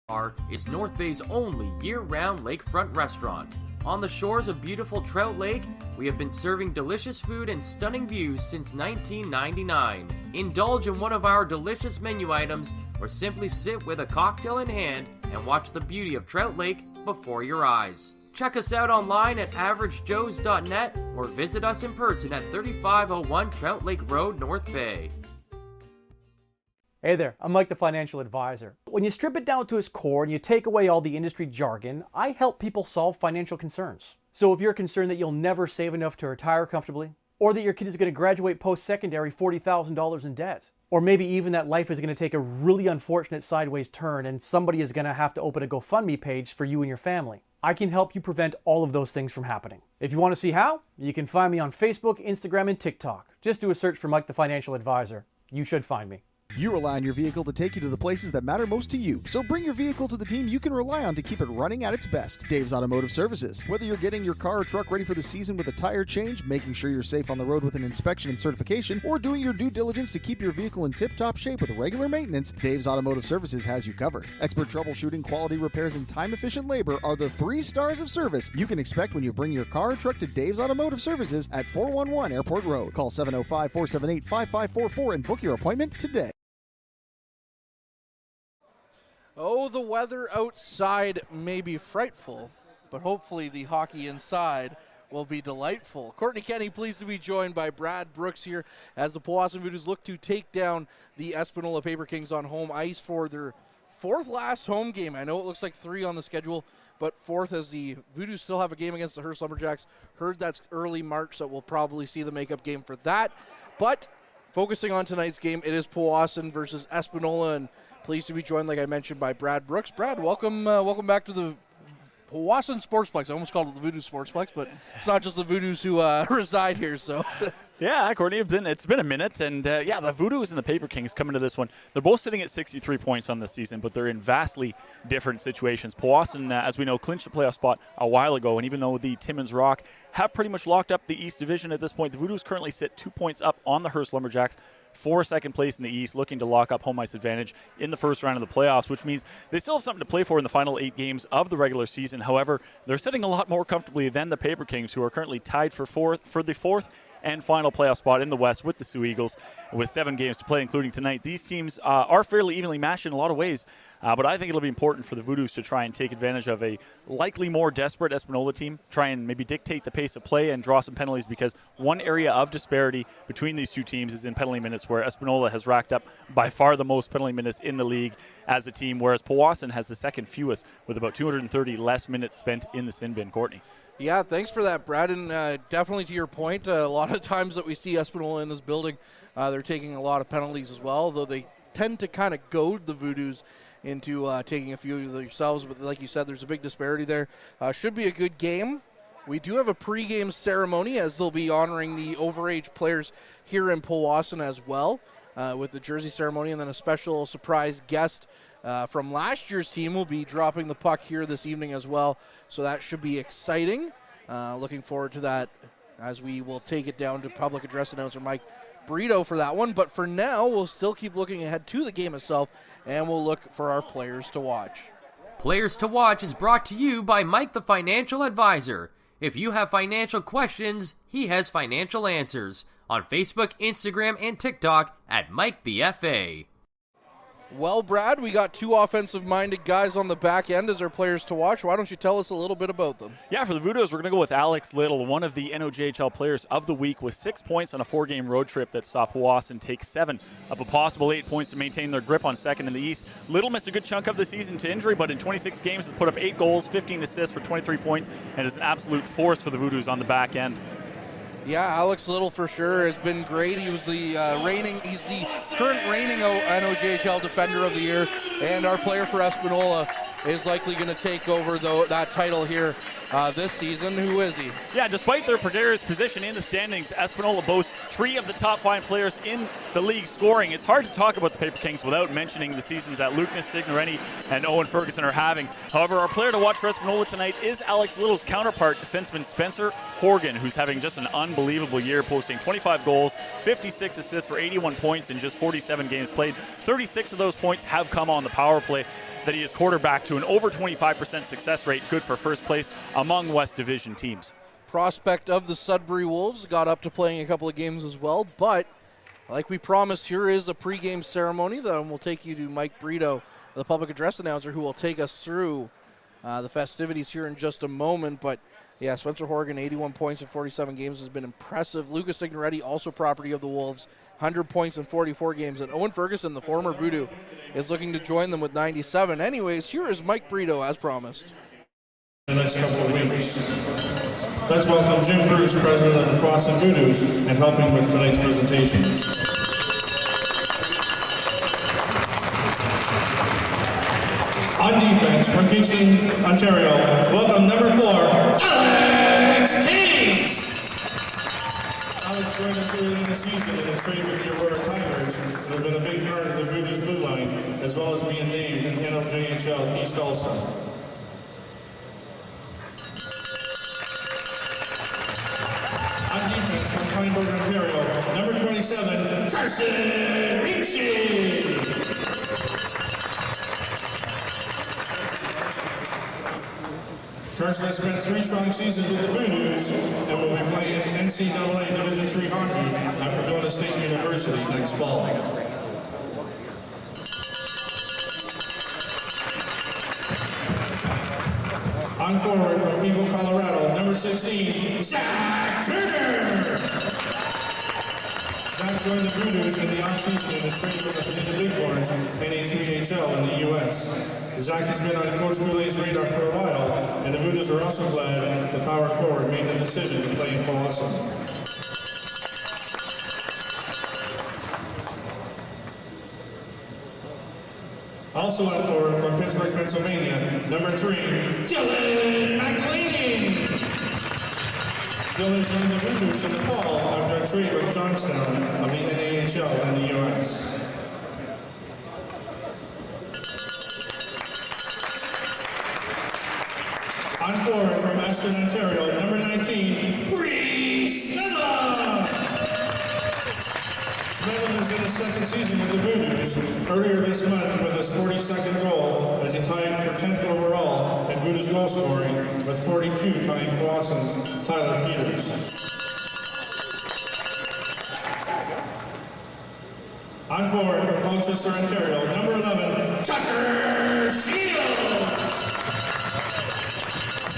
Bar is North Bay's only year-round lakefront restaurant. On the shores of beautiful Trout Lake, we have been serving delicious food and stunning views since 1999. Indulge in one of our delicious menu items, or simply sit with a cocktail in hand and watch the beauty of Trout Lake before your eyes. Check us out online at averagejoes.net or visit us in person at 3501 Trout Lake Road, North Bay. Hey there, I'm Mike the Financial Advisor. When you strip it down to its core and you take away all the industry jargon, I help people solve financial concerns. So if you're concerned that you'll never save enough to retire comfortably, or that your kid is going to graduate post-secondary $40,000 in debt, or maybe even that life is going to take a really unfortunate sideways turn and somebody is going to have to open a GoFundMe page for you and your family, I can help you prevent all of those things from happening. If you want to see how, you can find me on Facebook, Instagram, and TikTok. Just do a search for Mike the Financial Advisor. You should find me. You rely on your vehicle to take you to the places that matter most to you. So bring your vehicle to the team you can rely on to keep it running at its best. Dave's Automotive Services. Whether you're getting your car or truck ready for the season with a tire change, making sure you're safe on the road with an inspection and certification, or doing your due diligence to keep your vehicle in tip-top shape with regular maintenance, Dave's Automotive Services has you covered. Expert troubleshooting, quality repairs, and time-efficient labor are the 3 stars of service you can expect when you bring your car or truck to Dave's Automotive Services at 411 Airport Road. Call 705-478-5544 and book your appointment today. Oh, the weather outside may be frightful, but hopefully the hockey inside will be delightful. Courtney Kenny, pleased to be joined by Brad Brooks here as the Powassan Voodoos look to take down the Espanola Paper Kings on home ice for their 4th last home game. I know it looks like 3 on the schedule, but 4th as the Voodoos still have a game against the Hearst Lumberjacks. Heard that's early March, so we'll probably see the makeup game for that. But focusing on tonight's game, it is Powassan versus Espanola, and pleased to be joined, like I mentioned, by Brad Brooks. Brad, welcome back to the Powassan Sportsplex. I almost called it the Voodoos Sportsplex, but it's not just the Voodoos who reside here. So, yeah, Courtney, it's been a minute, and the Voodoos and the Paper Kings coming to this one. They're both sitting at 63 points on the season, but they're in vastly different situations. Powassan, as we know, clinched a playoff spot a while ago, and even though the Timmins Rock have pretty much locked up the East Division at this point, the Voodoos currently sit 2 points up on the Hearst Lumberjacks for second place in the East, looking to lock up home ice advantage in the first round of the playoffs, which means they still have something to play for in the final 8 games of the regular season. However, they're sitting a lot more comfortably than the Paper Kings, who are currently tied for the fourth and final playoff spot in the West with the Sioux Eagles with 7 games to play, including tonight. These teams are fairly evenly matched in a lot of ways, but I think it'll be important for the Voodoos to try and take advantage of a likely more desperate Espanola team, try and maybe dictate the pace of play and draw some penalties, because one area of disparity between these two teams is in penalty minutes, where Espanola has racked up by far the most penalty minutes in the league as a team, whereas Powassan has the second fewest with about 230 less minutes spent in the sin bin. Courtney. Yeah, thanks for that, Brad. And definitely to your point, a lot of times that we see Espanola in this building, they're taking a lot of penalties as well, though they tend to kind of goad the Voodoos into taking a few of themselves. But like you said, there's a big disparity there. Should be a good game. We do have a pregame ceremony, as they'll be honoring the overage players here in Powassan as well, with the jersey ceremony, and then a special surprise guest from last year's team will be dropping the puck here this evening as well, so that should be exciting. Looking forward to that, as we will take it down to public address announcer Mike Brito for that one. But for now, we'll still keep looking ahead to the game itself, and we'll look for our players to watch. Players to Watch is brought to you by Mike the Financial Advisor. If you have financial questions, he has financial answers. On Facebook, Instagram, and TikTok at Mike the FA. Well, Brad, we got 2 offensive-minded guys on the back end as our players to watch. Why don't you tell us a little bit about them? Yeah, for the Voodoos, we're going to go with Alex Little, one of the NOJHL players of the week, with 6 points on a 4-game road trip that saw Powassan take 7 of a possible 8 points to maintain their grip on second in the East. Little missed a good chunk of the season to injury, but in 26 games has put up 8 goals, 15 assists for 23 points, and is an absolute force for the Voodoos on the back end. Yeah, Alex Little for sure has been great. He was the he's the current reigning NOJHL Defender of the Year, and our player for Espanola is likely going to take over that title here this season. Who is he? Yeah, despite their precarious position in the standings, Espanola boasts 3 of the top 5 players in the league scoring. It's hard to talk about the Paper Kings without mentioning the seasons that Lucas Signoreni and Owen Ferguson are having. However, our player to watch for Espanola tonight is Alex Little's counterpart, defenseman Spencer Horgan, who's having just an unbelievable year, posting 25 goals, 56 assists for 81 points in just 47 games played. 36 of those points have come on the power play. that he is quarterback to an over 25% success rate, good for first place among West Division teams. Prospect of the Sudbury Wolves got up to playing a couple of games as well, but like we promised, here is a pregame ceremony that will take you to Mike Brito, the public address announcer, who will take us through the festivities here in just a moment. But yeah, Spencer Horgan, 81 points in 47 games, has been impressive. Lucas Ignoretti, also property of the Wolves, 100 points in 44 games. And Owen Ferguson, the former Voodoo, is looking to join them with 97. Anyways, here is Mike Brito, as promised. The next couple of weeks. Let's welcome Jim Bruce, president of the Powassan Voodoos, and helping with tonight's presentations. On defense, from Kingston, Ontario, welcome number 4, Alex Keyes! Alex joined us early in the season in a trade with the Aurora Tigers and have been a big part of the Voodoos blue line, as well as being named an NLJHL East All-Star. On defense, from Kleinburg, Ontario, number 27, Carson Ricci! Carson has spent 3 strong seasons with the Voodoos and will be playing NCAA Division III hockey after going to State University next fall. On forward from Eagle, Colorado, number 16, Zach Turner! Zach joined the Voodoos in the offseason in a trade with the Bighorns, NA3HL in the U.S. Zach has been on Coach Goulet's radar for a while, and the Voodoos are also glad the power forward made the decision to play in Powassan. Also on forward from Pittsburgh, Pennsylvania, number 3, Dylan McElhaney. Dylan joined the Voodoos in the fall after a trade with Johnstown of the NAHL in the U.S. On forward from Aston, Ontario, number 19, Reese Smedlem! Smedlem is in his second season with the Voodoos, earlier this month with his 42nd goal as he tied for 10th overall in Voodoos goal scoring with 42, tying Powassan's Tyler Peters. On forward from Colchester, Ontario, number 11, Tucker Shields!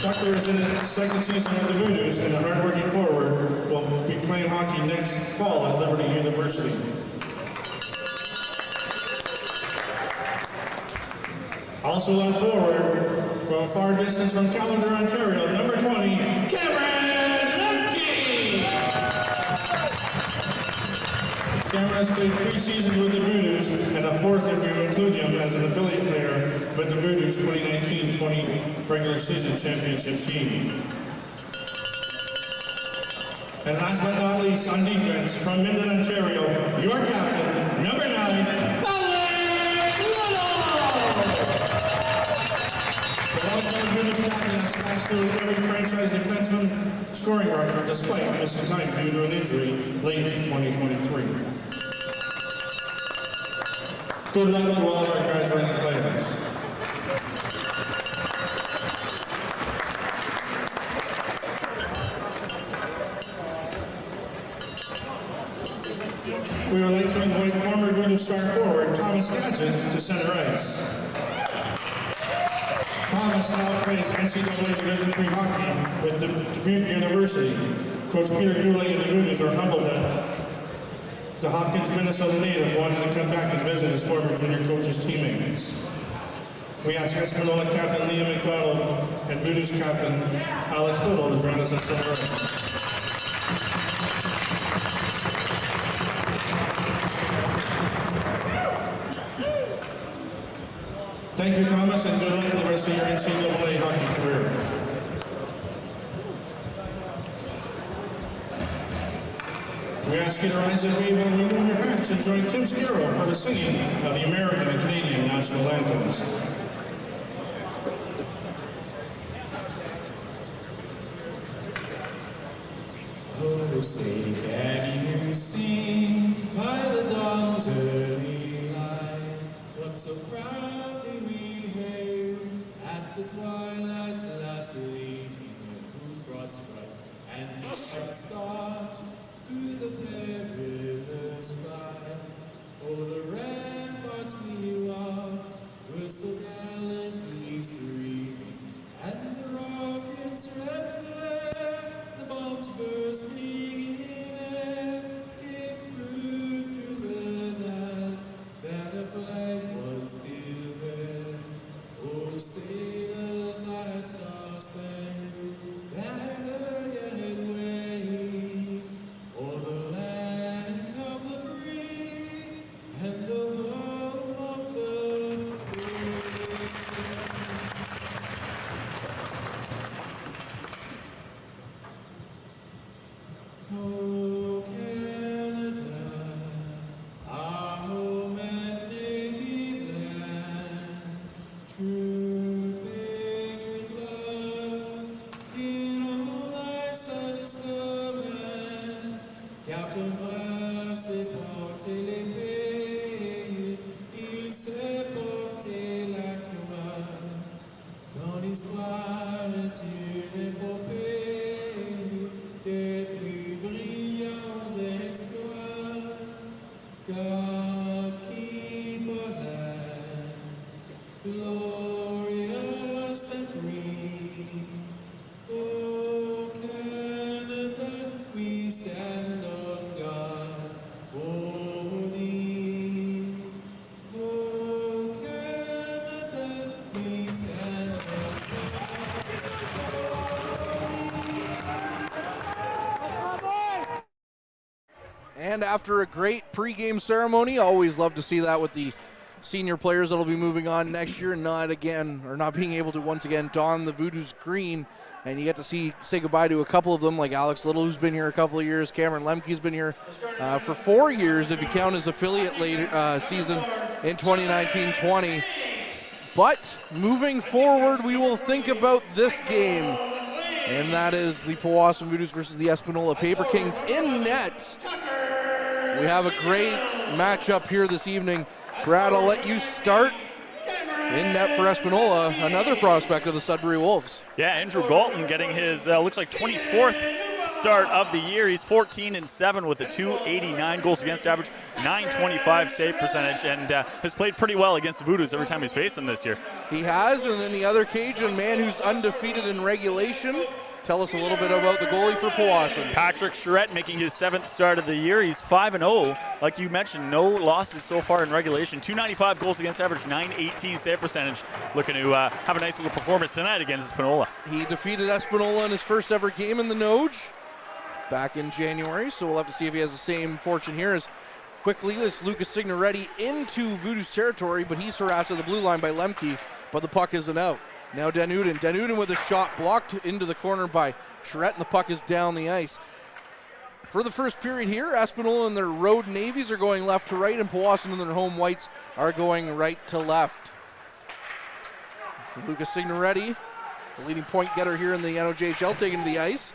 Tucker is in his second season with the Voodoos and a hard-working forward will be playing hockey next fall at Liberty University. Also on forward, from a far distance from Callander, Ontario, number 20, Cameron Lemke! Cameron has played 3 seasons with the Voodoos and a 4th if you include him as an affiliate player with the Voodoos 2019-20 regular season championship team. And last but not least, on defense, from Minden, Ontario, your captain, number 9, Alex Little! The long-time Voodoos captain has smashed through every franchise defenseman scoring record despite missing time due to an injury late in 2023. Good luck to all of our graduating players. We would like to invite former Voodoo star forward Thomas Gadget to center ice. Thomas now plays NCAA Division III hockey with Dubuque University. Coach Peter Goulet and the Voodoos are humbled that the Hopkins, Minnesota native wanted to come back and visit his former junior coach's teammates. We ask Espanola captain Liam McDonald and Voodoos captain Alex Little to join us at center ice. Thank you, Thomas, and good luck for the rest of your NCAA hockey career. We ask you to rise if able and remove your hats and join Tim Scarrow for the singing of the American and Canadian national anthems. Oh, say, can you see by the dawn's early light what so proudly we and after a great pregame ceremony. Always love to see that with the senior players that'll be moving on next year, not being able to once again don the Voodoos green. And you get to say goodbye to a couple of them, like Alex Little, who's been here a couple of years. Cameron Lemke's been here for 4 years, if you count his affiliate season in 2019-20. But moving forward, we will think about this game, and that is the Powassan Voodoos versus the Espanola Paper Kings. In net, we have a great matchup here this evening. Brad, I'll let you start. In net for Espanola, another prospect of the Sudbury Wolves. Yeah, Andrew Galton getting his, looks like 24th start of the year. He's 14-7 with a .289 goals against average, .925 save percentage, and has played pretty well against the Voodoos every time he's faced them this year. He has, and then the other Cajun man who's undefeated in regulation. Tell us a little bit about the goalie for Powassan. Patrick Charette making his 7th start of the year. He's 5-0. Like you mentioned, no losses so far in regulation. .295 goals against average, .918 save percentage. Looking to have a nice little performance tonight against Espanola. He defeated Espanola in his first ever game in the Noge back in January, so we'll have to see if he has the same fortune here. As quickly as Lucas Signoretti into Voodoos territory, but he's harassed at the blue line by Lemke, but the puck isn't out. Now Denuden with a shot blocked into the corner by Charette, and the puck is down the ice. For the first period here, Espanola and their road navies are going left to right, and Powassan and their home whites are going right to left. Lucas Signoretti, the leading point getter here in the NOJHL, taken to the ice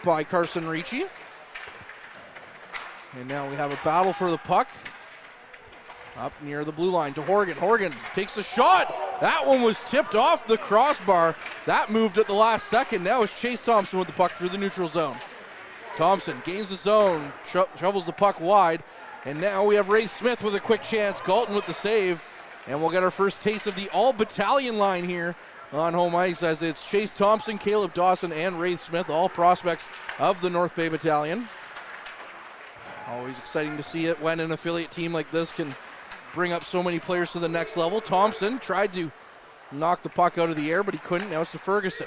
by Carson Ricci. And now we have a battle for the puck. Up near the blue line to Horgan. Horgan takes a shot. That one was tipped off the crossbar. That moved at the last second. Now it's Chase Thompson with the puck through the neutral zone. Thompson gains the zone, shovels the puck wide. And now we have Ray Smith with a quick chance. Galton with the save. And we'll get our first taste of the all-battalion line here on home ice, as it's Chase Thompson, Caleb Dawson, and Ray Smith, all prospects of the North Bay Battalion. Always exciting to see it when an affiliate team like this can bring up so many players to the next level. Thompson tried to knock the puck out of the air, but he couldn't. Now it's to Ferguson.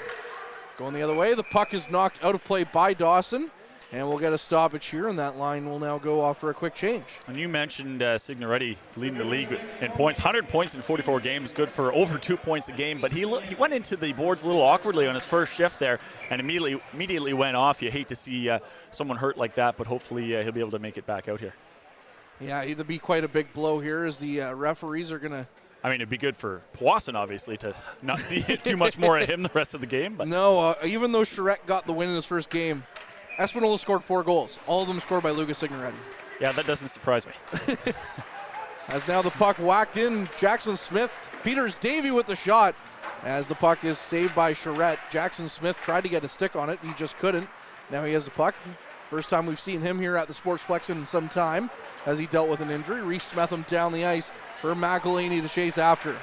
Going the other way, the puck is knocked out of play by Dawson, and we'll get a stoppage here, and that line will now go off for a quick change. And you mentioned Signoretti leading the league in points. 100 points in 44 games, good for over 2 points a game, but he went into the boards a little awkwardly on his first shift there and immediately went off. You hate to see someone hurt like that, but hopefully he'll be able to make it back out here. Yeah, it'd be quite a big blow here, as the referees are going to... I mean, it'd be good for Powassan, obviously, to not see too much more of him the rest of the game. But no, even though Charette got the win in his first game, Espanola scored 4 goals. All of them scored by Lucas Signoretti. Yeah, that doesn't surprise me. As now the puck whacked in, Jackson Smith, Peters Davey with the shot, as the puck is saved by Charette. Jackson Smith tried to get a stick on it, he just couldn't. Now he has the puck. First time we've seen him here at the Sportsplex in some time, as he dealt with an injury. Reese Smetham down the ice for McElhaney to chase after.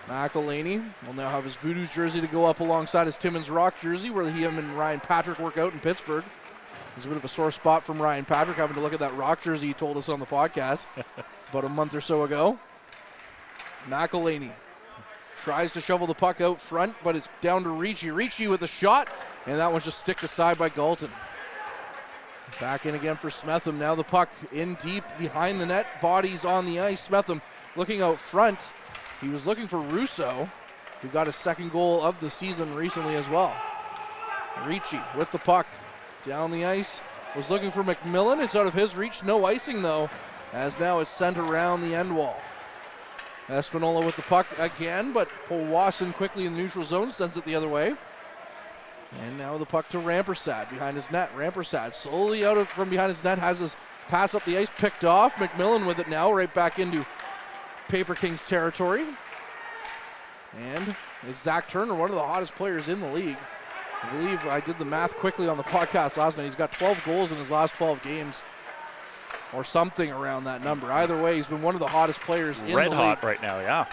McElhaney will now have his Voodoos jersey to go up alongside his Timmins Rock jersey, where him and Ryan Patrick work out in Pittsburgh. There's a bit of a sore spot from Ryan Patrick, having to look at that Rock jersey he told us on the podcast about a month or so ago. McElhaney tries to shovel the puck out front, but it's down to Ricci. Ricci with a shot, and that one's just sticked aside by Galton. Back in again for Smetham. Now the puck in deep behind the net. Bodies on the ice. Smetham looking out front. He was looking for Russo, who got his second goal of the season recently as well. Ricci with the puck down the ice. Was looking for McMillan. It's out of his reach. No icing though, as now it's sent around the end wall. Espanola with the puck again, but Powassan quickly in the neutral zone sends it the other way. And now the puck to Rampersad behind his net. Rampersad slowly out from behind his net, has his pass up the ice picked off. McMillan with it now, right back into Paper Kings territory. And is Zach Turner, one of the hottest players in the league. I believe I did the math quickly on the podcast last night. He's got 12 goals in his last 12 games, or something around that number. Either way, he's been one of the hottest players in the league. Red hot right now, yeah.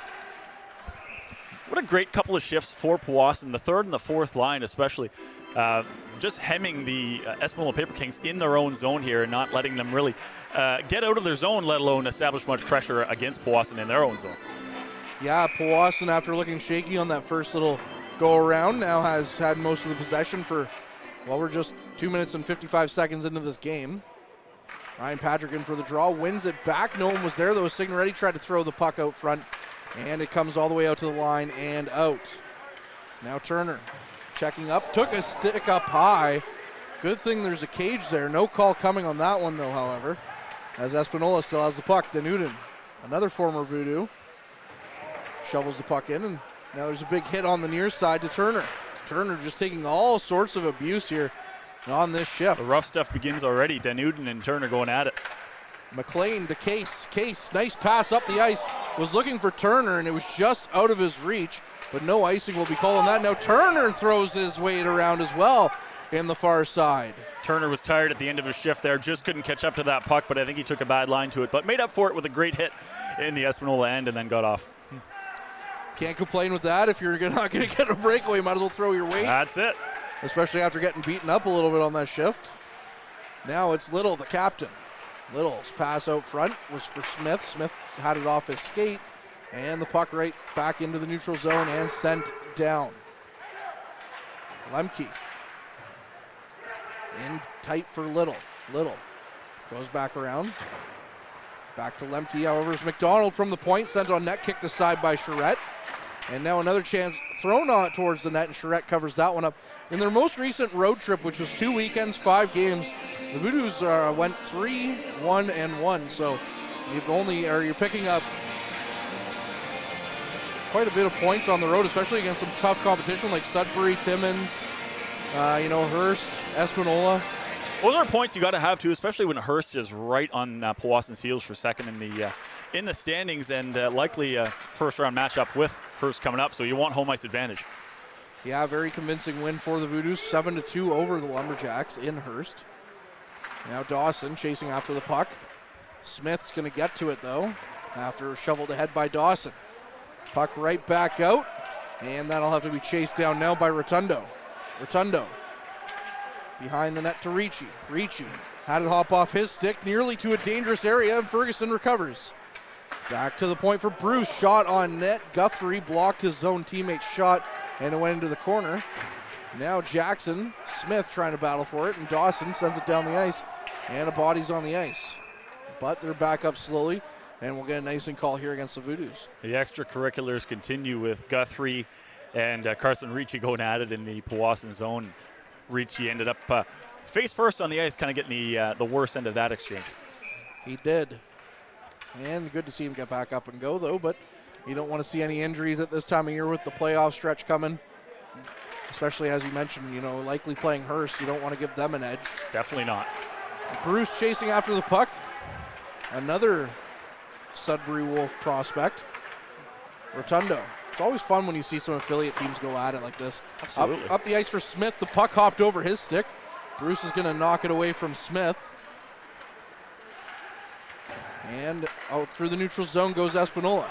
What a great couple of shifts for Powassan, the third and the fourth line especially. Just hemming the Espanola Paper Kings in their own zone here and not letting them really get out of their zone, let alone establish much pressure against Powassan in their own zone. Yeah, Powassan, after looking shaky on that first little go-around, now has had most of the possession for, well, we're just 2 minutes and 55 seconds into this game. Ryan Patrick in for the draw, wins it back. No one was there though. Signoretti tried to throw the puck out front, and it comes all the way out to the line and out. Now Turner checking up, took a stick up high. Good thing there's a cage there. No call coming on that one though, however, as Espanola still has the puck. Danuden, another former Voodoo, shovels the puck in, and now there's a big hit on the near side to Turner. Turner just taking all sorts of abuse here on this shift. The rough stuff begins already. Danuden and Turner going at it. McLean to Case. Case, nice pass up the ice. Was looking for Turner, and it was just out of his reach, but no icing will be called on that. Now Turner throws his weight around as well in the far side. Turner was tired at the end of his shift there, just couldn't catch up to that puck, but I think he took a bad line to it, but made up for it with a great hit in the Espanola end and then got off. Can't complain with that. If you're not going to get a breakaway, you might as well throw your weight. That's it. Especially after getting beaten up a little bit on that shift. Now it's Little, the captain. Little's pass out front was for Smith. Smith had it off his skate, and the puck right back into the neutral zone and sent down. Lemke in tight for Little. Little goes back around. Back to Lemke, however, is McDonald from the point, sent on net, kicked aside by Charette. And now another chance thrown on towards the net, and Charette covers that one up. In their most recent road trip, which was 2 weekends, 5 games, the Voodoos went 3-1-1. So you're picking up quite a bit of points on the road, especially against some tough competition like Sudbury, Timmins, Hearst, Espanola. Those are points you got to have too, especially when Hearst is right on Powassan's heels for second in the standings, and likely a first-round matchup with Hearst coming up. So you want home ice advantage. Yeah, very convincing win for the Voodoos, 7-2 over the Lumberjacks in Hearst. Now Dawson chasing after the puck. Smith's going to get to it though, after shoveled ahead by Dawson. Puck right back out, and that'll have to be chased down now by Rotundo. Rotundo behind the net to Ricci. Ricci had it hop off his stick nearly to a dangerous area, and Ferguson recovers. Back to the point for Bruce. Shot on net. Guthrie blocked his own teammate's shot, and it went into the corner. Now Jackson Smith trying to battle for it, and Dawson sends it down the ice, and a body's on the ice. But they're back up slowly, and we'll get an icing call here against the Voodoos. The extracurriculars continue with Guthrie and Carson Ricci going at it in the Powassan zone. Ricci ended up face first on the ice, kind of getting the worst end of that exchange. He did. And good to see him get back up and go, though, but you don't want to see any injuries at this time of year with the playoff stretch coming. Especially, as you mentioned, likely playing Hearst. You don't want to give them an edge. Definitely not. Bruce chasing after the puck. Another Sudbury Wolf prospect. Rotundo. It's always fun when you see some affiliate teams go at it like this. Absolutely. Up the ice for Smith. The puck hopped over his stick. Bruce is going to knock it away from Smith. And out through the neutral zone goes Espanola.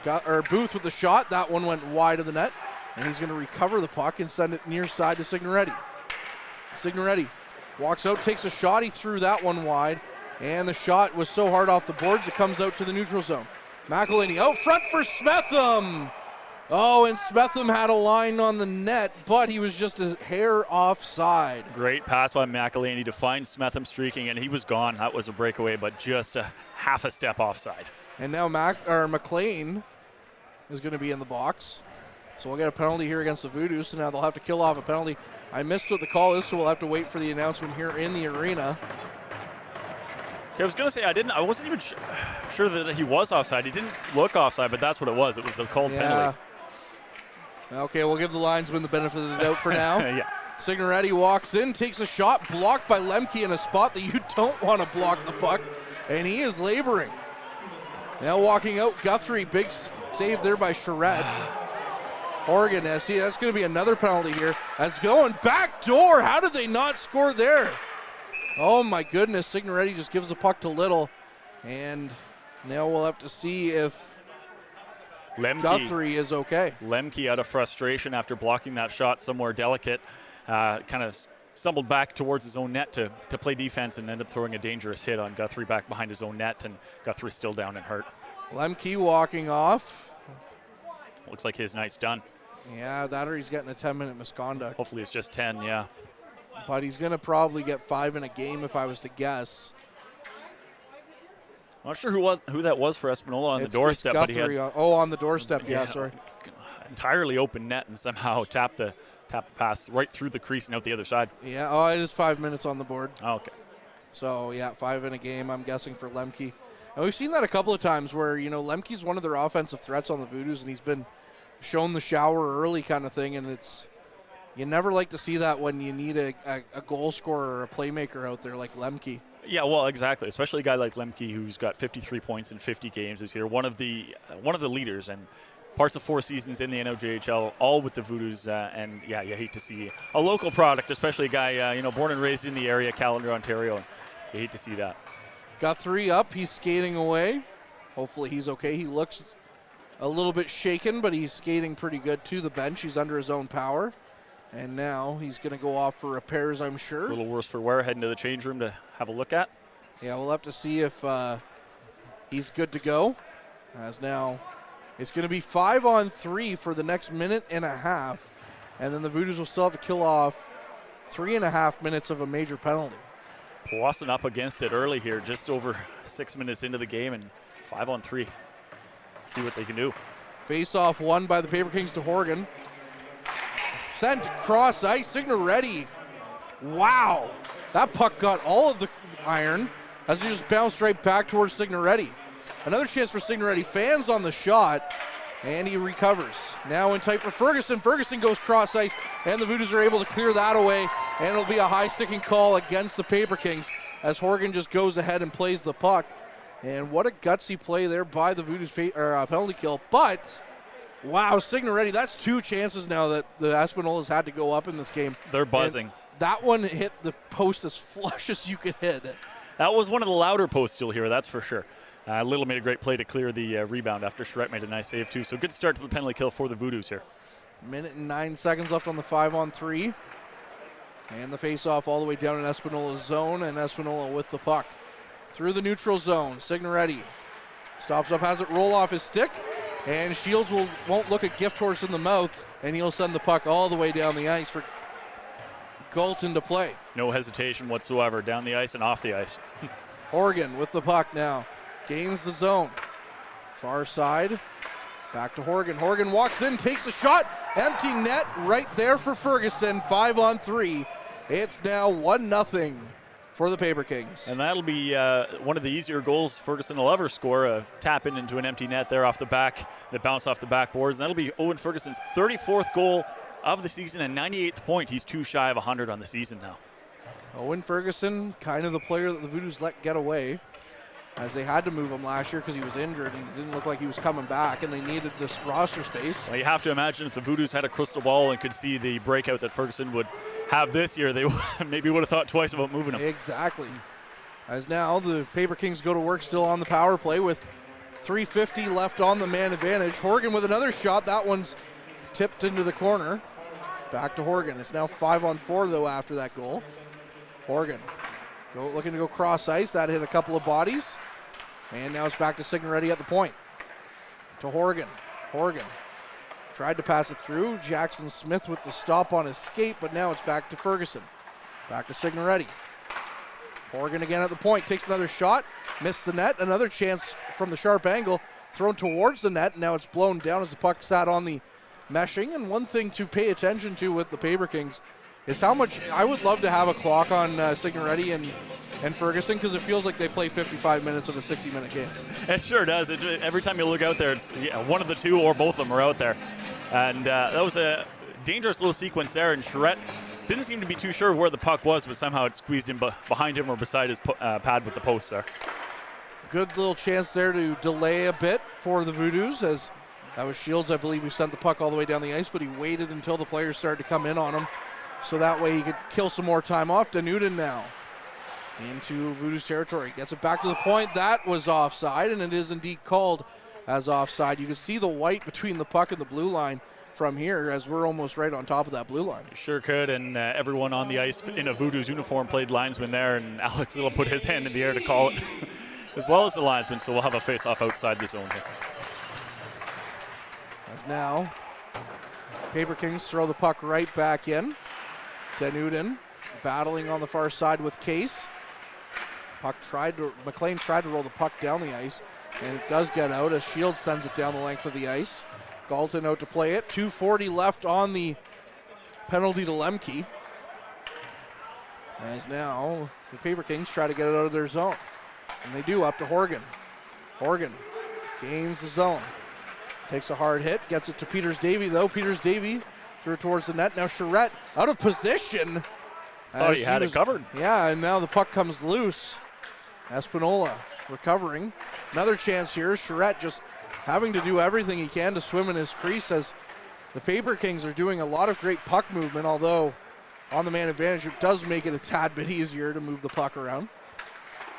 Booth with the shot. That one went wide of the net. And he's going to recover the puck and send it near side to Signoretti. Signoretti walks out, takes a shot. He threw that one wide. And the shot was so hard off the boards, it comes out to the neutral zone. McElhaney out front for Smetham. Oh, and Smetham had a line on the net, but he was just a hair offside. Great pass by McElhaney to find Smetham streaking, and he was gone. That was a breakaway, but just a half a step offside. And now McLean is going to be in the box. So we'll get a penalty here against the Voodoos, so now they'll have to kill off a penalty. I missed what the call is, so we'll have to wait for the announcement here in the arena. Okay, I was going to say I wasn't even sure that he was offside. He didn't look offside, but that's what it was. It was the called penalty. Okay, we'll give the linesman the benefit of the doubt for now. Yeah. Signoretti walks in, takes a shot, blocked by Lemke in a spot that you don't want to block the puck, and he is laboring. Now walking out, Guthrie, big save there by Charette. Oregon, that's going to be another penalty here. That's going back door. How did they not score there? Oh my goodness, Signoretti just gives the puck to Little, and now we'll have to see if Guthrie is okay. Lemke out of frustration after blocking that shot somewhere delicate, kind of stumbled back towards his own net to play defense and ended up throwing a dangerous hit on Guthrie back behind his own net, and Guthrie's still down and hurt. Lemke walking off. Looks like his night's done. Yeah, that or he's getting a 10-minute misconduct. Hopefully it's just 10, yeah. But he's going to probably get 5 in a game if I was to guess. I'm not sure who that was for Espanola on the doorstep, but he had on the doorstep. Yeah, sorry. Entirely open net and somehow tapped the pass right through the crease and out the other side. Yeah, it is 5 minutes on the board. Oh, okay. So, yeah, 5 in a game, I'm guessing, for Lemke. And we've seen that a couple of times where, Lemke's one of their offensive threats on the Voodoos, and he's been shown the shower early kind of thing, and you never like to see that when you need a goal scorer or a playmaker out there like Lemke. Yeah, well, exactly. Especially a guy like Lemke who's got 53 points in 50 games this year. One of the leaders, and parts of 4 seasons in the NOJHL, all with the Voodoos. And yeah, you hate to see a local product, especially a guy born and raised in the area, Callander, Ontario. And you hate to see that. Got 3 up. He's skating away. Hopefully he's okay. He looks a little bit shaken, but he's skating pretty good to the bench. He's under his own power. And now he's going to go off for repairs, I'm sure. A little worse for wear, heading to the change room to have a look at. Yeah, we'll have to see if he's good to go. As now it's going to be 5-on-3 for the next minute and a half. And then the Voodoos will still have to kill off 3.5 minutes of a major penalty. Powassan up against it early here, just over 6 minutes into the game, and 5-on-3. See what they can do. Face-off won by the Paper Kings to Horgan. Sent cross ice, Signoretti. Wow, that puck got all of the iron as it just bounced right back towards Signoretti. Another chance for Signoretti. Fans on the shot, and he recovers. Now in tight for Ferguson. Ferguson goes cross ice, and the Voodoos are able to clear that away, and it'll be a high-sticking call against the Paper Kings as Horgan just goes ahead and plays the puck. And what a gutsy play there by the Voodoos penalty kill. But wow, Signoretti, that's 2 chances now that the Espanolas had to go up in this game. They're buzzing. And that one hit the post as flush as you could hit it. That was one of the louder posts you'll hear, that's for sure. Little made a great play to clear the rebound after Charette made a nice save too. So good start to the penalty kill for the Voodoos here. 1:09 left on the 5-on-3. And the face-off all the way down in Espinola's zone, and Espanola with the puck. Through the neutral zone, Signoretti stops up, has it roll off his stick, and Shields won't look a gift horse in the mouth, and he'll send the puck all the way down the ice for Galton to play. No hesitation whatsoever, down the ice and off the ice. Horgan with the puck now, gains the zone. Far side, back to Horgan. Horgan walks in, takes a shot, empty net right there for Ferguson, 5-on-3. It's now 1-0 for the Paper Kings. And that'll be one of the easier goals Ferguson will ever score, a tap into an empty net there off the back that bounced off the backboards. And that'll be Owen Ferguson's 34th goal of the season and 98th point. He's 2 shy of 100 on the season now. Owen Ferguson, kind of the player that the Voodoos let get away, as they had to move him last year because he was injured and it didn't look like he was coming back, and they needed this roster space. Well, you have to imagine if the Voodoos had a crystal ball and could see the breakout that Ferguson would have this year, they maybe would have thought twice about moving him. Exactly. As now the Paper Kings go to work still on the power play with 3:50 left on the man advantage. Horgan with another shot. That one's tipped into the corner. Back to Horgan. It's now 5-on-4 though after that goal. Horgan looking to go cross ice. That hit a couple of bodies. And now it's back to Signoretti at the point. To Horgan. Horgan tried to pass it through. Jackson Smith with the stop on his skate, but now it's back to Ferguson. Back to Signoretti. Horgan again at the point. Takes another shot. Missed the net. Another chance from the sharp angle. Thrown towards the net. Now it's blown down as the puck sat on the meshing. And one thing to pay attention to with the Paper Kings is how much I would love to have a clock on Signoretti and Ferguson, because it feels like they play 55 minutes of a 60-minute game. It sure does. Every time you look out there, it's one of the two or both of them are out there. And that was a dangerous little sequence there, and Charette didn't seem to be too sure where the puck was, but somehow it squeezed in behind him or beside his pad with the post there. Good little chance there to delay a bit for the Voodoos, as that was Shields, I believe, who sent the puck all the way down the ice, but he waited until the players started to come in on him, so that way he could kill some more time off. Danutin now into Voodoos territory. Gets it back to the point. That was offside, and it is indeed called as offside. You can see the white between the puck and the blue line from here, as we're almost right on top of that blue line. Sure could, and everyone on the ice in a Voodoos uniform played linesman there, and Alex Little put his hand in the air to call it, as well as the linesman, so we'll have a face-off outside the zone here. As now, Paper Kings throw the puck right back in. Danutin battling on the far side with Case. McLean tried to roll the puck down the ice, and it does get out as Shields sends it down the length of the ice. Galton out to play it. 2:40 left on the penalty to Lemke. As now the Paper Kings try to get it out of their zone. And they do, up to Horgan. Horgan gains the zone. Takes a hard hit, gets it to Peters-Davy though. Peters-Davy threw it towards the net. Now Charette out of position. Oh, he had it covered. Yeah, and now the puck comes loose. Espanola recovering. Another chance here. Charette just having to do everything he can to swim in his crease as the Paper Kings are doing a lot of great puck movement, although on the man advantage it does make it a tad bit easier to move the puck around.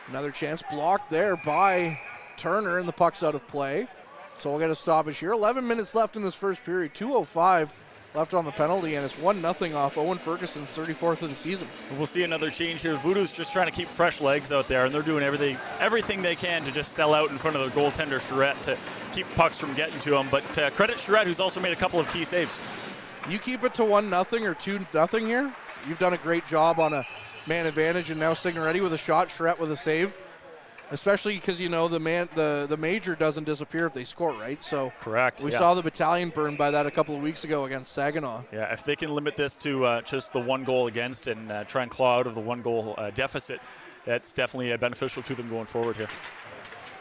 Another chance blocked there by Turner, and the puck's out of play. So we'll get a stoppage here. 11 minutes left in this first period. 2:05 left on the penalty, and it's 1-0 off Owen Ferguson's 34th of the season. We'll see another change here. Voodoos just trying to keep fresh legs out there, and they're doing everything they can to just sell out in front of their goaltender, Charette, to keep pucks from getting to him. But credit Charette, who's also made a couple of key saves. You keep it to 1-0 or 2-0 here. You've done a great job on a man advantage, and now Signoretti with a shot, Charette with a save. Especially because, you know, the major doesn't disappear if they score, right? So correct. We saw the battalion burned by that a couple of weeks ago against Saginaw. Yeah, if they can limit this to just the one goal against and try and claw out of the one goal deficit, that's definitely beneficial to them going forward here.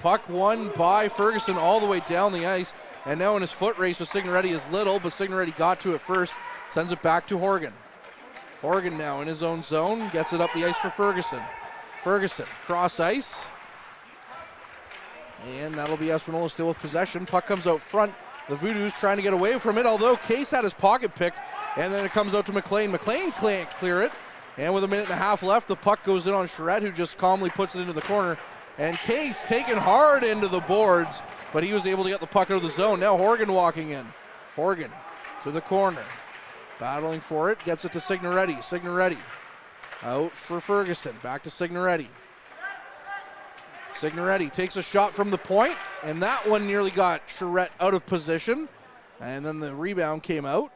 Puck won by Ferguson all the way down the ice, and now in his foot race with Signoretti is Little, but Signoretti got to it first, sends it back to Horgan. Horgan now in his own zone, gets it up the ice for Ferguson. Ferguson, cross ice. And that'll be Espanola still with possession. Puck comes out front. The Voodoos trying to get away from it, although Case had his pocket picked. And then it comes out to McLean. McLean can't clear it. And with a minute and a half left, the puck goes in on Charette, who just calmly puts it into the corner. And Case taken hard into the boards, but he was able to get the puck out of the zone. Now Horgan walking in. Horgan to the corner. Battling for it. Gets it to Signoretti. Signoretti out for Ferguson. Back to Signoretti. Signoretti takes a shot from the point, and that one nearly got Charette out of position. And then the rebound came out,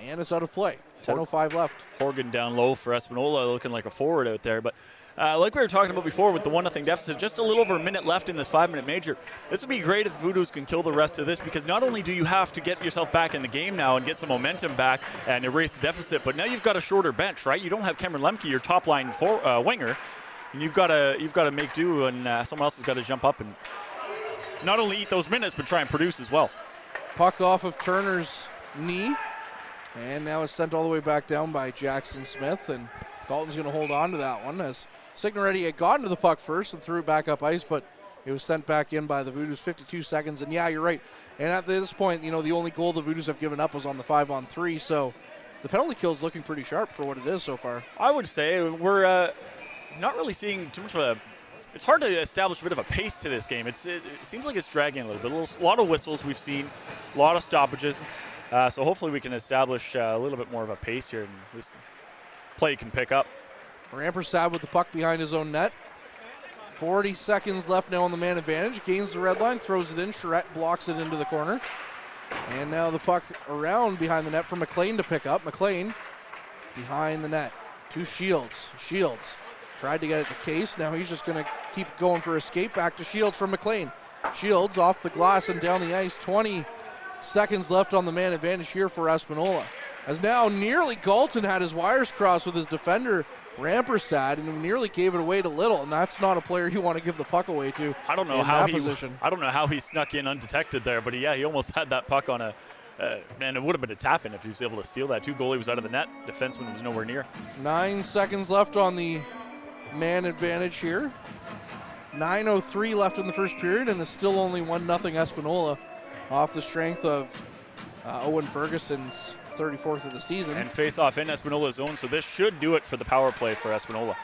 and it's out of play. 10:05 left. Horgan down low for Espanola, looking like a forward out there. But like we were talking about before with the 1-0 deficit, just a little over a minute left in this 5-minute major. This would be great if the Voodoos can kill the rest of this, because not only do you have to get yourself back in the game now and get some momentum back and erase the deficit, but now you've got a shorter bench, right? You don't have Cameron Lemke, your top line winger. And you've got to make do, and someone else has got to jump up and not only eat those minutes, but try and produce as well. Puck off of Turner's knee, and now it's sent all the way back down by Jackson Smith, and Galton's going to hold on to that one as Signoretti had gotten to the puck first and threw it back up ice, but it was sent back in by the Voodoos. 52 seconds, and yeah, you're right. And at this point, you know, the only goal the Voodoos have given up was on the 5-on-3, so the penalty kill is looking pretty sharp for what it is so far. I would say we're not really seeing too much of a. It's hard to establish a bit of a pace to this game. It seems like it's dragging a little bit. A lot of whistles we've seen, a lot of stoppages. So hopefully we can establish a little bit more of a pace here, and this play can pick up. Rampersad with the puck behind his own net. 40 seconds left now on the man advantage. Gains the red line, throws it in. Charette blocks it into the corner. And now the puck around behind the net for McLean to pick up. McLean behind the net to Shields. Shields tried to get it to Case. Now he's just going to keep going for escape. Back to Shields from McLean. Shields off the glass and down the ice. 20 seconds left on the man advantage here for Espanola. As now nearly Galton had his wires crossed with his defender Rampersad and nearly gave it away to Little, and that's not a player you want to give the puck away to. I don't know how he snuck in undetected there, but he almost had that puck on a man, it would have been a tap-in if he was able to steal that too. Goalie was out of the net. Defenseman was nowhere near. 9 seconds left on the man advantage here. 9:03 left in the first period, and it's still only 1-0 Espanola off the strength of Owen Ferguson's 34th of the season. And face off in Espanola zone, so this should do it for the power play for Espanola.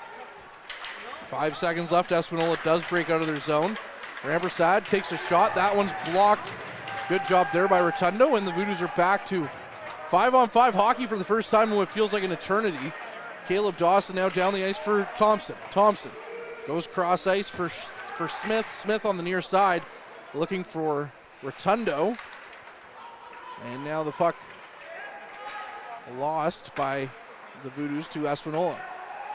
5 seconds left. Espanola does break out of their zone. Rampersad takes a shot. That one's blocked. Good job there by Rotundo, and the Voodoos are back to 5-on-5 hockey for the first time in what feels like an eternity. Caleb Dawson now down the ice for Thompson. Thompson goes cross ice for Smith. Smith on the near side looking for Rotundo. And now the puck lost by the Voodoos to Espanola.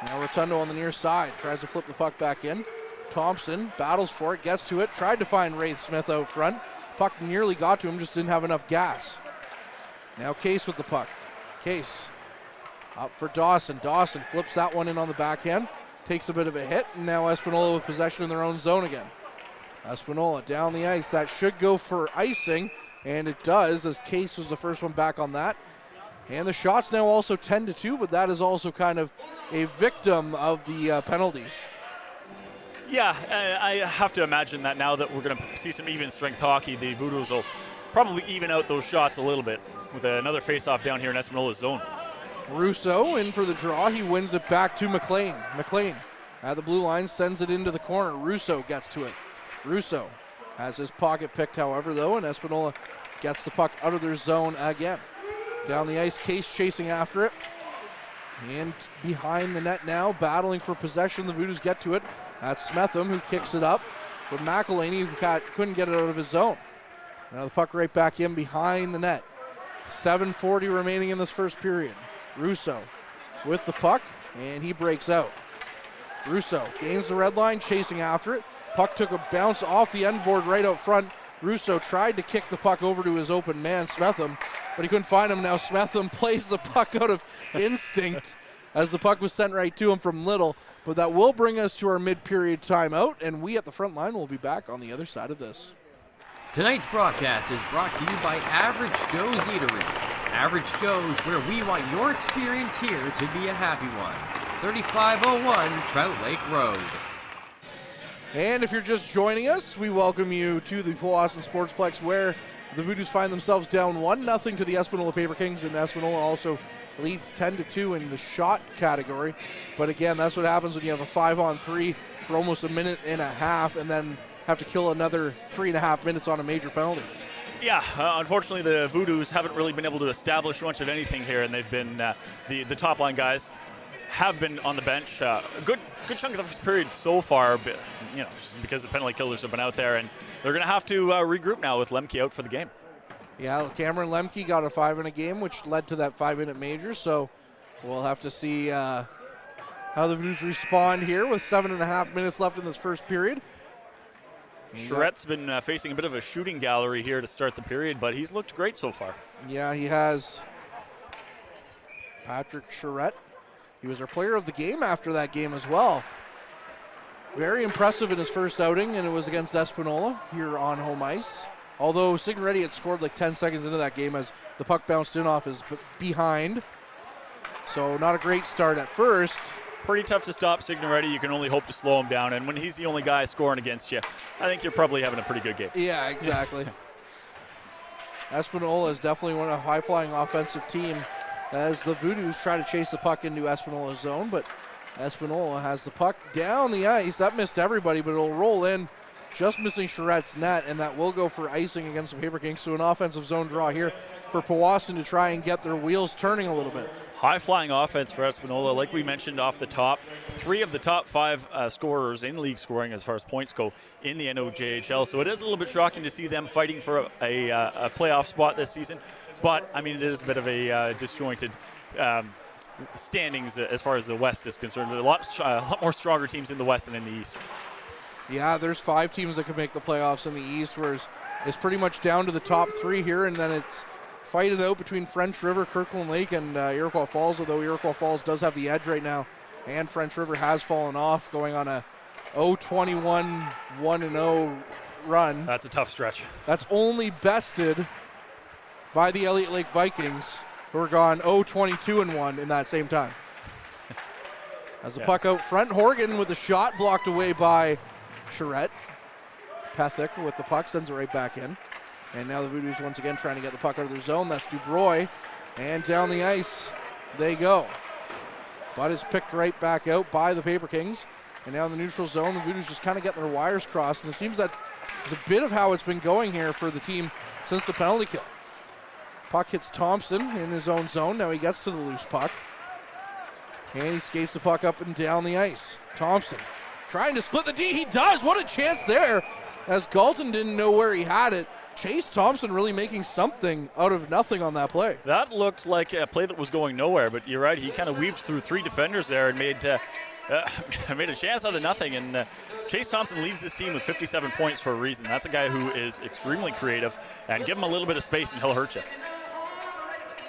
Now Rotundo on the near side, tries to flip the puck back in. Thompson battles for it, gets to it, tried to find Wraith Smith out front. Puck nearly got to him, just didn't have enough gas. Now Case with the puck. Case up for Dawson. Dawson flips that one in on the backhand, takes a bit of a hit, and now Espanola with possession in their own zone again. Espanola down the ice. That should go for icing, and it does, as Case was the first one back on that. And the shot's now also 10-2, but that is also kind of a victim of the penalties. Yeah, I have to imagine that now that we're going to see some even strength hockey, the Voodoos will probably even out those shots a little bit with another face-off down here in Espanola's zone. Russo in for the draw. He wins it back to McLean. McLean at the blue line sends it into the corner. Russo gets to it. Russo has his pocket picked, however, though, and Espanola gets the puck out of their zone again. Down the ice, Case chasing after it. And behind the net now, battling for possession. The Voodoos get to it. That's Smetham who kicks it up. But McElhaney who couldn't get it out of his zone. Now the puck right back in behind the net. 7:40 remaining in this first period. Russo with the puck, and he breaks out. Russo gains the red line, chasing after it. Puck took a bounce off the end board right out front. Russo tried to kick the puck over to his open man, Smetham, but he couldn't find him. Now Smetham plays the puck out of instinct as the puck was sent right to him from Little. But that will bring us to our mid-period timeout, and we at the front line will be back on the other side of this. Tonight's broadcast is brought to you by Average Joe's Eatery. Average Joe's, where we want your experience here to be a happy one. 3501 Trout Lake Road. And if you're just joining us, we welcome you to the Powassan Sportsplex, where the Voodoos find themselves down 1-0 to the Espanola Paper Kings, and Espanola also leads 10-2 in the shot category. But again, that's what happens when you have a 5-on-3 for almost a minute and a half, and then have to kill another 3.5 minutes on a major penalty. Yeah, unfortunately the Voodoos haven't really been able to establish much of anything here, and they've been the top line guys have been on the bench a good chunk of the first period so far, but, just because the penalty killers have been out there, and they're going to have to regroup now with Lemke out for the game. Yeah, Cameron Lemke got a 5 in a game, which led to that 5-minute major, so we'll have to see how the Voodoos respond here with 7.5 minutes left in this first period. Charrette's been facing a bit of a shooting gallery here to start the period, but he's looked great so far. Yeah, he has. Patrick Charrette. He was our player of the game after that game as well. Very impressive in his first outing, and it was against Espanola here on home ice. Although Signoretti had scored like 10 seconds into that game as the puck bounced in off his behind. So not a great start at first. Pretty tough to stop Signoretti. You can only hope to slow him down. And when he's the only guy scoring against you, I think you're probably having a pretty good game. Yeah, exactly. Espanola is definitely a high-flying offensive team as the Voodoos try to chase the puck into Espanola's zone. But Espanola has the puck down the ice. That missed everybody, but it'll roll in, just missing Charrette's net, and that will go for icing against the Paper Kings. So an offensive zone draw here for Powassan to try and get their wheels turning a little bit. High-flying offense for Espanola. Like we mentioned off the top, 3 of the top 5 scorers in league scoring as far as points go in the NOJHL. So it is a little bit shocking to see them fighting for a playoff spot this season. But, I mean, it is a bit of a disjointed standings as far as the West is concerned. There are a lot more stronger teams in the West than in the East. Yeah, there's 5 teams that can make the playoffs in the East, whereas it's pretty much down to the top 3 here, and then it's fight it out between French River, Kirkland Lake, and Iroquois Falls, although Iroquois Falls does have the edge right now, and French River has fallen off, going on a 0-21, 1-0 run. That's a tough stretch. That's only bested by the Elliott Lake Vikings, who are gone 0-22-1 in that same time. As the puck out front, Horgan with a shot blocked away by Charrette. Pethick with the puck sends it right back in. And now the Voodoos once again trying to get the puck out of their zone. That's Dubroy. And down the ice they go. But is picked right back out by the Paper Kings. And now in the neutral zone, the Voodoos just kind of getting their wires crossed. And it seems that is a bit of how it's been going here for the team since the penalty kill. Puck hits Thompson in his own zone. Now he gets to the loose puck. And he skates the puck up and down the ice. Thompson trying to split the D. He does. What a chance there, as Galton didn't know where he had it. Chase Thompson really making something out of nothing on that play. That looked like a play that was going nowhere, but you're right. He kind of weaved through 3 defenders there and made a chance out of nothing. And Chase Thompson leads this team with 57 points for a reason. That's a guy who is extremely creative, and give him a little bit of space and he'll hurt you.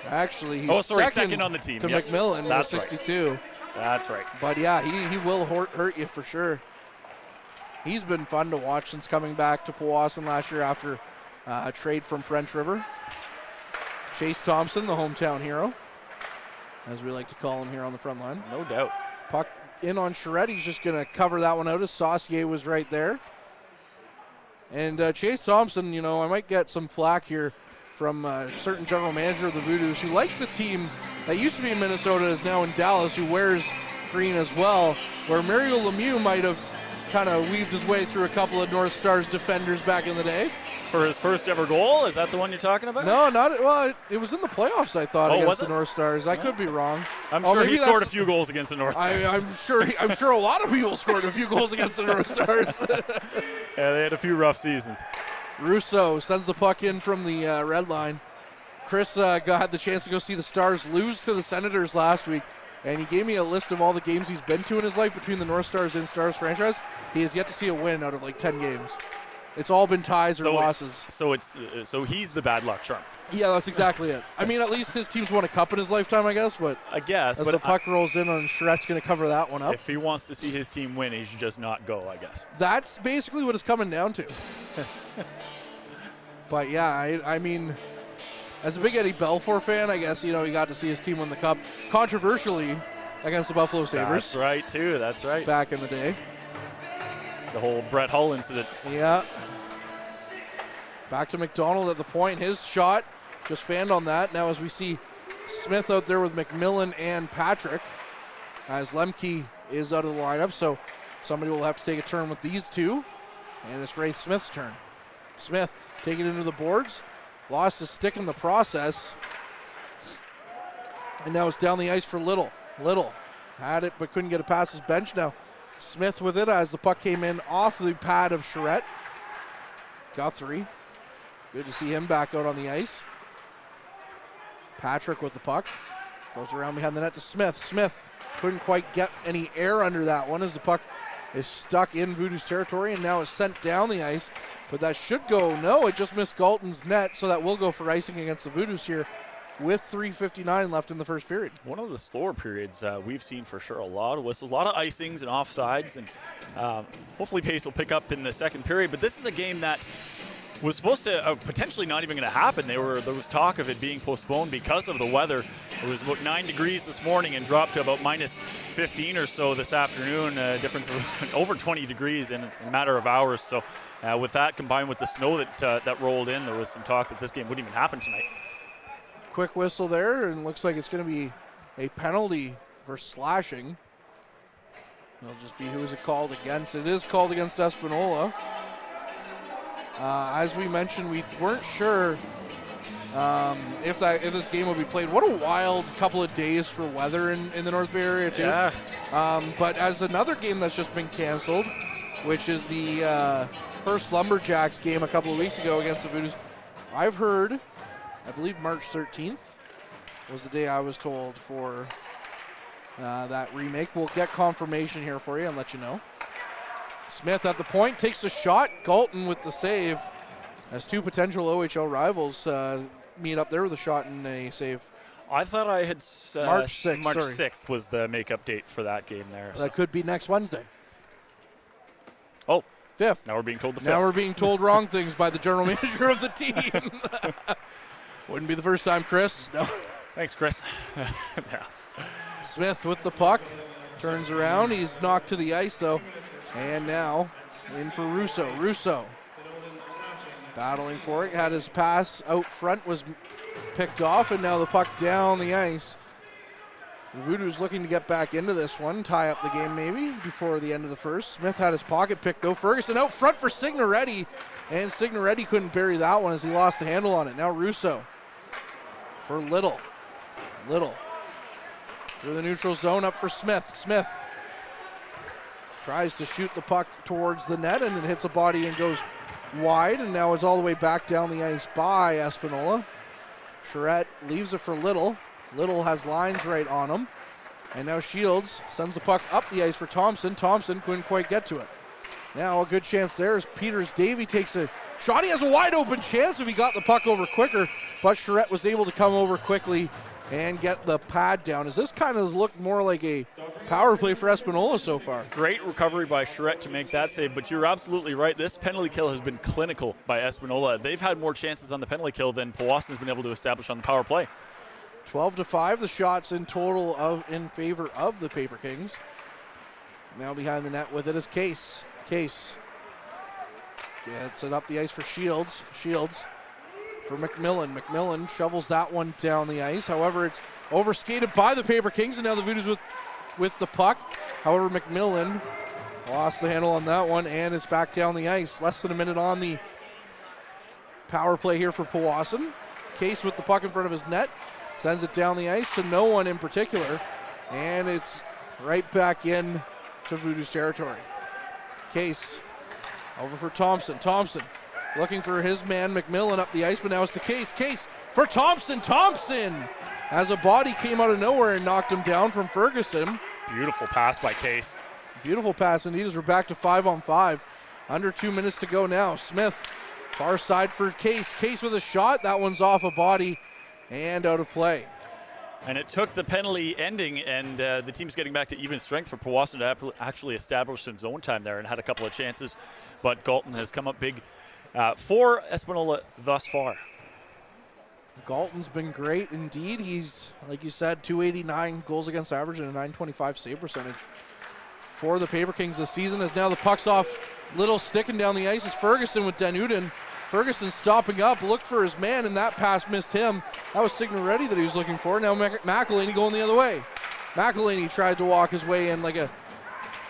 Actually, he's second on the team. To McMillan with 62. Right. That's right. But yeah, he will hurt you for sure. He's been fun to watch since coming back to Powassan last year after a trade from French River. Chase Thompson, the hometown hero, as we like to call him here on the front line. No doubt. Puck in on Charette. He's just going to cover that one out as Saucier was right there. And Chase Thompson, you know, I might get some flack here from a certain general manager of the Voodoos who likes the team that used to be in Minnesota, is now in Dallas, who wears green as well, where Mario Lemieux might have kind of weaved his way through a couple of North Stars defenders back in the day. For his first ever goal? Is that the one you're talking about? No, it was in the playoffs, I thought, against the North Stars. I could be wrong. I'm sure he scored a few goals against the North Stars. I'm sure a lot of people scored a few goals against the North Stars. Yeah, they had a few rough seasons. Russo sends the puck in from the red line. Chris had the chance to go see the Stars lose to the Senators last week, and he gave me a list of all the games he's been to in his life between the North Stars and Stars franchise. He has yet to see a win out of like 10 games. It's all been ties or losses. So he's the bad luck charm. Yeah, that's exactly it. I mean, at least his team's won a cup in his lifetime, I guess. But as the puck rolls in, on Charette's going to cover that one up. If he wants to see his team win, he should just not go, I guess. That's basically what it's coming down to. But yeah, I mean, as a big Eddie Belfour fan, I guess, you know, he got to see his team win the cup controversially against the Buffalo Sabres. That's right, too. That's right. Back in the day. The whole Brett Hull incident. Yeah. Back to McDonald at the point. His shot just fanned on that. Now as we see Smith out there with McMillan and Patrick, as Lemke is out of the lineup, so somebody will have to take a turn with these two. And it's Ray Smith's turn. Smith taking it into the boards. Lost his stick in the process. And now it's down the ice for Little. Little had it but couldn't get it past his bench. Now Smith with it as the puck came in off the pad of Charette. Guthrie. Good to see him back out on the ice. Patrick with the puck. Goes around behind the net to Smith. Smith couldn't quite get any air under that one as the puck is stuck in Voodoo's territory and now is sent down the ice. But that should go. No, it just missed Galton's net, so that will go for icing against the Voodoos here with 3:59 left in the first period. One of the slower periods we've seen for sure. A lot of whistles, a lot of icings and offsides, and hopefully pace will pick up in the second period. But this is a game that was supposed to potentially not even going to happen. There was talk of it being postponed because of the weather. It was about 9 degrees this morning and dropped to about minus 15 or so this afternoon, a difference of over 20 degrees in a matter of hours. So with that combined with the snow that rolled in, there was some talk that this game wouldn't even happen tonight. Quick whistle there, and looks like it's going to be a penalty for slashing. It'll just be who is it called against. It is called against Espanola. As we mentioned, we weren't sure if this game will be played. What a wild couple of days for weather in the North Bay area, too. Yeah. But as another game that's just been canceled, which is the Hearst Lumberjacks game a couple of weeks ago against the Voodoos, I've heard, I believe March 13th was the day I was told for that remake. We'll get confirmation here for you and let you know. Smith at the point, takes the shot. Galton with the save as two potential OHL rivals meet up there with a shot and a save. I thought I had March 6th. March 6th was the makeup date for that game there. That could be next Wednesday. Oh. 5th. Now we're being told the 5th. Now we're being told wrong things by the general manager of the team. Wouldn't be the first time, Chris. No. Thanks, Chris. Yeah. Smith with the puck. Turns around. He's knocked to the ice, though. And now in for Russo. Russo battling for it. Had his pass out front, was picked off, and now the puck down the ice. The Voodoos looking to get back into this one, tie up the game maybe before the end of the first. Smith had his pocket picked though. Ferguson out front for Signoretti, and Signoretti couldn't bury that one as he lost the handle on it. Now Russo for Little. Little through the neutral zone up for Smith. Smith tries to shoot the puck towards the net, and it hits a body and goes wide, and now it's all the way back down the ice by Espanola. Charette leaves it for Little. Little has lines right on him. And now Shields sends the puck up the ice for Thompson. Thompson couldn't quite get to it. Now a good chance there as Peters Davey takes a shot. He has a wide open chance if he got the puck over quicker, but Charette was able to come over quickly and get the pad down. As this kind of looked more like a power play for Espanola so far. Great recovery by Charette to make that save, but you're absolutely right. This penalty kill has been clinical by Espanola. They've had more chances on the penalty kill than Powassan's been able to establish on the power play. 12-5, the shots in total in favor of the Paper Kings. Now behind the net with it is Case. Case gets it up the ice for Shields. Shields for McMillan. McMillan shovels that one down the ice. However, it's overskated by the Paper Kings, and now the Voodoos with the puck. However, McMillan lost the handle on that one, and it's back down the ice. Less than a minute on the power play here for Powassan. Case with the puck in front of his net. Sends it down the ice to no one in particular, and it's right back in to Voodoos territory. Case over for Thompson. Thompson looking for his man McMillan up the ice, but now it's to Case. Case for Thompson. Thompson as a body came out of nowhere and knocked him down from Ferguson. Beautiful pass by Case. Beautiful pass indeed as we're back to 5-on-5. Under 2 minutes to go now. Smith, far side for Case. Case with a shot. That one's off a body and out of play. And it took the penalty ending and the team's getting back to even strength for Powassan to actually establish some zone time there and had a couple of chances. But Galton has come up big for Espanola thus far. Galton's been great indeed. He's, like you said, 289 goals against average and a 925 save percentage for the Paper Kings this season. As now the puck's off Little, sticking down the ice is Ferguson with Denuden. Ferguson stopping up, looked for his man, and that pass missed him. That was Signoretti that he was looking for. Now McElhaney going the other way. McElhaney tried to walk his way in like a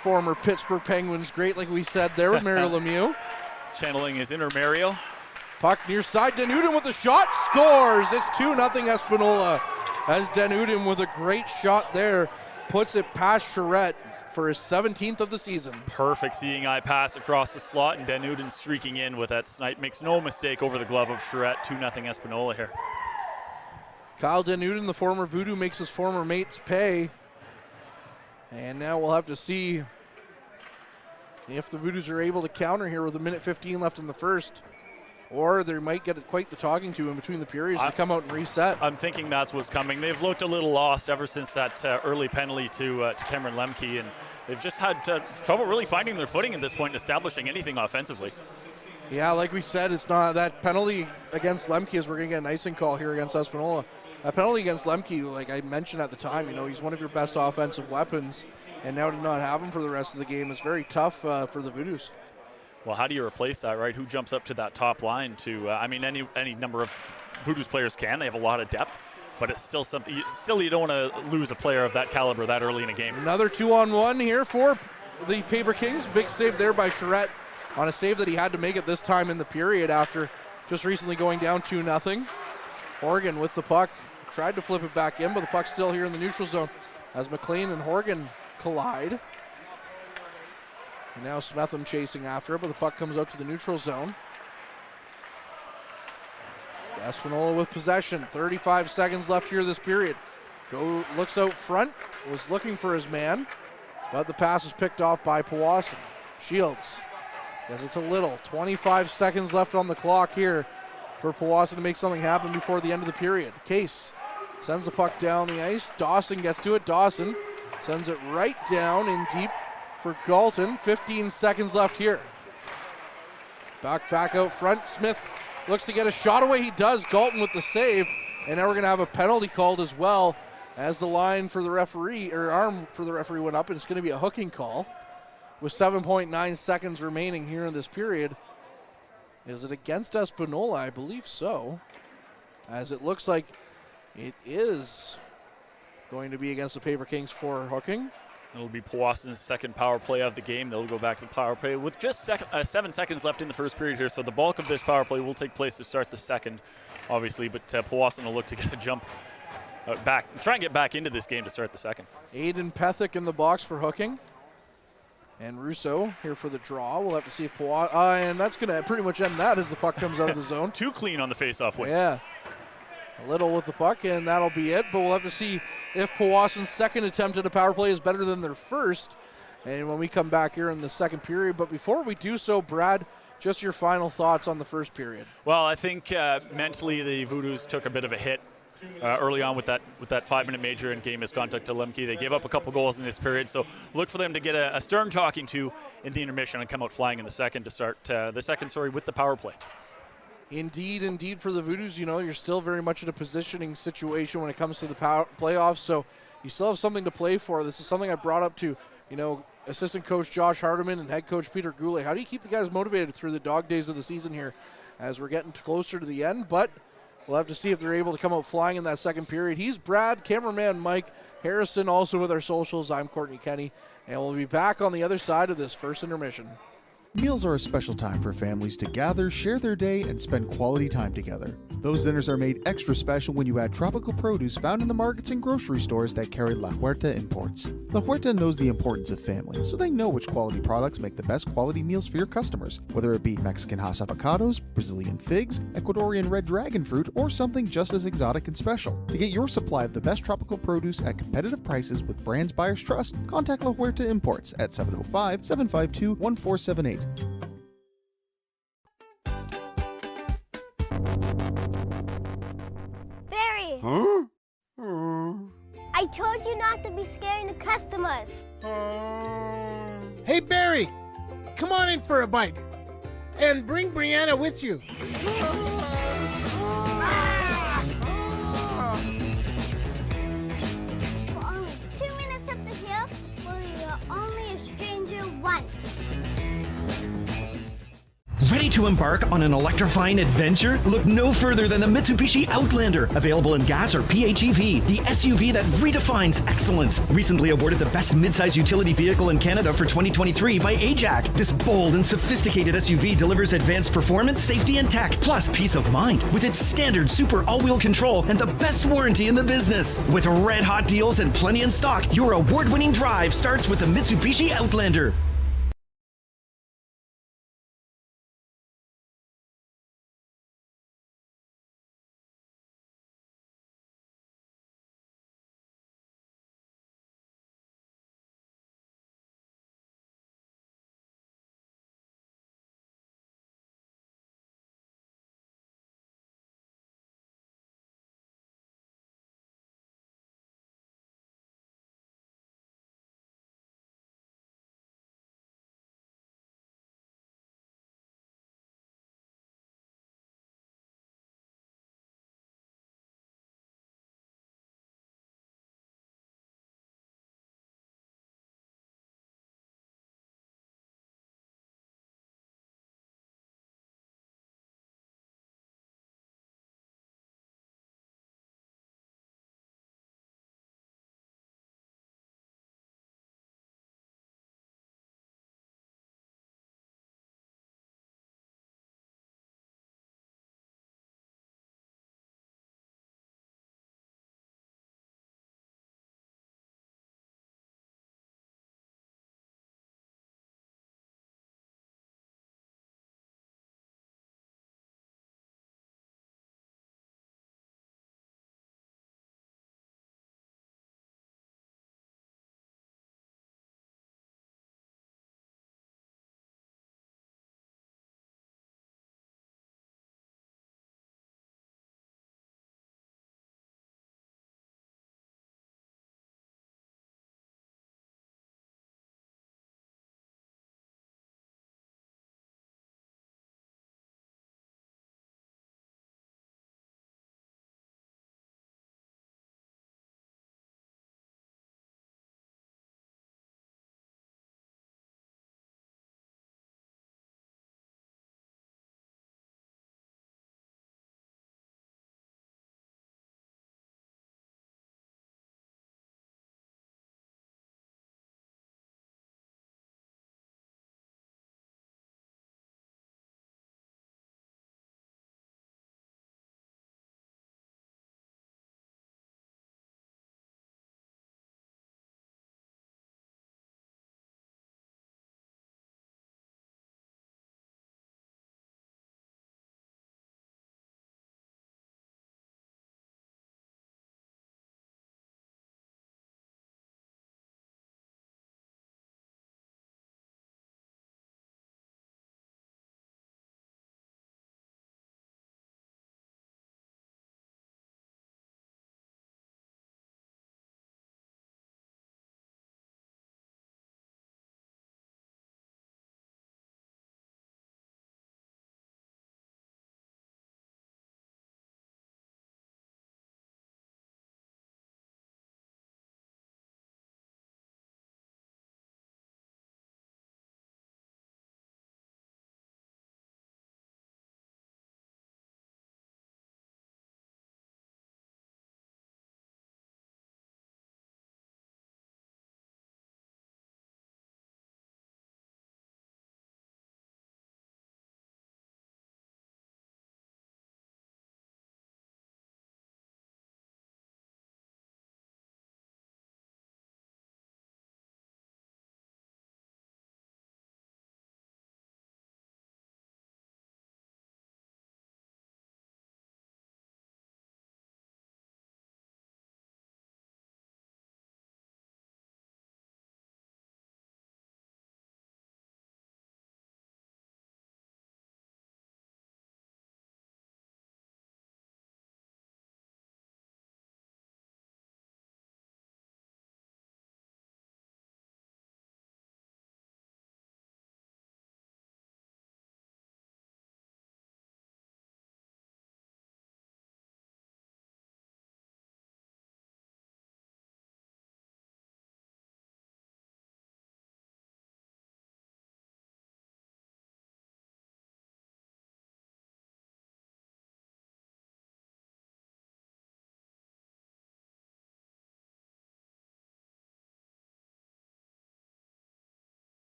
former Pittsburgh Penguins great, like we said there with Mario Lemieux. Channeling his inner Mario. Puck near side, Denuden with the shot, scores! It's 2-0 Espanola, as Denuden with a great shot there puts it past Charette for his 17th of the season. Perfect seeing eye pass across the slot, and Denuden streaking in with that snipe. Makes no mistake over the glove of Charette. 2-0 Espanola here. Kyle Denuden, the former Voodoo, makes his former mates pay. And now we'll have to see if the Voodoos are able to counter here with 1:15 left in the first. Or they might get quite the talking to in between the periods to come out and reset. I'm thinking that's what's coming. They've looked a little lost ever since that early penalty to Cameron Lemke, and they've just had trouble really finding their footing at this point and establishing anything offensively. Yeah, like we said, it's not that penalty against Lemke is we're going to get an icing call here against Espanola. That penalty against Lemke, like I mentioned at the time, he's one of your best offensive weapons, and now to not have him for the rest of the game is very tough for the Voodoos. Well, how do you replace that, right? Who jumps up to that top line to, any number of Voodoos players can. They have a lot of depth, but it's still something, you don't want to lose a player of that caliber that early in a game. Another 2-on-1 here for the Paper Kings. Big save there by Charette on a save that he had to make at this time in the period after just recently going down 2-0. Horgan with the puck, tried to flip it back in, but the puck's still here in the neutral zone as McLean and Horgan collide. And now Smetham chasing after it, but the puck comes out to the neutral zone. Espanola with possession, 35 seconds left here this period. Looks out front, was looking for his man, but the pass was picked off by Powassan. Shields gets it to Little, 25 seconds left on the clock here for Powassan to make something happen before the end of the period. Case sends the puck down the ice, Dawson gets to it, Dawson sends it right down in deep for Galton. 15 seconds left here. Back out front. Smith looks to get a shot away. He does. Galton with the save. And now we're going to have a penalty called as well as the line for the referee, or arm for the referee went up, and it's going to be a hooking call with 7.9 seconds remaining here in this period. Is it against Espanola? I believe so, as it looks like it is going to be against the Paper Kings for hooking. It'll be Powassan's second power play of the game. They'll go back to the power play with just 7 seconds left in the first period here. So the bulk of this power play will take place to start the second, obviously. But Powassan will look to get a jump back, try and get back into this game to start the second. Aiden Pethick in the box for hooking. And Russo here for the draw. We'll have to see if and that's going to pretty much end that as the puck comes out of the zone. Too clean on the faceoff win. Yeah. A little with the puck, and that'll be it. But we'll have to see if Powassan's second attempt at a power play is better than their first. And when we come back here in the second period. But before we do so, Brad, just your final thoughts on the first period. Well, I think mentally the Voodoos took a bit of a hit early on with that 5-minute major and game misconduct to Lemke. They gave up a couple goals in this period, so look for them to get a stern talking to in the intermission and come out flying in the second to start the second with the power play. Indeed for the Voodoos, you're still very much in a positioning situation when it comes to the playoffs, so you still have something to play for. This is something I brought up to, assistant coach Josh Hardiman and head coach Peter Goulet. How do you keep the guys motivated through the dog days of the season here as we're getting closer to the end? But we'll have to see if they're able to come out flying in that second period. He's Brad, cameraman Mike, Harrison also with our socials. I'm Courtney Kenny, and we'll be back on the other side of this first intermission. Meals are a special time for families to gather, share their day, and spend quality time together. Those dinners are made extra special when you add tropical produce found in the markets and grocery stores that carry La Huerta imports. La Huerta knows the importance of family, so they know which quality products make the best quality meals for your customers, whether it be Mexican Hass avocados, Brazilian figs, Ecuadorian red dragon fruit, or something just as exotic and special. To get your supply of the best tropical produce at competitive prices with brands buyers trust, contact La Huerta Imports at 705-752-1478. Barry! Huh? I told you not to be scaring the customers. Hey, Barry, come on in for a bite. And bring Brianna with you. For only 2 minutes up the hill, where you're only a stranger once. Ready to embark on an electrifying adventure? Look no further than the Mitsubishi Outlander, available in gas or PHEV, the SUV that redefines excellence. Recently awarded the best midsize utility vehicle in Canada for 2023 by AJAC. This bold and sophisticated SUV delivers advanced performance, safety, and tech, plus peace of mind with its standard super all-wheel control and the best warranty in the business. With red-hot deals and plenty in stock, your award-winning drive starts with the Mitsubishi Outlander.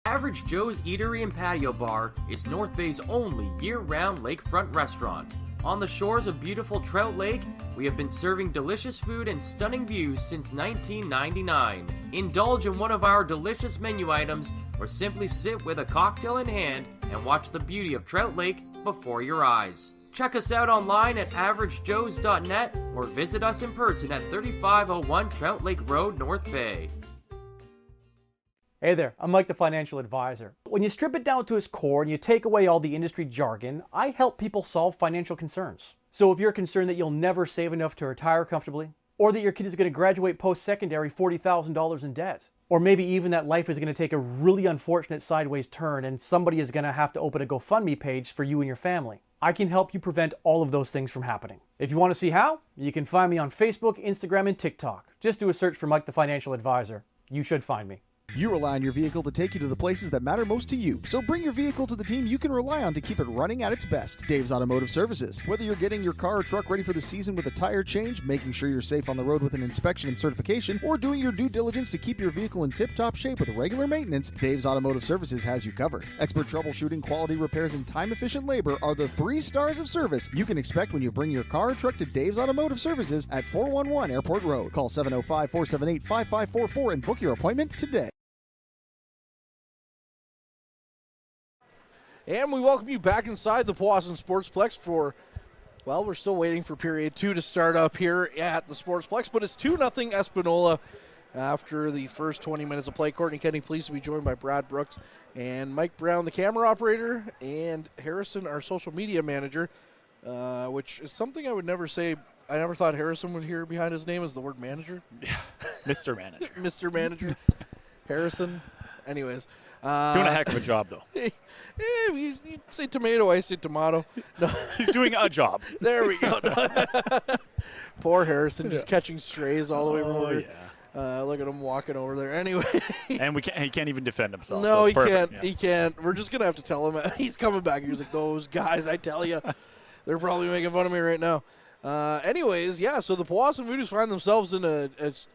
Average Joe's Eatery and Patio Bar is North Bay's only year-round lakefront restaurant. On the shores of beautiful Trout Lake, we have been serving delicious food and stunning views since 1999. Indulge in one of our delicious menu items or simply sit with a cocktail in hand and watch the beauty of Trout Lake before your eyes. Check us out online at averagejoes.net or visit us in person at 3501 Trout Lake Road, North Bay. Hey there, I'm Mike the Financial Advisor. When you strip it down to its core and you take away all the industry jargon, I help people solve financial concerns. So if you're concerned that you'll never save enough to retire comfortably, or that your kid is going to graduate post-secondary $40,000 in debt, or maybe even that life is going to take a really unfortunate sideways turn and somebody is going to have to open a GoFundMe page for you and your family, I can help you prevent all of those things from happening. If you want to see how, you can find me on Facebook, Instagram, and TikTok. Just do a search for Mike the Financial Advisor. You should find me. You rely on your vehicle to take you to the places that matter most to you. So bring your vehicle to the team you can rely on to keep it running at its best. Dave's Automotive Services. Whether you're getting your car or truck ready for the season with a tire change, making sure you're safe on the road with an inspection and certification, or doing your due diligence to keep your vehicle in tip-top shape with regular maintenance, Dave's Automotive Services has you covered. Expert troubleshooting, quality repairs, and time-efficient labor are the 3 stars of service you can expect when you bring your car or truck to Dave's Automotive Services at 411 Airport Road. Call 705-478-5544 and book your appointment today. And we welcome you back inside the Powassan Sportsplex for, well, we're still waiting for period 2 to start up here at the Sportsplex, but it's 2-0 Espanola after the first 20 minutes of play. Courtney Kenny pleased to be joined by Brad Brooks and Mike Brown, the camera operator, and Harrison, our social media manager, which is something I would never say. I never thought Harrison would hear behind his name is the word manager. Yeah, Mr. Manager. Mr. Manager. Harrison. Anyways. Doing a heck of a job, though. You say tomato, I say tomato. No. He's doing a job. There we go. Poor Harrison just catching strays all the way from over. Yeah. Look at him walking over there. Anyway. And he can't even defend himself. No, so he perfect. can't. Yeah. He can't. We're just going to have to tell him. He's coming back. He's like, those guys, I tell you. They're probably making fun of me right now. Anyways, yeah, so the Powassan Voodoos find themselves in it's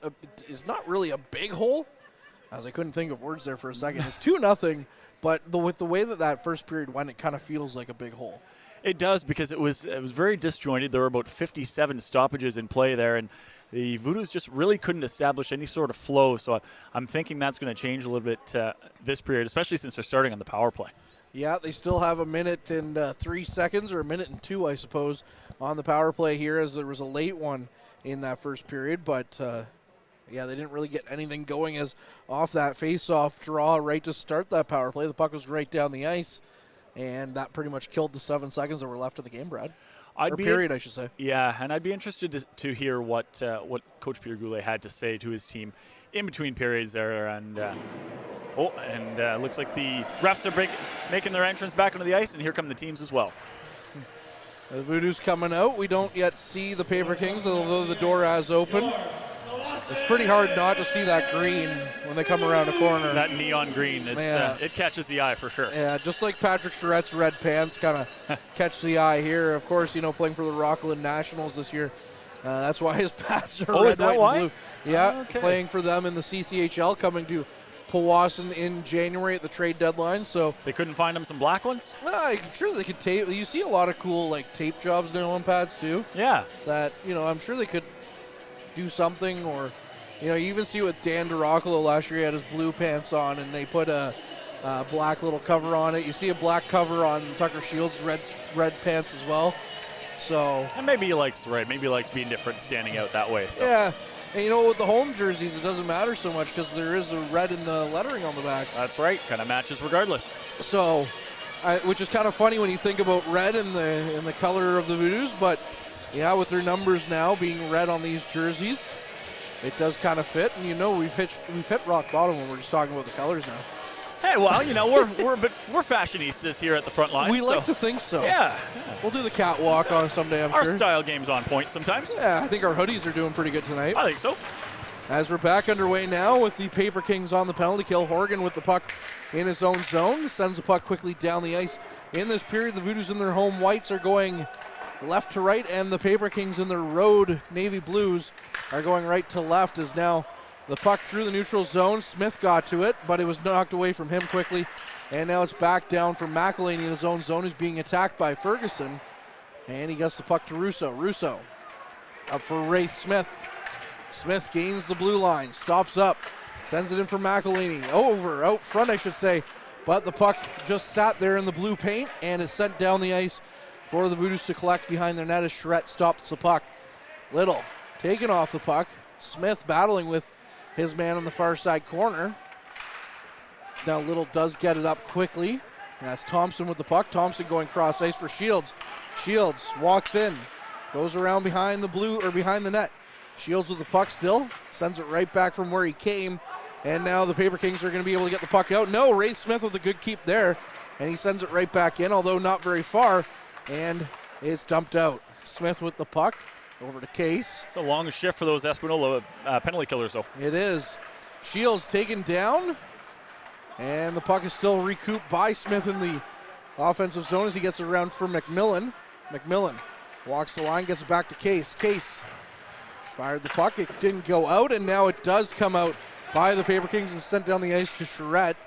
not really a big hole. As I couldn't think of words there for a second. It's 2-0, but with the way that first period went, it kind of feels like a big hole. It does, because it was very disjointed. There were about 57 stoppages in play there, and the Voodoos just really couldn't establish any sort of flow. So I'm thinking that's going to change a little bit this period, especially since they're starting on the power play. Yeah, they still have a minute and 3 seconds, or a minute and 2, I suppose, on the power play here, as there was a late one in that first period, but yeah, they didn't really get anything going as off that face-off draw right to start that power play. The puck was right down the ice, and that pretty much killed the 7 seconds that were left of the game, Brad. Period, I should say. Yeah, and I'd be interested to hear what Coach Peter Goulet had to say to his team in between periods there. And looks like the refs are making their entrance back onto the ice, and here come the teams as well. The Voodoos coming out. We don't yet see the Paper Kings, although the door has opened. It's pretty hard not to see that green when they come around a corner. That neon green, it catches the eye for sure. Yeah, just like Patrick Charrette's red pants kind of catch the eye here. Of course, playing for the Rockland Nationals this year. That's why his pants are red, white, and blue. Yeah, playing for them in the CCHL, coming to Powassan in January at the trade deadline. So they couldn't find him some black ones? I'm sure they could tape. You see a lot of cool tape jobs now on pads too. Yeah. That, I'm sure they could do something, or you even see with Dan DeRoccolo last year. He had his blue pants on and they put a black little cover on it. You see a black cover on Tucker Shields' red pants as well. So, and maybe he likes being different, standing out that way. So. Yeah, and with the home jerseys, it doesn't matter so much because there is a red in the lettering on the back. That's right, kind of matches regardless. So, which is kind of funny when you think about red in the color of the Voodoos, but yeah, with their numbers now being red on these jerseys, it does kind of fit. And we've hit rock bottom when we're just talking about the colors now. Hey, well, we're fashionistas here at the front line. We like to think so. Yeah. We'll do the catwalk on someday, I'm sure. Our style game's on point sometimes. Yeah, I think our hoodies are doing pretty good tonight. I think so. As we're back underway now with the Paper Kings on the penalty kill, Horgan with the puck in his own zone, sends the puck quickly down the ice. In this period, the Voodoos in their home whites are going left to right, and the Paper Kings in their road navy blues are going right to left, as now The puck through the neutral zone. Smith got to it, but it was knocked away from him quickly. And now it's back down from McElhaney in his own zone. He's being attacked by Ferguson. And he gets the puck to Russo. Russo up for Wraith Smith. Smith gains the blue line, stops up, sends it in for McElhaney. Out front, I should say. But the puck just sat there in the blue paint and is sent down the ice for the Voodoos to collect behind their net as Charette stops the puck. Little taken off the puck. Smith battling with his man on the far side corner. Now Little does get it up quickly. That's Thompson with the puck. Thompson going cross ice for Shields. Shields walks in, goes around behind the net. Shields with the puck still, sends it right back from where he came. And now the Paper Kings are going to be able to get the puck out. No, Ray Smith with a good keep there. And he sends it right back in, although not very far. And it's dumped out. Smith with the puck over to Case. It's a long shift for those Espanola penalty killers, though. It is. Shields taken down. And the puck is still recouped by Smith in the offensive zone as he gets it around for McMillan. McMillan walks the line, gets it back to Case. Case fired the puck. It didn't go out, and now it does come out by the Paper Kings and sent down the ice to Charette.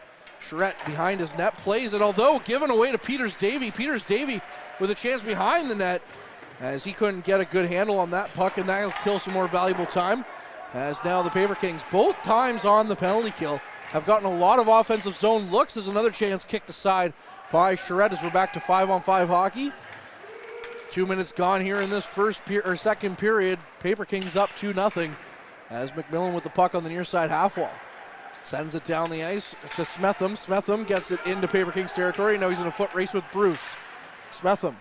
Charette behind his net plays it, although given away to Peters Davey. Peters Davey with a chance behind the net as he couldn't get a good handle on that puck, and that'll kill some more valuable time. As now the Paper Kings, both times on the penalty kill, have gotten a lot of offensive zone looks. There's another chance kicked aside by Charette as we're back to 5-on-5 hockey. 2 minutes gone here in this second period. Paper Kings up 2-0 as McMillan with the puck on the near side half wall. Sends it down the ice to Smetham. Smetham gets it into Paper Kings territory. Now he's in a foot race with Bruce. Smetham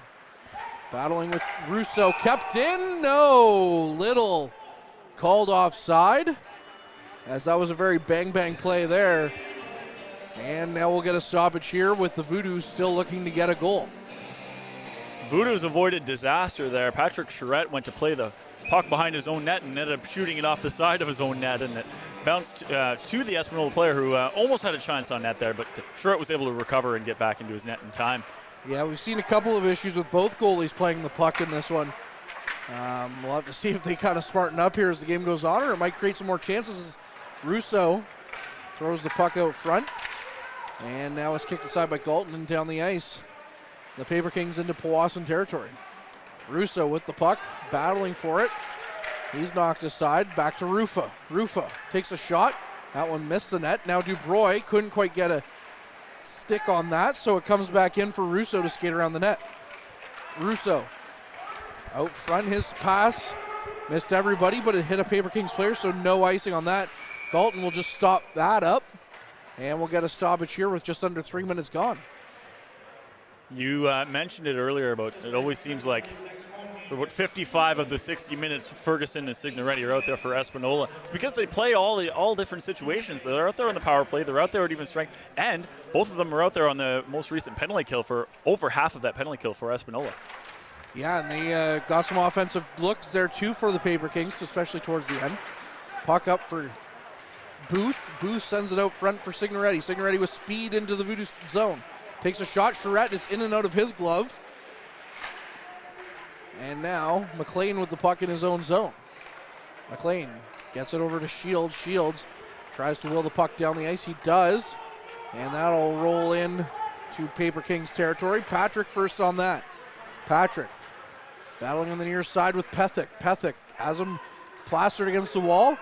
battling with Russo. Kept in. No. Little called offside, as that was a very bang-bang play there. And now we'll get a stoppage here with the Voodoos still looking to get a goal. Voodoos avoided disaster there. Patrick Charette went to play the puck behind his own net and ended up shooting it off the side of his own net, and it bounced to the Espanola player who almost had a chance on net there, but Charette was able to recover and get back into his net in time. Yeah, we've seen a couple of issues with both goalies playing the puck in this one. We'll have to see if they kind of smarten up here as the game goes on, or it might create some more chances. Russo throws the puck out front, and now it's kicked aside by Galton and down the ice. The Paper Kings into Powassan territory. Russo with the puck, battling for it. He's knocked aside, back to Rufa. Rufa takes a shot. That one missed the net. Now Dubroy couldn't quite get a stick on that, so it comes back in for Russo to skate around the net. Russo out front, his pass missed everybody, but it hit a Paper Kings player, so no icing on that. Galton will just stop that up, and we'll get a stoppage here with just under 3 minutes gone. You mentioned it earlier about it always seems like for about 55 of the 60 minutes, Ferguson and Signoretti are out there for Espanola. It's because they play all different situations. They're out there on the power play. They're out there at even strength. And both of them are out there on the most recent penalty kill for over half of that penalty kill for Espanola. Yeah, and they got some offensive looks there too for the Paper Kings, especially towards the end. Puck up for Booth. Booth sends it out front for Signoretti. Signoretti with speed into the Voodoo zone. Takes a shot. Charette is in and out of his glove. And now McLean with the puck in his own zone. McLean gets it over to Shields. Shields tries to wheel the puck down the ice. He does. And that'll roll in to Paper Kings territory. Patrick first on that. Patrick battling on the near side with Pethick. Pethick has him plastered against the wall.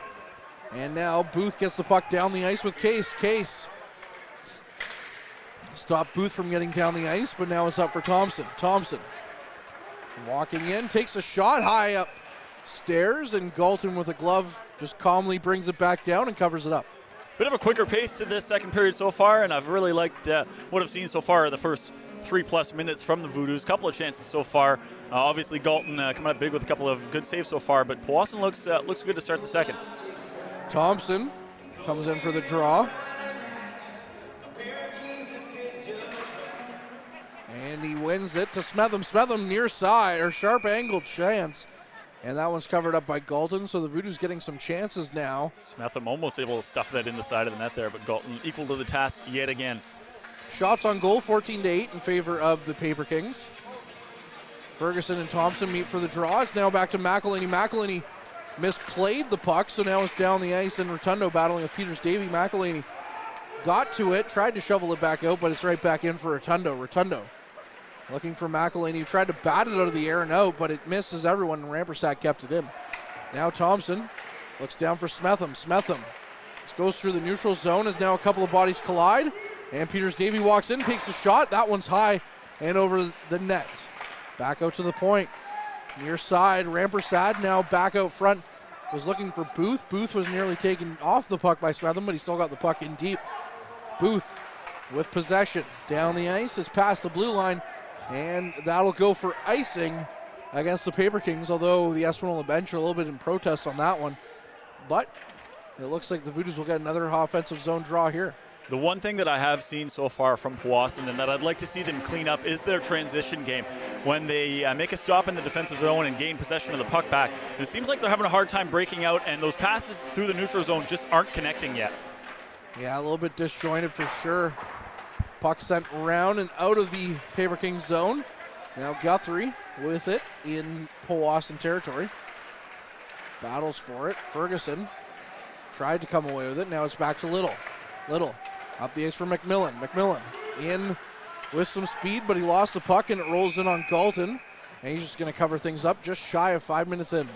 And now Booth gets the puck down the ice with Case. Case stopped Booth from getting down the ice, but now it's up for Thompson. Thompson walking in, takes a shot high up stairs, and Galton with a glove just calmly brings it back down and covers it up. Bit of a quicker pace to this second period so far, and I've really liked what I've seen so far in the first 3+ minutes from the Voodoos. Couple of chances so far. Obviously Galton coming up big with a couple of good saves so far, but Powassan looks good to start the second. Thompson comes in for the draw. And he wins it to Smetham. Smetham near side, or sharp angled chance. And that one's covered up by Galton, so the Voodoo's getting some chances now. Smetham almost able to stuff that in the side of the net there, but Galton equal to the task yet again. Shots on goal, 14-8 in favor of the Paper Kings. Ferguson and Thompson meet for the draw. It's now back to McElhaney. McElhaney misplayed the puck, so now it's down the ice, and Rotundo battling with Peters Davey. McElhaney got to it, tried to shovel it back out, but it's right back in for Rotundo. Rotundo looking for McElhaney, who tried to bat it out of the air and out, but it misses everyone, and Rampersad kept it in. Now Thompson looks down for Smetham. Smetham goes through the neutral zone as now a couple of bodies collide, and Peters Davey walks in, takes a shot. That one's high and over the net. Back out to the point. Near side, Rampersad now back out front. Was looking for Booth. Booth was nearly taken off the puck by Smetham, but he still got the puck in deep. Booth with possession. Down the ice, is past the blue line, and that'll go for icing against the Paper Kings, although the Espanola bench are a little bit in protest on that one. But it looks like the Voodoos will get another offensive zone draw here. The one thing that I have seen so far from Powassan and that I'd like to see them clean up is their transition game. When they make a stop in the defensive zone and gain possession of the puck back, it seems like they're having a hard time breaking out, and those passes through the neutral zone just aren't connecting yet. Yeah, a little bit disjointed for sure. Puck sent around and out of the Paper Kings zone. Now Guthrie with it in Powassan territory. Battles for it. Ferguson tried to come away with it. Now it's back to Little. Little up the ice for McMillan. McMillan in with some speed, but he lost the puck and it rolls in on Galton. And he's just going to cover things up just shy of 5 minutes in.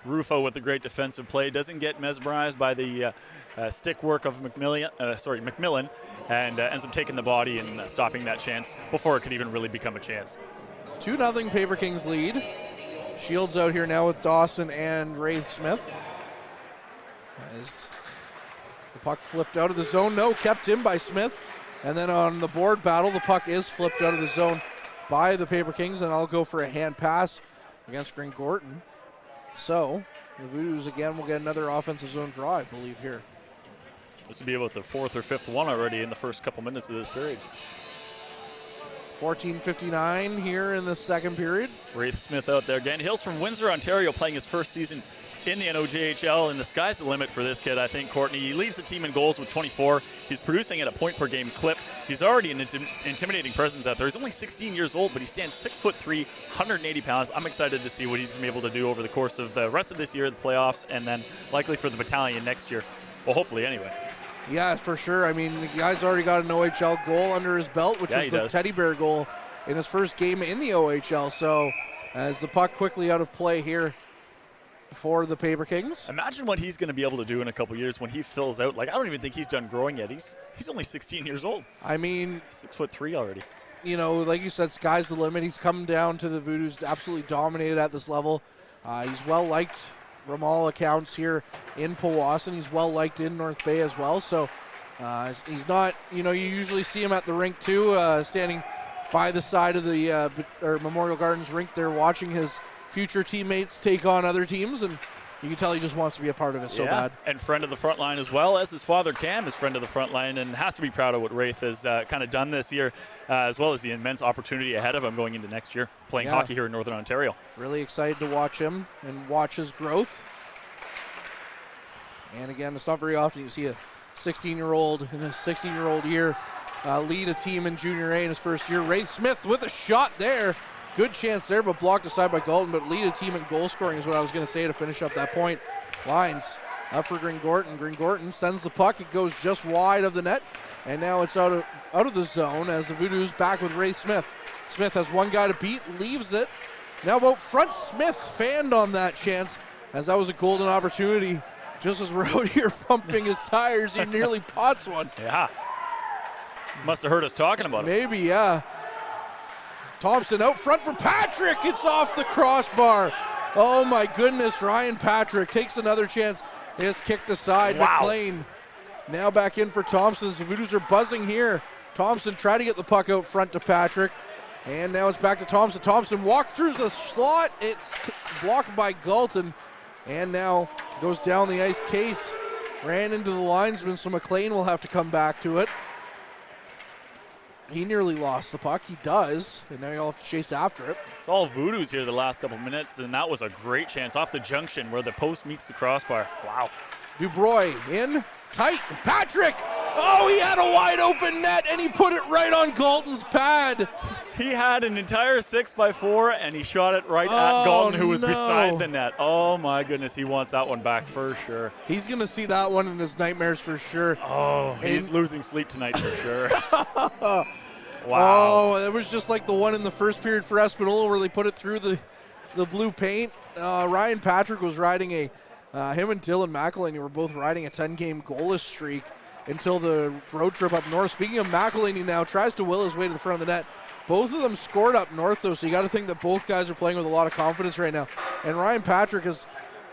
Rufo with the great defensive play. Doesn't get mesmerized by the stick work of McMillan, and ends up taking the body and stopping that chance before it could even really become a chance. 2-0 Paper Kings lead. Shields out here now with Dawson and Wraith Smith. As the puck flipped out of the zone. No, kept in by Smith. And then on the board battle, the puck is flipped out of the zone by the Paper Kings, and I'll go for a hand pass against Green Gorton. So the Voodoos again will get another offensive zone draw, I believe, here. This would be about the fourth or fifth one already in the first couple minutes of this period. 14:59 here in the second period. Wraith Smith out there again. Hill's from Windsor, Ontario, playing his first season in the NOJHL, and the sky's the limit for this kid, I think, Courtney. He leads the team in goals with 24. He's producing at a point-per-game clip. He's already an intimidating presence out there. He's only 16 years old, but he stands 6'3", 180 pounds. I'm excited to see what he's going to be able to do over the course of the rest of this year, the playoffs, and then likely for the battalion next year. Well, hopefully anyway. Yeah, for sure. I mean, the guy's already got an OHL goal under his belt, which is the teddy bear goal in his first game in the OHL. So as the puck quickly out of play here for the Paper Kings. Imagine what he's going to be able to do in a couple years when he fills out. Like, I don't even think he's done growing yet. He's only 16 years old. I mean, 6'3" already. You know, like you said, sky's the limit. He's come down to the Voodoos, absolutely dominated at this level. He's well liked from all accounts here in Powassan. He's well liked in North Bay as well. So he's not, you know, you usually see him at the rink too, standing by the side of the Memorial Gardens rink there, watching his future teammates take on other teams, and you can tell he just wants to be a part of it so bad. And friend of the front line as well, as his father Cam is friend of the front line and has to be proud of what Wraith has kind of done this year, as well as the immense opportunity ahead of him going into next year, playing hockey here in Northern Ontario. Really excited to watch him and watch his growth. And again, it's not very often you see a 16-year-old in his 16-year-old year lead a team in Junior A in his first year. Wraith Smith with a shot there. Good chance there, but blocked aside by Galton, but lead a team in goal scoring is what I was going to say to finish up that point. Lines up for Green Gorton. Green Gorton sends the puck. It goes just wide of the net, and now it's out of the zone as the Voodoos back with Wraith Smith. Smith has one guy to beat, leaves it. Now about front, Smith fanned on that chance, as that was a golden opportunity. Just as we're out here pumping his tires, he nearly pots one. Yeah. Must have heard us talking about it. Maybe, yeah. Thompson out front for Patrick. It's off the crossbar. Oh my goodness, Ryan Patrick takes another chance. It's kicked aside. Wow. McLean now back in for Thompson. The Voodoos are buzzing here. Thompson tried to get the puck out front to Patrick. And now it's back to Thompson. Thompson walked through the slot. It's blocked by Galton. And now goes down the ice. Case ran into the linesman, so McLean will have to come back to it. He nearly lost the puck. He does, and now you'll have to chase after it. It's all Voodoos here the last couple minutes, and that was a great chance off the junction where the post meets the crossbar. Wow. Dubroy in, tight, Patrick! Oh, he had a wide open net, and he put it right on Galton's pad. He had an entire 6x4, and he shot it right at Galton, who was beside the net. Oh, my goodness. He wants that one back for sure. He's going to see that one in his nightmares for sure. Oh, he's losing sleep tonight for sure. Wow. Oh, it was just like the one in the first period for Espanola where they put it through the blue paint. Ryan Patrick was riding him and Dylan McElhaney were both riding a 10-game goalless streak until the road trip up north. Speaking of McElhaney now, tries to will his way to the front of the net. Both of them scored up north, though, so you got to think that both guys are playing with a lot of confidence right now. And Ryan Patrick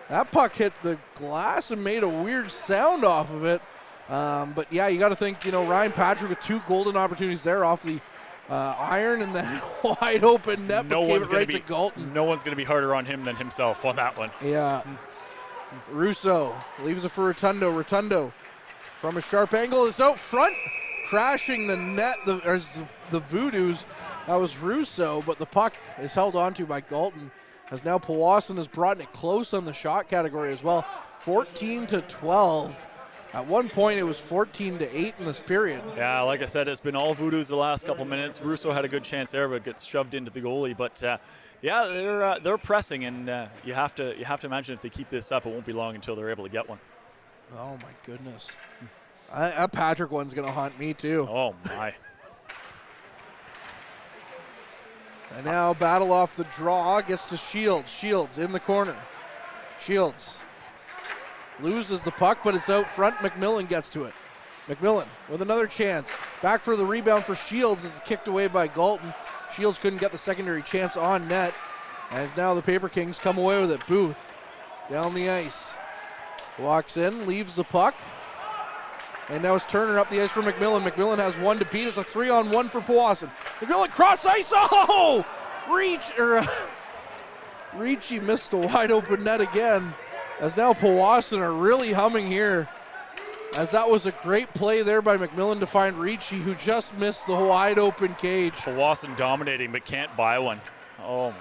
that puck hit the glass and made a weird sound off of it. But, yeah, you got to think, Ryan Patrick with 2 golden opportunities there off the iron and then wide open net, but gave it right to Galton. No one's going to be harder on him than himself on that one. Yeah. Russo leaves it for Rotundo. Rotundo from a sharp angle is out front, crashing the net, the Voodoos. That was Russo, but the puck is held onto by Galton, as now Powassan has brought it close on the shot category as well. 14-12. At one point, it was 14-8 in this period. Yeah, like I said, it's been all Voodoos the last couple minutes. Russo had a good chance there, but gets shoved into the goalie. But yeah, they're pressing, and you have to imagine if they keep this up, it won't be long until they're able to get one. Oh my goodness, that Patrick one's gonna haunt me too. Oh my. And now battle off the draw, gets to Shields. Shields in the corner. Shields loses the puck, but it's out front. McMillan gets to it. McMillan with another chance. Back for the rebound for Shields. Is kicked away by Galton. Shields couldn't get the secondary chance on net. As now the Paper Kings come away with it. Booth down the ice. Walks in, leaves the puck. And now it's Turner up the ice for McMillan. McMillan has one to beat. It's a 3-on-1 for Powassan. McMillan cross ice. Oh! Ricci missed a wide open net again. As now Powassan are really humming here. As that was a great play there by McMillan to find Ricci, who just missed the wide open cage. Powassan dominating, but can't buy one. Oh.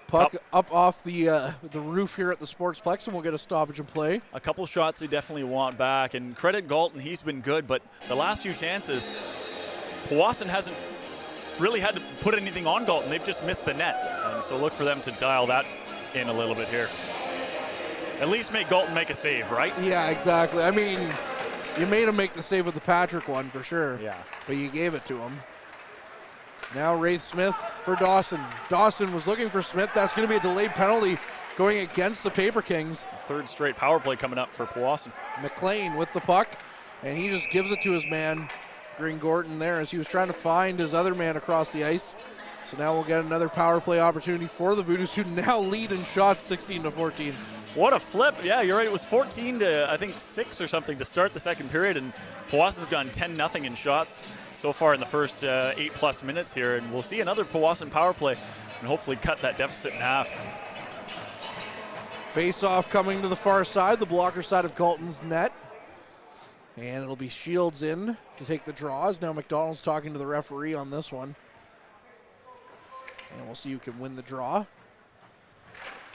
Puck up off the roof here at the Sportsplex, and we'll get a stoppage and play. A couple shots they definitely want back, and credit Galton, he's been good, but the last few chances, Powassan hasn't really had to put anything on Galton. They've just missed the net, and so look for them to dial that in a little bit here. At least make Galton make a save, right? Yeah, exactly. I mean, you made him make the save with the Patrick one for sure. Yeah. But you gave it to him. Now Wraith Smith for Dawson. Dawson was looking for Smith. That's going to be a delayed penalty going against the Paper Kings. Third straight power play coming up for Powassan. McLean with the puck, and he just gives it to his man, Green Gorton, there as he was trying to find his other man across the ice. So now we'll get another power play opportunity for the Voodoos, who now lead in shots 16-14. What a flip. Yeah, you're right. It was 14-6 or something to start the second period, and Powassan's gone 10-0 in shots so far in the first 8+ minutes here, and we'll see another Powassan power play and hopefully cut that deficit in half. Face-off coming to the far side, the blocker side of Galton's net. And it'll be Shields in to take the draws. Now McDonald's talking to the referee on this one. And we'll see who can win the draw.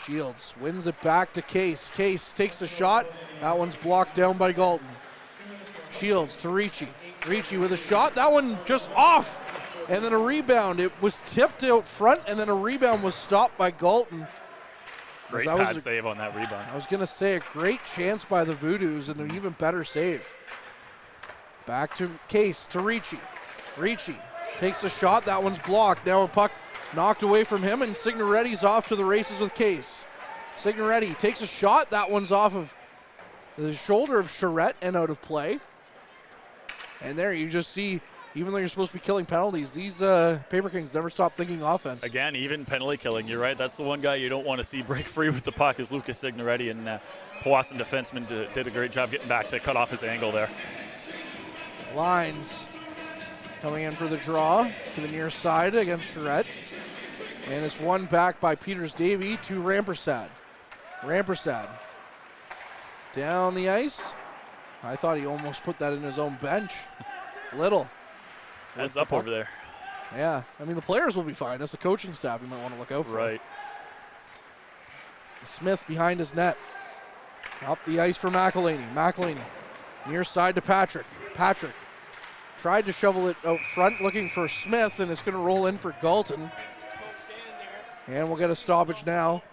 Shields wins it back to Case. Case takes a shot. That one's blocked down by Galton. Shields to Ricci. Ricci with a shot. That one just off. And then a rebound. It was tipped out front, and then a rebound was stopped by Galton. Great pad save on that rebound. I was going to say a great chance by the Voodoos and an even better save. Back to Case to Ricci. Ricci takes a shot. That one's blocked. Now a puck knocked away from him, and Signoretti's off to the races with Case. Signoretti takes a shot. That one's off of the shoulder of Charette and out of play. And there you just see, even though you're supposed to be killing penalties, these Paper Kings never stop thinking offense. Again, even penalty killing. You're right. That's the one guy you don't want to see break free with the puck is Lucas Signoretti, and Powassan defenseman did a great job getting back to cut off his angle there. Lines coming in for the draw to the near side against Charette. And it's won back by Peters Davey to Rampersad. Rampersad down the ice. I thought he almost put that in his own bench. Little. Heads up over there. Yeah, I mean, the players will be fine. That's the coaching staff you might want to look out for. Right. Smith behind his net. Up the ice for McElhaney. McElhaney near side to Patrick. Patrick tried to shovel it out front looking for Smith, and it's going to roll in for Galton. And we'll get a stoppage now.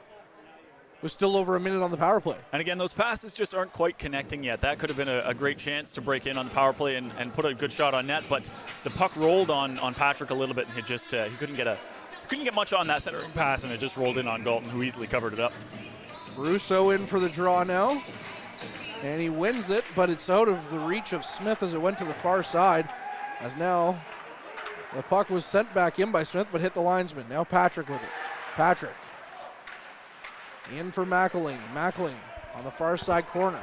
With still over a minute on the power play. And again, those passes just aren't quite connecting yet. That could have been a great chance to break in on the power play and put a good shot on net, but the puck rolled on Patrick a little bit, and he couldn't get much on that centering pass, and it just rolled in on Galton, who easily covered it up. Russo in for the draw now, and he wins it, but it's out of the reach of Smith as it went to the far side, as now the puck was sent back in by Smith, but hit the linesman. Now Patrick with it. Patrick in for McElhaney. McElhaney on the far side corner.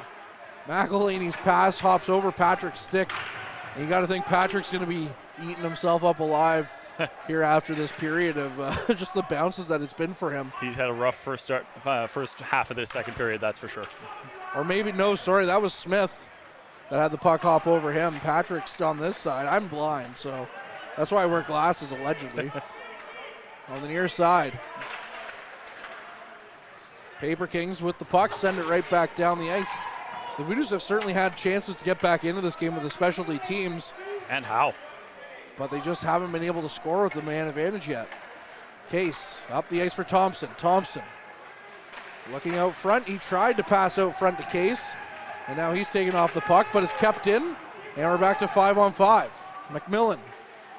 McElhaney's pass hops over Patrick's stick. And you got to think Patrick's going to be eating himself up alive here after this period of just the bounces that it's been for him. He's had a rough first half of this second period, that's for sure. Or maybe, no, sorry, that was Smith that had the puck hop over him. Patrick's on this side. I'm blind, so that's why I wear glasses, allegedly. On the near side. Paper Kings with the puck, send it right back down the ice. The Voodoos have certainly had chances to get back into this game with the specialty teams. And how? But they just haven't been able to score with the man advantage yet. Case up the ice for Thompson. Thompson looking out front. He tried to pass out front to Case. And now he's taken off the puck, but it's kept in. And we're back to 5-on-5. McMillan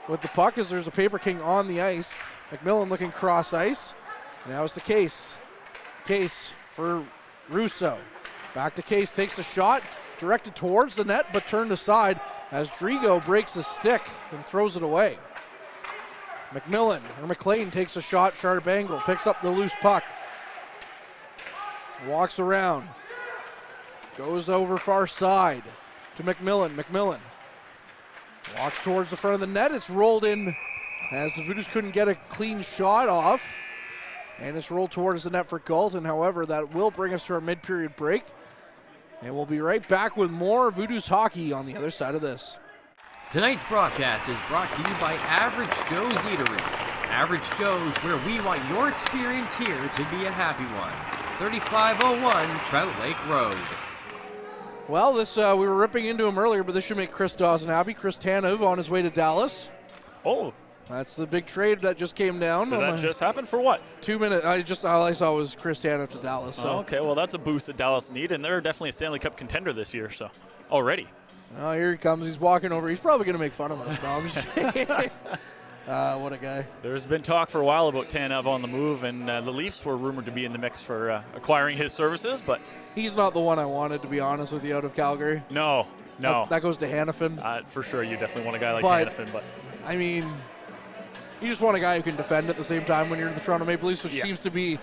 with the puck as there's a Paper King on the ice. McMillan looking cross ice. Now it's the Case. Case for Russo. Back to Case, takes the shot, directed towards the net, but turned aside as Drigo breaks his stick and throws it away. McLean takes a shot, sharp angle, picks up the loose puck. Walks around. Goes over far side to McMillan. McMillan walks towards the front of the net. It's rolled in as the Voodoos couldn't get a clean shot off. And it's rolled towards the net for Galton. However, that will bring us to our mid-period break. And we'll be right back with more Voodoos hockey on the other side of this. Tonight's broadcast is brought to you by Average Joe's Eatery. Average Joe's, where we want your experience here to be a happy one. 3501 Trout Lake Road. Well, this we were ripping into him earlier, but this should make Chris Dawson happy. Chris Tanev on his way to Dallas. Oh. That's the big trade that just came down. Did that just happen for what? 2 minutes. All I saw was Chris Tanev to Dallas. So. Oh, okay, well, that's a boost that Dallas need, and they're definitely a Stanley Cup contender this year, so already. Oh, here he comes. He's walking over. He's probably going to make fun of us. No, I'm just kidding. What a guy. There's been talk for a while about Tanev on the move, and the Leafs were rumored to be in the mix for acquiring his services, but he's not the one I wanted, to be honest with you, out of Calgary. No. That goes to Hanifin. For sure, you definitely want a guy like Hanifin, but I mean, you just want a guy who can defend at the same time when you're in the Toronto Maple Leafs, which seems to be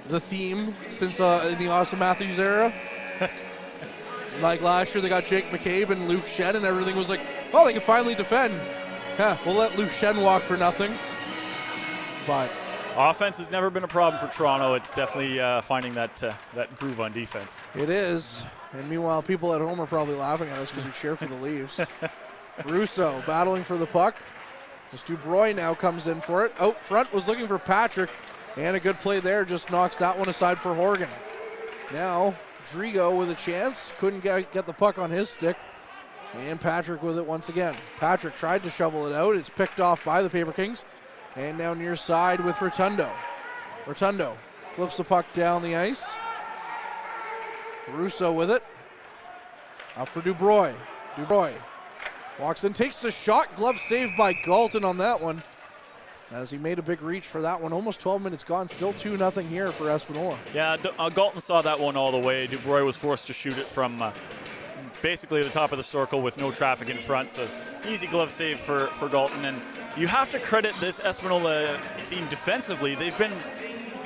the theme since in the Austin Matthews era. Like last year, they got Jake McCabe and Luke Shen, and everything was like, oh, they can finally defend. We'll let Luke Shen walk for nothing. But offense has never been a problem for Toronto. It's definitely finding that groove on defense. It is. And meanwhile, people at home are probably laughing at us because we cheer for the Leafs. Russo battling for the puck. As Dubroy now comes in for it. Out front was looking for Patrick. And a good play there just knocks that one aside for Horgan. Now, Drigo with a chance. Couldn't get the puck on his stick. And Patrick with it once again. Patrick tried to shovel it out. It's picked off by the Paper Kings. And now near side with Rotundo. Rotundo flips the puck down the ice. Russo with it. Out for Dubroy. Dubroy walks in, takes the shot. Glove saved by Galton on that one, as he made a big reach for that one. Almost 12 minutes gone. Still 2-0 here for Espanola. Yeah, Galton saw that one all the way. Dubroy was forced to shoot it from basically the top of the circle with no traffic in front. So easy glove save for Galton. And you have to credit this Espanola team defensively. They've been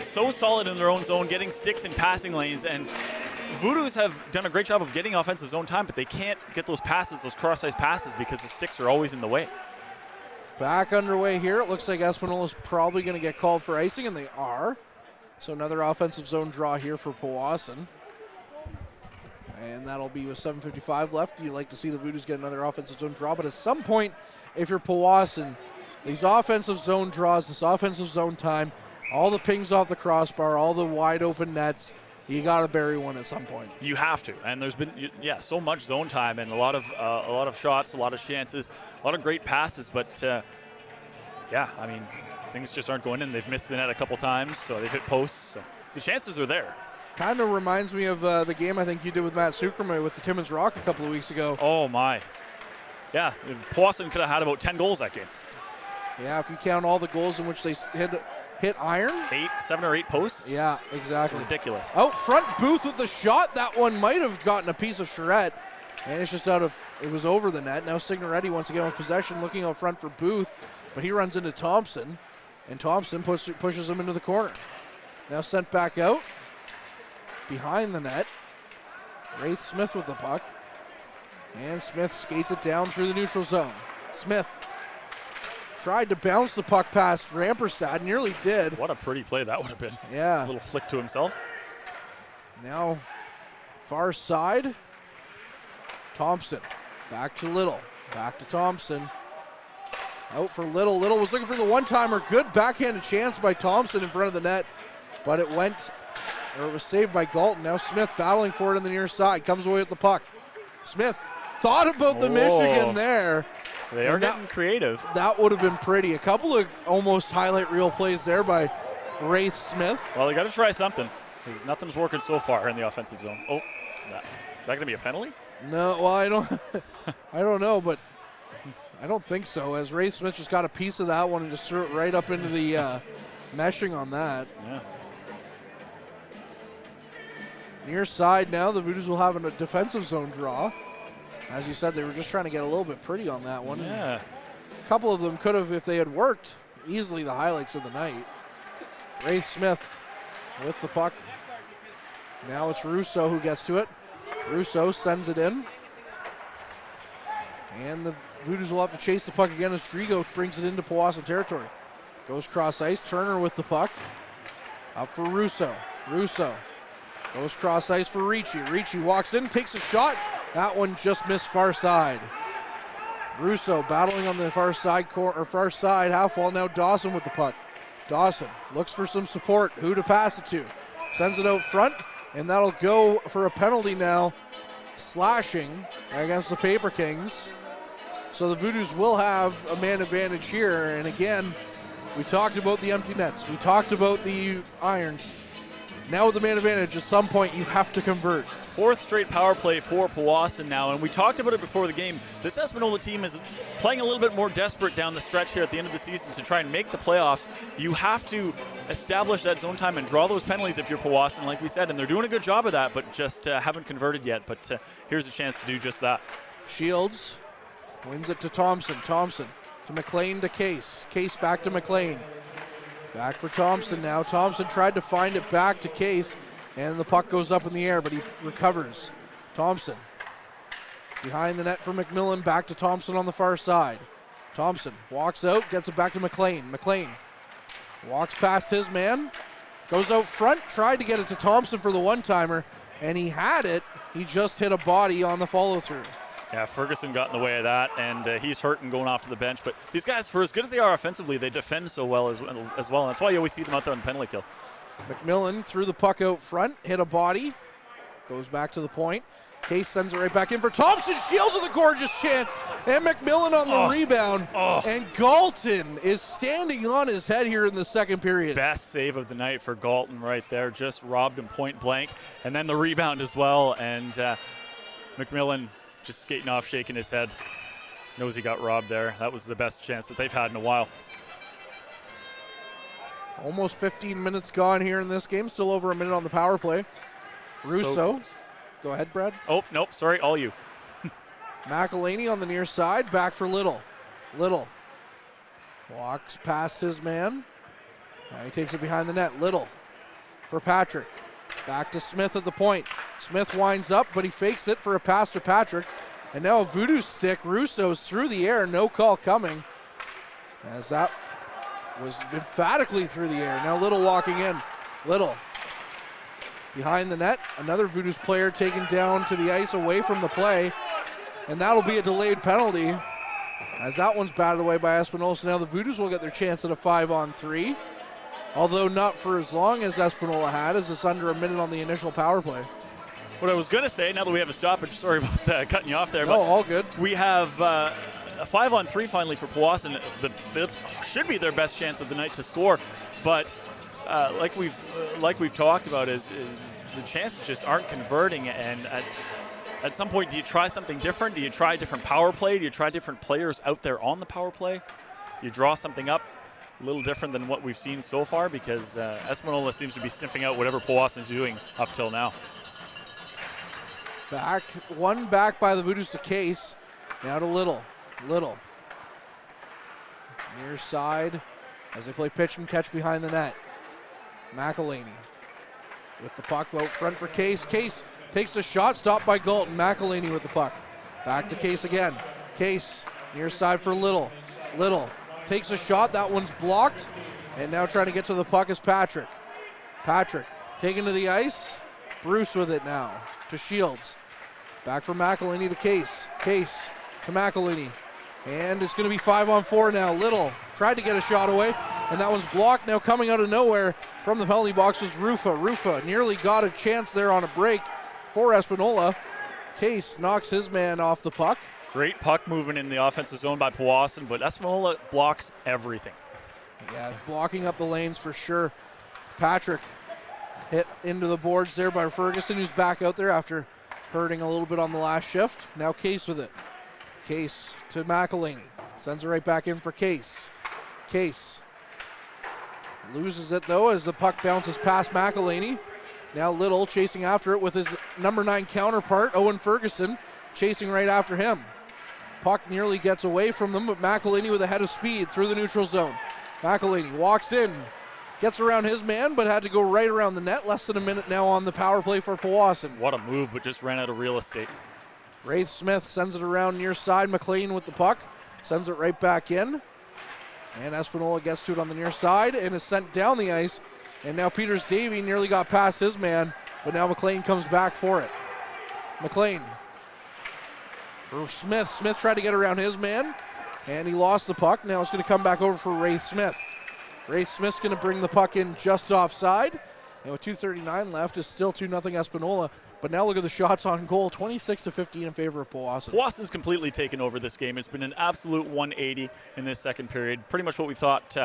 so solid in their own zone, getting sticks in passing lanes, and Voodoos have done a great job of getting offensive zone time, but they can't get those passes, those cross-ice passes, because the sticks are always in the way. Back underway here. It looks like Espanola is probably going to get called for icing, and they are. So another offensive zone draw here for Powassan. And that'll be with 7:55 left. You'd like to see the Voodoos get another offensive zone draw, but at some point, if you're Powassan, these offensive zone draws, this offensive zone time, all the pings off the crossbar, all the wide open nets, you got to bury one at some point. You have to, and there's been so much zone time and a lot of shots, a lot of chances, a lot of great passes, but I mean, things just aren't going in. They've missed the net a couple times, so they've hit posts. So the chances are there. Kind of reminds me of the game I think you did with Matt Suckerman with the Timmins Rock a couple of weeks ago. Oh my, yeah, Powassan could have had about 10 goals that game. Yeah, if you count all the goals in which they hit iron. 7 or 8 posts? Yeah, exactly. Ridiculous. Out front, Booth with the shot. That one might have gotten a piece of charrette. And it's just it was over the net. Now Signoretti once again with possession, looking out front for Booth. But he runs into Thompson. And Thompson pushes him into the corner. Now sent back out. Behind the net. Wraith Smith with the puck. And Smith skates it down through the neutral zone. Smith tried to bounce the puck past Rampersad, nearly did. What a pretty play that would have been. Yeah. A little flick to himself. Now, far side. Thompson. Back to Little. Back to Thompson. Out for Little. Little was looking for the one-timer. Good backhanded chance by Thompson in front of the net. But it was saved by Galton. Now Smith battling for it on the near side. Comes away with the puck. Smith thought about the Michigan there. They are getting creative. That would have been pretty. A couple of almost highlight reel plays there by Wraith Smith. Well, they got to try something because nothing's working so far in the offensive zone. Oh, is that going to be a penalty? No, well, I don't know, but I don't think so. As Wraith Smith just got a piece of that one and just threw it right up into the meshing on that. Yeah. Near side now, the Voodoos will have a defensive zone draw. As you said, they were just trying to get a little bit pretty on that one. Yeah. A couple of them could have, if they had worked, easily the highlights of the night. Wraith Smith with the puck. Now it's Russo who gets to it. Russo sends it in. And the Voodoos will have to chase the puck again as Drigo brings it into Powassan territory. Goes cross ice. Turner with the puck. Up for Russo. Russo goes cross ice for Ricci. Ricci walks in, takes a shot. That one just missed far side. Russo battling on the far side half wall. Now Dawson with the puck. Dawson looks for some support. Who to pass it to? Sends it out front, and that'll go for a penalty now. Slashing against the Paper Kings. So the Voodoos will have a man advantage here. And again, we talked about the empty nets. We talked about the irons. Now with the man advantage, at some point you have to convert. 4th straight power play for Powassan now, and we talked about it before the game. This Espanola team is playing a little bit more desperate down the stretch here at the end of the season to try and make the playoffs. You have to establish that zone time and draw those penalties if you're Powassan, like we said, and they're doing a good job of that, but just haven't converted yet. But here's a chance to do just that. Shields wins it to Thompson. Thompson to McLean to Case. Case back to McLean. Back for Thompson now. Thompson tried to find it back to Case, and the puck goes up in the air, but he recovers. Thompson behind the net for McMillan. Back to Thompson on the far side. Thompson walks out, gets it back to McLean. McLean walks past his man, goes out front, tried to get it to Thompson for the one-timer, and he had it. He just hit a body on the follow-through. Yeah, Ferguson got in the way of that, and he's hurt and going off to the bench. But these guys, for as good as they are offensively, they defend so well as well. And that's why you always see them out there on the penalty kill. McMillan threw the puck out front, hit a body, goes back to the point. Case sends it right back in for Thompson. Shields with a gorgeous chance, and McMillan on the rebound. And Galton is standing on his head here in the second period. Best save of the night for Galton right there. Just robbed him point blank. And then the rebound as well. And McMillan just skating off, shaking his head. Knows he got robbed there. That was the best chance that they've had in a while. Almost 15 minutes gone here in this game. Still over a minute on the power play. Russo. Go ahead, Brad. Oh, nope. Sorry, all you. McElhaney on the near side. Back for Little. Little walks past his man. Now he takes it behind the net. Little for Patrick. Back to Smith at the point. Smith winds up, but he fakes it for a pass to Patrick. And now a Voodoo stick. Russo's through the air. No call coming. As that was emphatically through the air. Now Little walking in. Little behind the net. Another Voodoo's player taken down to the ice away from the play. And that'll be a delayed penalty, as that one's batted away by Espanola. So now the Voodoos will get their chance at a 5-on-3. although not for as long as Espanola had, as it's under a minute on the initial power play. What I was going to say, now that we have a stoppage, sorry about that, cutting you off there. No, but all good. We have a 5-on-3 finally for Powassan. This should be their best chance of the night to score, but like we've talked about, is the chances just aren't converting. And at some point, do you try something different? Do you try a different power play? Do you try different players out there on the power play? Do you draw something up a little different than what we've seen so far? Because Espanola seems to be sniffing out whatever Powassan's doing up till now. One back by the Voodoos to Case. Now to Little. Near side as they play pitch and catch behind the net. McElhaney with the puck out front for Case. Case takes a shot, stopped by Galton. McElhaney with the puck. Back to Case again. Case near side for Little. Little takes a shot. That one's blocked. And now trying to get to the puck is Patrick. Patrick taken to the ice. Bruce with it now to Shields. Back for McElhaney to Case. Case to McElhaney. And it's going to be 5-on-4 now. Little tried to get a shot away, and that one's blocked. Now coming out of nowhere from the penalty box was Rufa. Rufa nearly got a chance there on a break for Espanola. Case knocks his man off the puck. Great puck movement in the offensive zone by Powassan, but Espanola blocks everything. Yeah, blocking up the lanes for sure. Patrick hit into the boards there by Ferguson, who's back out there after hurting a little bit on the last shift. Now Case with it. Case to McElhaney. Sends it right back in for Case. Case loses it though as the puck bounces past McElhaney. Now Little chasing after it with his number 9 counterpart, Owen Ferguson, chasing right after him. Puck nearly gets away from them, but McElhaney with a head of speed through the neutral zone. McElhaney walks in, gets around his man, but had to go right around the net. Less than a minute now on the power play for Powassan. What a move, but just ran out of real estate. Wraith Smith sends it around near side. McLean with the puck. Sends it right back in. And Espanola gets to it on the near side and is sent down the ice. And now Peters Davey nearly got past his man, but now McLean comes back for it. McLean for Smith. Smith tried to get around his man, and he lost the puck. Now it's going to come back over for Wraith Smith. Wraith Smith's going to bring the puck in just offside. And with 2:39 left, it's still 2-0 Espanola. But now look at the shots on goal, 26-15 in favor of Powassan. Powassan's completely taken over this game. It's been an absolute 180 in this second period. Pretty much what we thought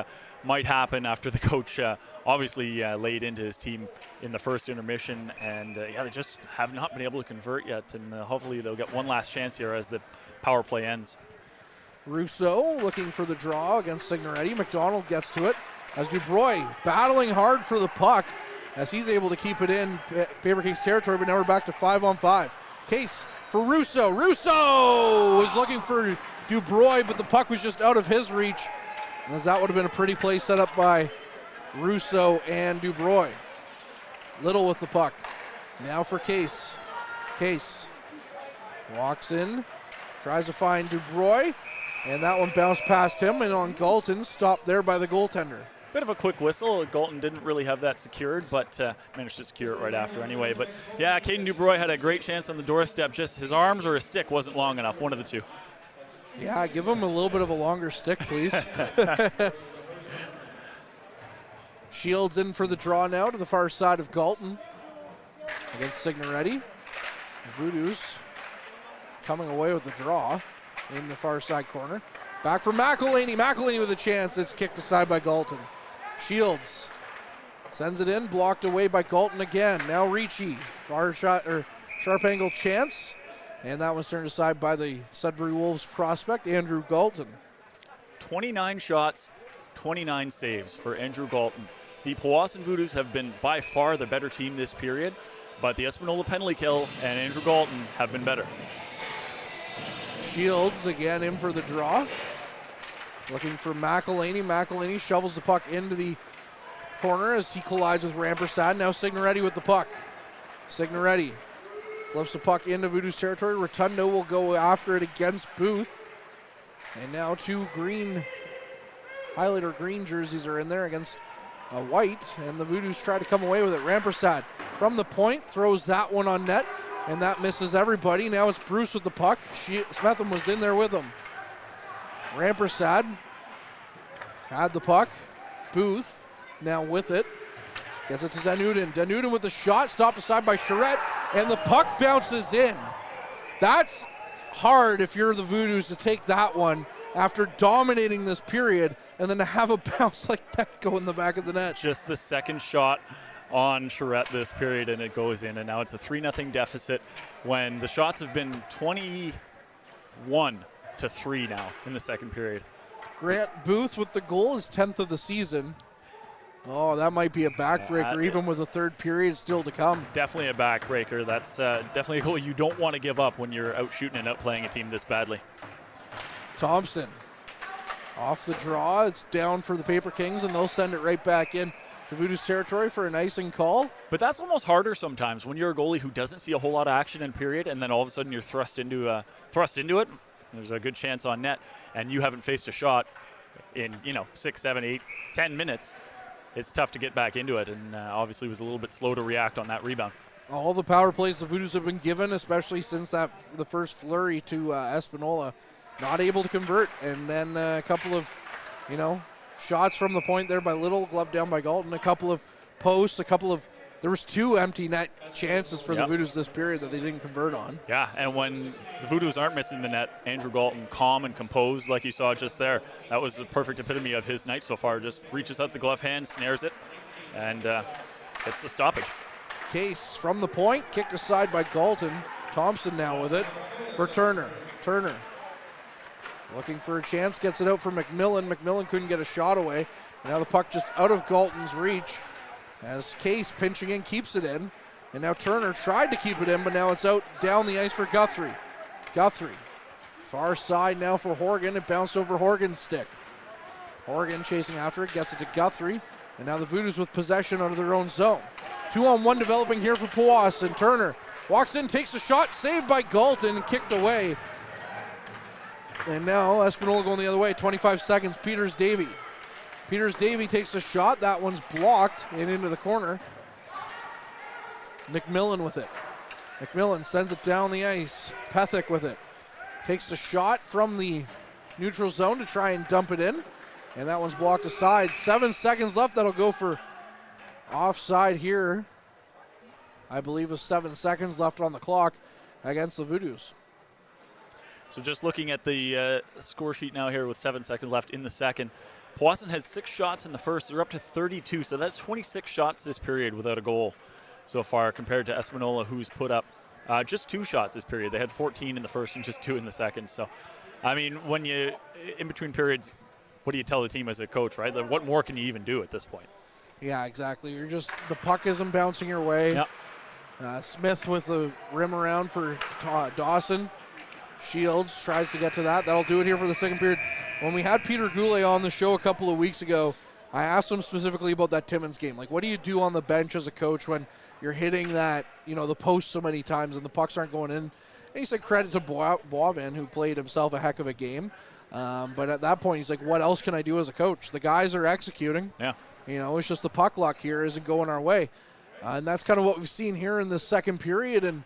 might happen after the coach obviously laid into his team in the first intermission. And they just have not been able to convert yet. And hopefully they'll get one last chance here as the power play ends. Rousseau looking for the draw against Signoretti. McDonald gets to it as Dubroy battling hard for the puck, as he's able to keep it in Paper Kings territory, but now we're back to 5-on-5. Case for Rousseau. Rousseau was looking for Dubroy, but the puck was just out of his reach, as that would have been a pretty play set up by Rousseau and Dubroy. Little with the puck. Now for Case. Case walks in, tries to find Dubroy, and that one bounced past him and on Galton, stopped there by the goaltender. Bit of a quick whistle. Galton didn't really have that secured, but managed to secure it right after anyway. But yeah, Caden Dubroy had a great chance on the doorstep. Just his arms or his stick wasn't long enough, one of the two. Yeah, give him a little bit of a longer stick, please. Shields in for the draw now to the far side of Galton against Signoretti. Voodoos coming away with the draw in the far side corner. Back for McElhaney. McElhaney with a chance. It's kicked aside by Galton. Shields sends it in, blocked away by Galton again. Now Ricci, far shot or sharp angle chance, and that was turned aside by the Sudbury Wolves prospect, Andrew Galton. 29 shots, 29 saves for Andrew Galton. The Powassan Voodoos have been by far the better team this period, but the Espanola penalty kill and Andrew Galton have been better. Shields again in for the draw. Looking for McElhaney. McElhaney shovels the puck into the corner as he collides with Rampersad. Now Signoretti with the puck. Signoretti flips the puck into Voodoos territory. Rotundo will go after it against Booth. And now two green, highlighter green jerseys are in there against white. And the Voodoos try to come away with it. Rampersad from the point throws that one on net. And that misses everybody. Now it's Bruce with the puck. Smetham was in there with him. Rampersad had the puck. Booth now with it. Gets it to Danuden. Danuden with the shot, stopped aside by Charette, and the puck bounces in. That's hard if you're the Voodoos to take that one after dominating this period and then to have a bounce like that go in the back of the net. Just the second shot on Charette this period, and it goes in, and now it's a 3-0 deficit when the shots have been 21-3 now in the second period. Grant Booth with the goal, his 10th of the season. Oh, that might be a backbreaker, even with the third period still to come. Definitely a backbreaker. That's definitely a goal you don't want to give up when you're out shooting and outplaying a team this badly. Thompson off the draw. It's down for the Paper Kings, and they'll send it right back in to Voodoos territory for an icing call. But that's almost harder sometimes when you're a goalie who doesn't see a whole lot of action in period, and then all of a sudden you're thrust into it. There's a good chance on net, and you haven't faced a shot in 6, 7, 8, 10 minutes. It's tough to get back into it, and obviously was a little bit slow to react on that rebound. All the power plays the Voodoos have been given, especially since the first flurry to Espanola, not able to convert, and then a couple of, shots from the point there by Little, glove down by Galton, a couple of posts, there was 2 empty net chances for the Voodoos this period that they didn't convert on. Yeah, and when the Voodoos aren't missing the net, Andrew Galton, calm and composed like you saw just there. That was the perfect epitome of his night so far. Just reaches out the glove hand, snares it, and gets the stoppage. Case from the point, kicked aside by Galton. Thompson now with it for Turner. Turner looking for a chance, gets it out for McMillan. McMillan couldn't get a shot away. Now the puck just out of Galton's reach. As Case pinching in, keeps it in. And now Turner tried to keep it in, but now it's out down the ice for Guthrie. Guthrie, far side now for Horgan. It bounced over Horgan's stick. Horgan chasing after it, gets it to Guthrie. And now the Voodoos with possession under their own zone. 2-on-1 developing here for Powassan. Turner walks in, takes a shot, saved by Galton, and kicked away. And now Espanola going the other way, 25 seconds, Peters-Davy. Peters-Davy takes a shot. That one's blocked and into the corner. McMillan with it. McMillan sends it down the ice. Pethick with it. Takes a shot from the neutral zone to try and dump it in. And that one's blocked aside. 7 seconds left. That'll go for offside here. I believe with 7 seconds left on the clock against the Voodoos. So just looking at the score sheet now here with 7 seconds left in the second. Powassan has 6 shots in the first. They're up to 32, so that's 26 shots this period without a goal so far compared to Espanola, who's put up just 2 shots this period. They had 14 in the first and just 2 in the second. So, I mean, when you, in between periods, what do you tell the team as a coach, right? Like, what more can you even do at this point? Yeah, exactly. The puck isn't bouncing your way. Yep. Smith with the rim around for Dawson. Shields tries to get to that. That'll do it here for the second period. When we had Peter Goulet on the show a couple of weeks ago, I asked him specifically about that Timmins game. Like, what do you do on the bench as a coach when you're hitting that, the post so many times and the pucks aren't going in? And he said credit to Boivin, who played himself a heck of a game. But at that point, he's like, what else can I do as a coach? The guys are executing. Yeah. It's just the puck luck here isn't going our way. And that's kind of what we've seen here in the second period and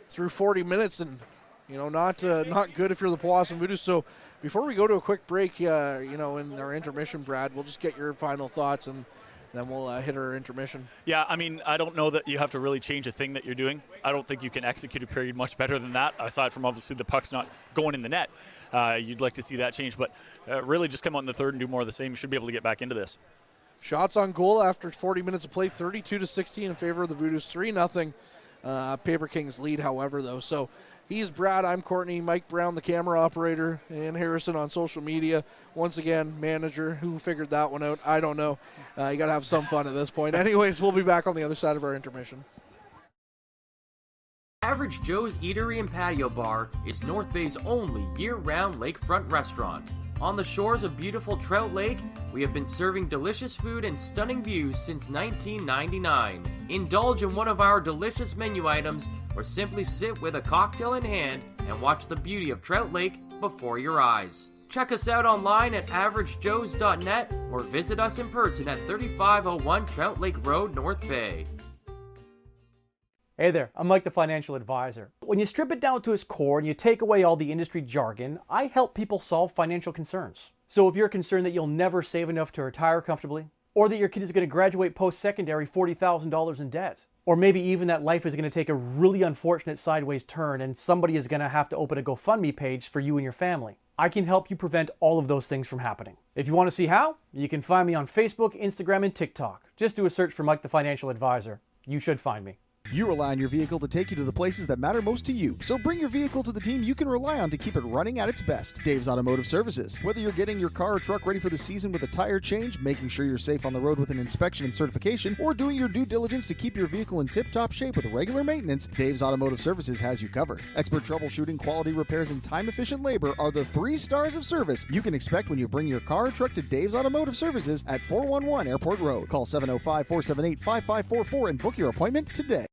through 40 minutes. And not good if you're the Powassan Voodoos. So before we go to a quick break, in our intermission, Brad, we'll just get your final thoughts and then we'll hit our intermission. Yeah, I mean, I don't know that you have to really change a thing that you're doing. I don't think you can execute a period much better than that, aside from obviously the puck's not going in the net. You'd like to see that change, but really just come out in the third and do more of the same. You should be able to get back into this. Shots on goal after 40 minutes of play, 32-16 in favor of the Voodoos, 3-0. Paper Kings lead, however, though. So he's Brad, I'm Courtney, Mike Brown, the camera operator, and Harrison on social media. Once again, manager. Who figured that one out? I don't know. You got to have some fun at this point. Anyways, we'll be back on the other side of our intermission. Average Joe's Eatery and Patio Bar is North Bay's only year-round lakefront restaurant. On the shores of beautiful Trout Lake, we have been serving delicious food and stunning views since 1999. Indulge in one of our delicious menu items or simply sit with a cocktail in hand and watch the beauty of Trout Lake before your eyes. Check us out online at averagejoes.net or visit us in person at 3501 Trout Lake Road, North Bay. Hey there, I'm Mike the Financial Advisor. When you strip it down to its core and you take away all the industry jargon, I help people solve financial concerns. So if you're concerned that you'll never save enough to retire comfortably, Or that your kid is going to graduate post-secondary $40,000 in debt. Or maybe even that life is going to take a really unfortunate sideways turn and somebody is going to have to open a GoFundMe page for you and your family. I can help you prevent all of those things from happening. If you want to see how, you can find me on Facebook, Instagram, and TikTok. Just do a search for Mike the Financial Advisor. You should find me. You rely on your vehicle to take you to the places that matter most to you. So bring your vehicle to the team you can rely on to keep it running at its best. Dave's Automotive Services. Whether you're getting your car or truck ready for the season with a tire change, making sure you're safe on the road with an inspection and certification, or doing your due diligence to keep your vehicle in tip-top shape with regular maintenance, Dave's Automotive Services has you covered. Expert troubleshooting, quality repairs, and time-efficient labor are the 3 stars of service you can expect when you bring your car or truck to Dave's Automotive Services at 411 Airport Road. Call 705-478-5544 and book your appointment today.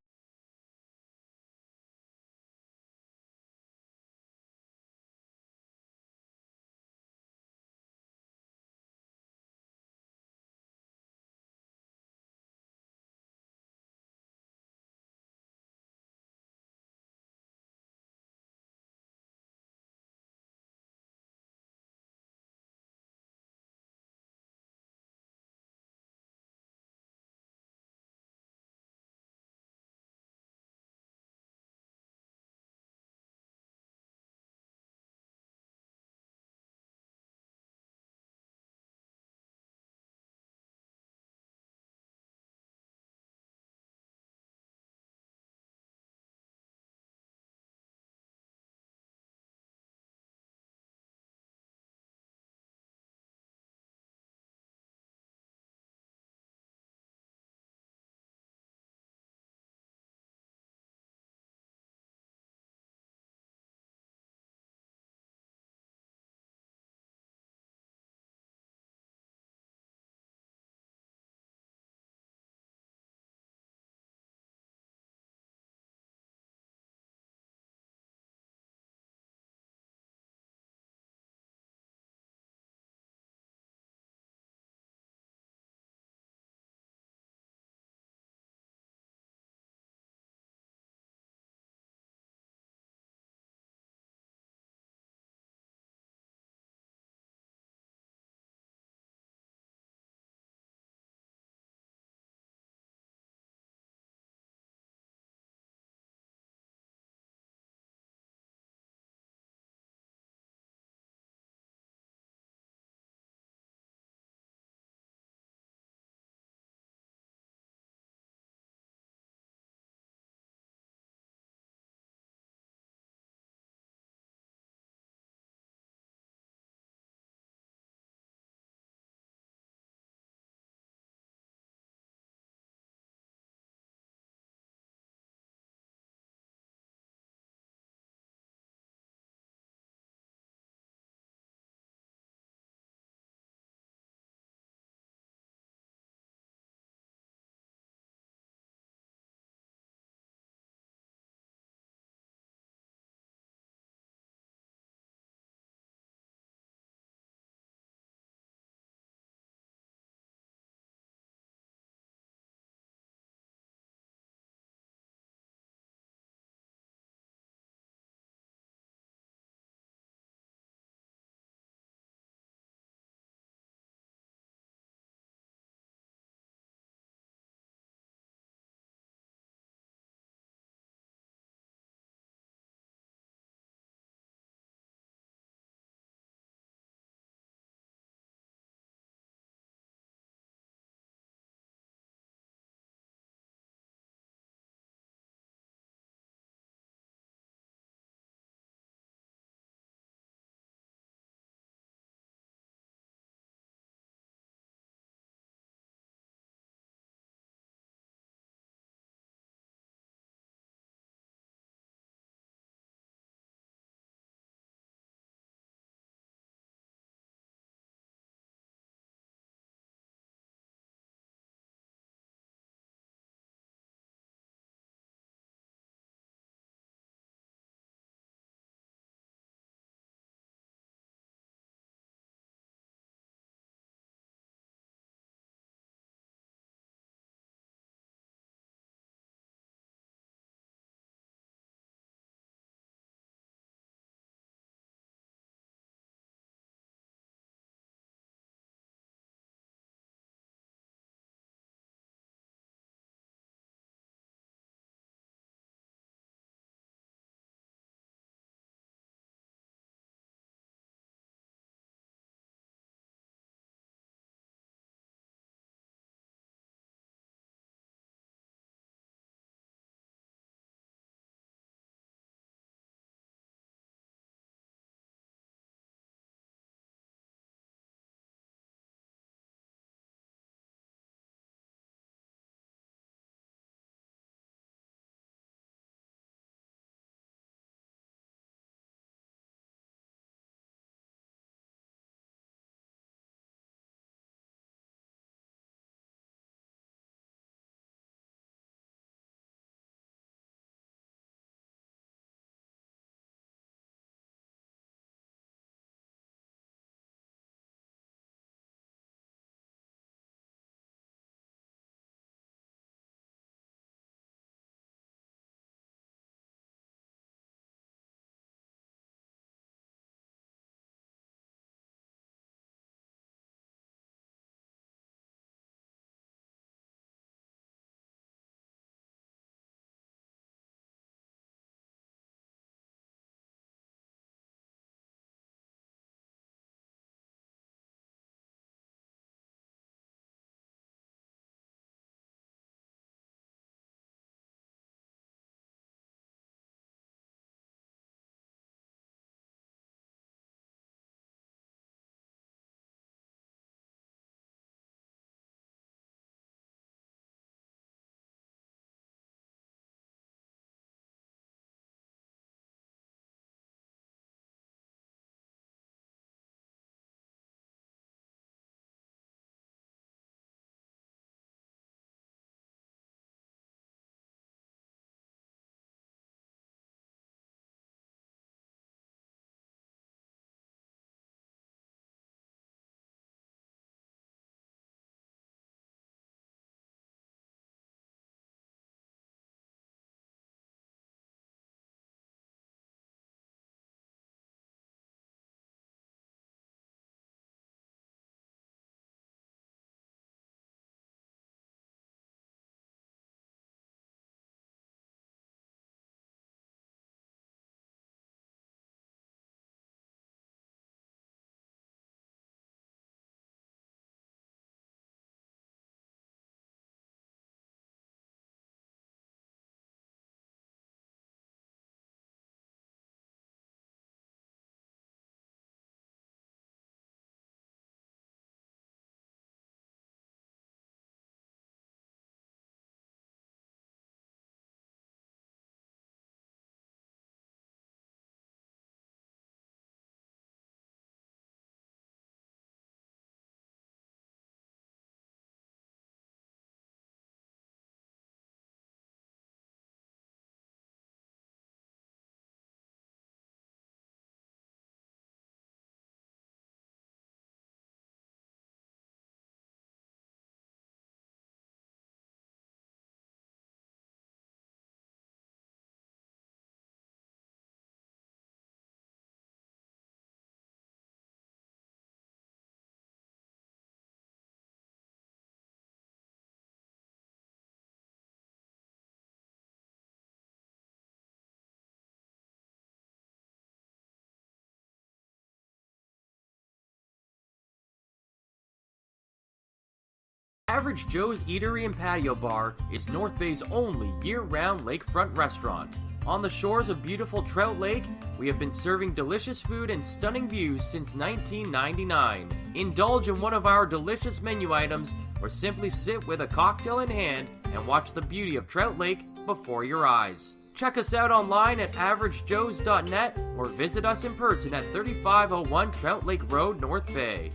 Average Joe's Eatery and Patio Bar is North Bay's only year-round lakefront restaurant. On the shores of beautiful Trout Lake, we have been serving delicious food and stunning views since 1999. Indulge in one of our delicious menu items or simply sit with a cocktail in hand and watch the beauty of Trout Lake before your eyes. Check us out online at averagejoes.net or visit us in person at 3501 Trout Lake Road, North Bay.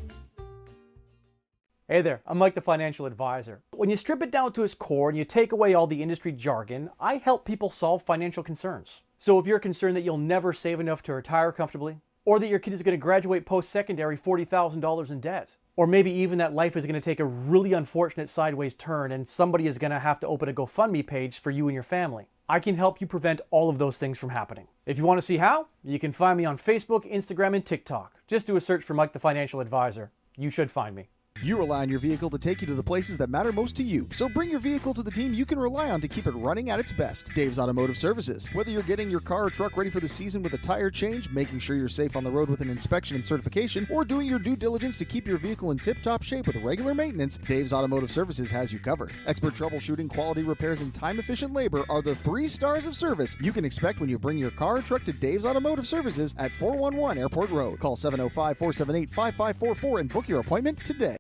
Hey there, I'm Mike the Financial Advisor. When you strip it down to its core and you take away all the industry jargon, I help people solve financial concerns. So if you're concerned that you'll never save enough to retire comfortably, or that your kid is going to graduate post-secondary $40,000 in debt, or maybe even that life is going to take a really unfortunate sideways turn and somebody is going to have to open a GoFundMe page for you and your family, I can help you prevent all of those things from happening. If you want to see how, you can find me on Facebook, Instagram, and TikTok. Just do a search for Mike the Financial Advisor. You should find me. You rely on your vehicle to take you to the places that matter most to you. So bring your vehicle to the team you can rely on to keep it running at its best. Dave's Automotive Services. Whether you're getting your car or truck ready for the season with a tire change, making sure you're safe on the road with an inspection and certification, or doing your due diligence to keep your vehicle in tip-top shape with regular maintenance, Dave's Automotive Services has you covered. Expert troubleshooting, quality repairs, and time-efficient labor are the 3 stars of service you can expect when you bring your car or truck to Dave's Automotive Services at 411 Airport Road. Call 705-478-5544 and book your appointment today.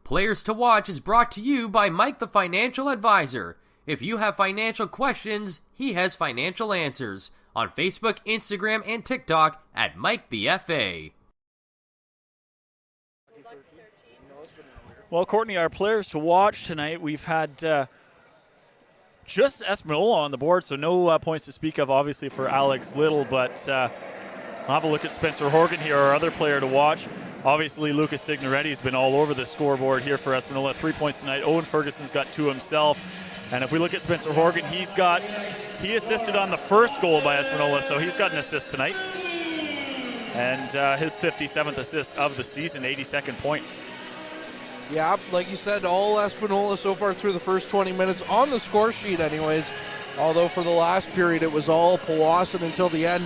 Players to Watch is brought to you by Mike the Financial Advisor. If you have financial questions, he has financial answers. On Facebook, Instagram, and TikTok at Mike the FA. Well, Courtney, our players to watch tonight, we've had just Espanola on the board, so no points to speak of, obviously, for Alex Little, but I'll have a look at Spencer Horgan here, our other player to watch. Obviously, Lucas Signoretti's been all over the scoreboard here for Espanola. 3 points tonight. Owen Ferguson's got 2 himself. And if we look at Spencer Horgan, he assisted on the first goal by Espanola, so he's got an assist tonight. And his 57th assist of the season, 82nd point. Yeah, like you said, all Espanola so far through the first 20 minutes on the score sheet anyways. Although for the last period, it was all Powassan until the end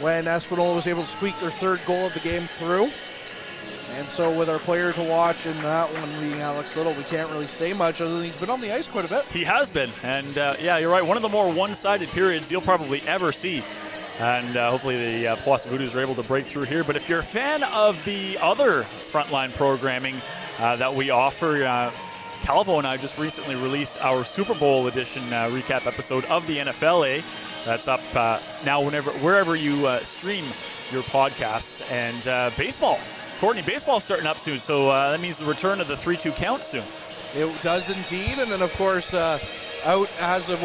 when Espanola was able to squeak their 3rd goal of the game through. And so with our player to watch and that one being Alex Little, we can't really say much other than he's been on the ice quite a bit. He has been. And yeah, you're right. One of the more one-sided periods you'll probably ever see. And hopefully the Powassan Voodoos are able to break through here. But if you're a fan of the other frontline programming that we offer, Calvo and I just recently released our Super Bowl edition recap episode of the NFLA. That's up now wherever you stream your podcasts. And baseball. Courtney, baseball's starting up soon, so that means the return of the 3-2 count soon. It does indeed, and then of course out as of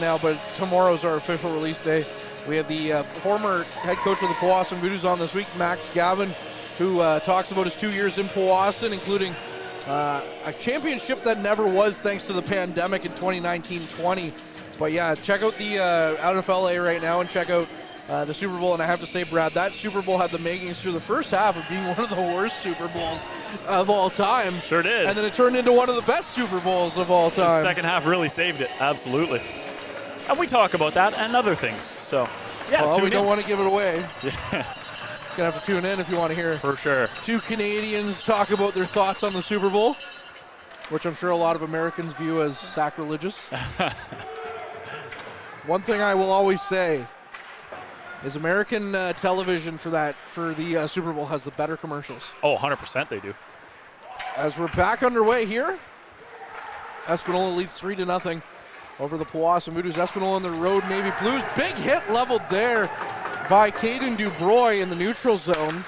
now, but tomorrow's our official release day. We have the former head coach of the Powassan Voodoos on this week, Max Gavin, who talks about his 2 years in Powassan, including a championship that never was thanks to the pandemic in 2019-20. But yeah, check out the NFLA right now and check out the Super Bowl, and I have to say, Brad, that Super Bowl had the makings through the first half of being one of the worst Super Bowls of all time. Sure did. And then it turned into one of the best Super Bowls of all time. The second half really saved it, absolutely. And we talk about that and other things, so yeah. Well, we don't want to give it away. Yeah. Gonna have to tune in if you want to hear. For sure. 2 Canadians talk about their thoughts on the Super Bowl, which I'm sure a lot of Americans view as sacrilegious. One thing I will always say is American television for the Super Bowl has the better commercials. Oh, 100% they do. As we're back underway here, Espanola leads 3-0 over the Powassan Voodoos. Espanola on the road, Navy Blues. Big hit leveled there by Caden Dubroy in the neutral zone.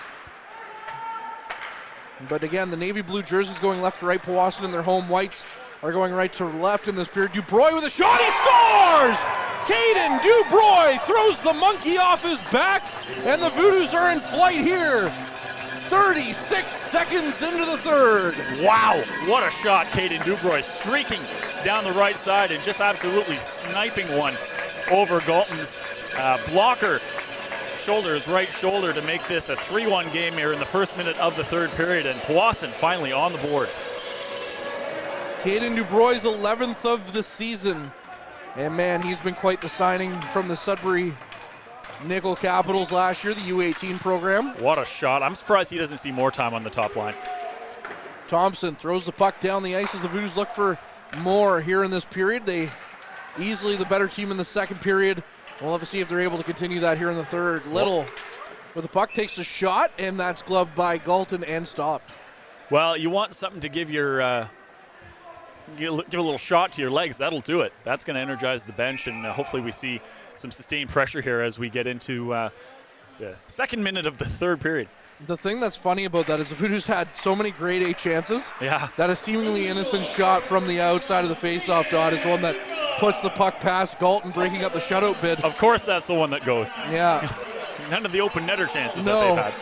But again, the Navy Blue jerseys going left to right. Powassan in their home whites are going right to left in this period. Dubroy with a shot, he scores! Caden Dubroy throws the monkey off his back, and the Voodoos are in flight here. 36 seconds into the third. Wow, what a shot. Caden Dubroy streaking down the right side and just absolutely sniping one over Galton's blocker. left shoulder, his right shoulder, to make this a 3-1 game here in the first minute of the third period, and Powassan finally on the board. Caden Dubroy's 11th of the season. And man, he's been quite the signing from the Sudbury Nickel Capitals last year, the U18 program. What a shot. I'm surprised he doesn't see more time on the top line. Thompson throws the puck down the ice as the Voodoos look for more here in this period. They easily the better team in the second period. We'll have to see if they're able to continue that here in the third. Little with the puck takes a shot, and that's gloved by Galton and stopped. Well, you want something to give your give a little shot to your legs. That'll do it. That's going to energize the bench, and hopefully we see some sustained pressure here as we get into the second minute of the third period. The thing that's funny about that is the Voodoos had so many grade A chances. Yeah. That a seemingly innocent shot from the outside of the faceoff dot is one that puts the puck past Galton, breaking up the shutout bid. Of course that's the one that goes. Yeah. None of the open netter chances that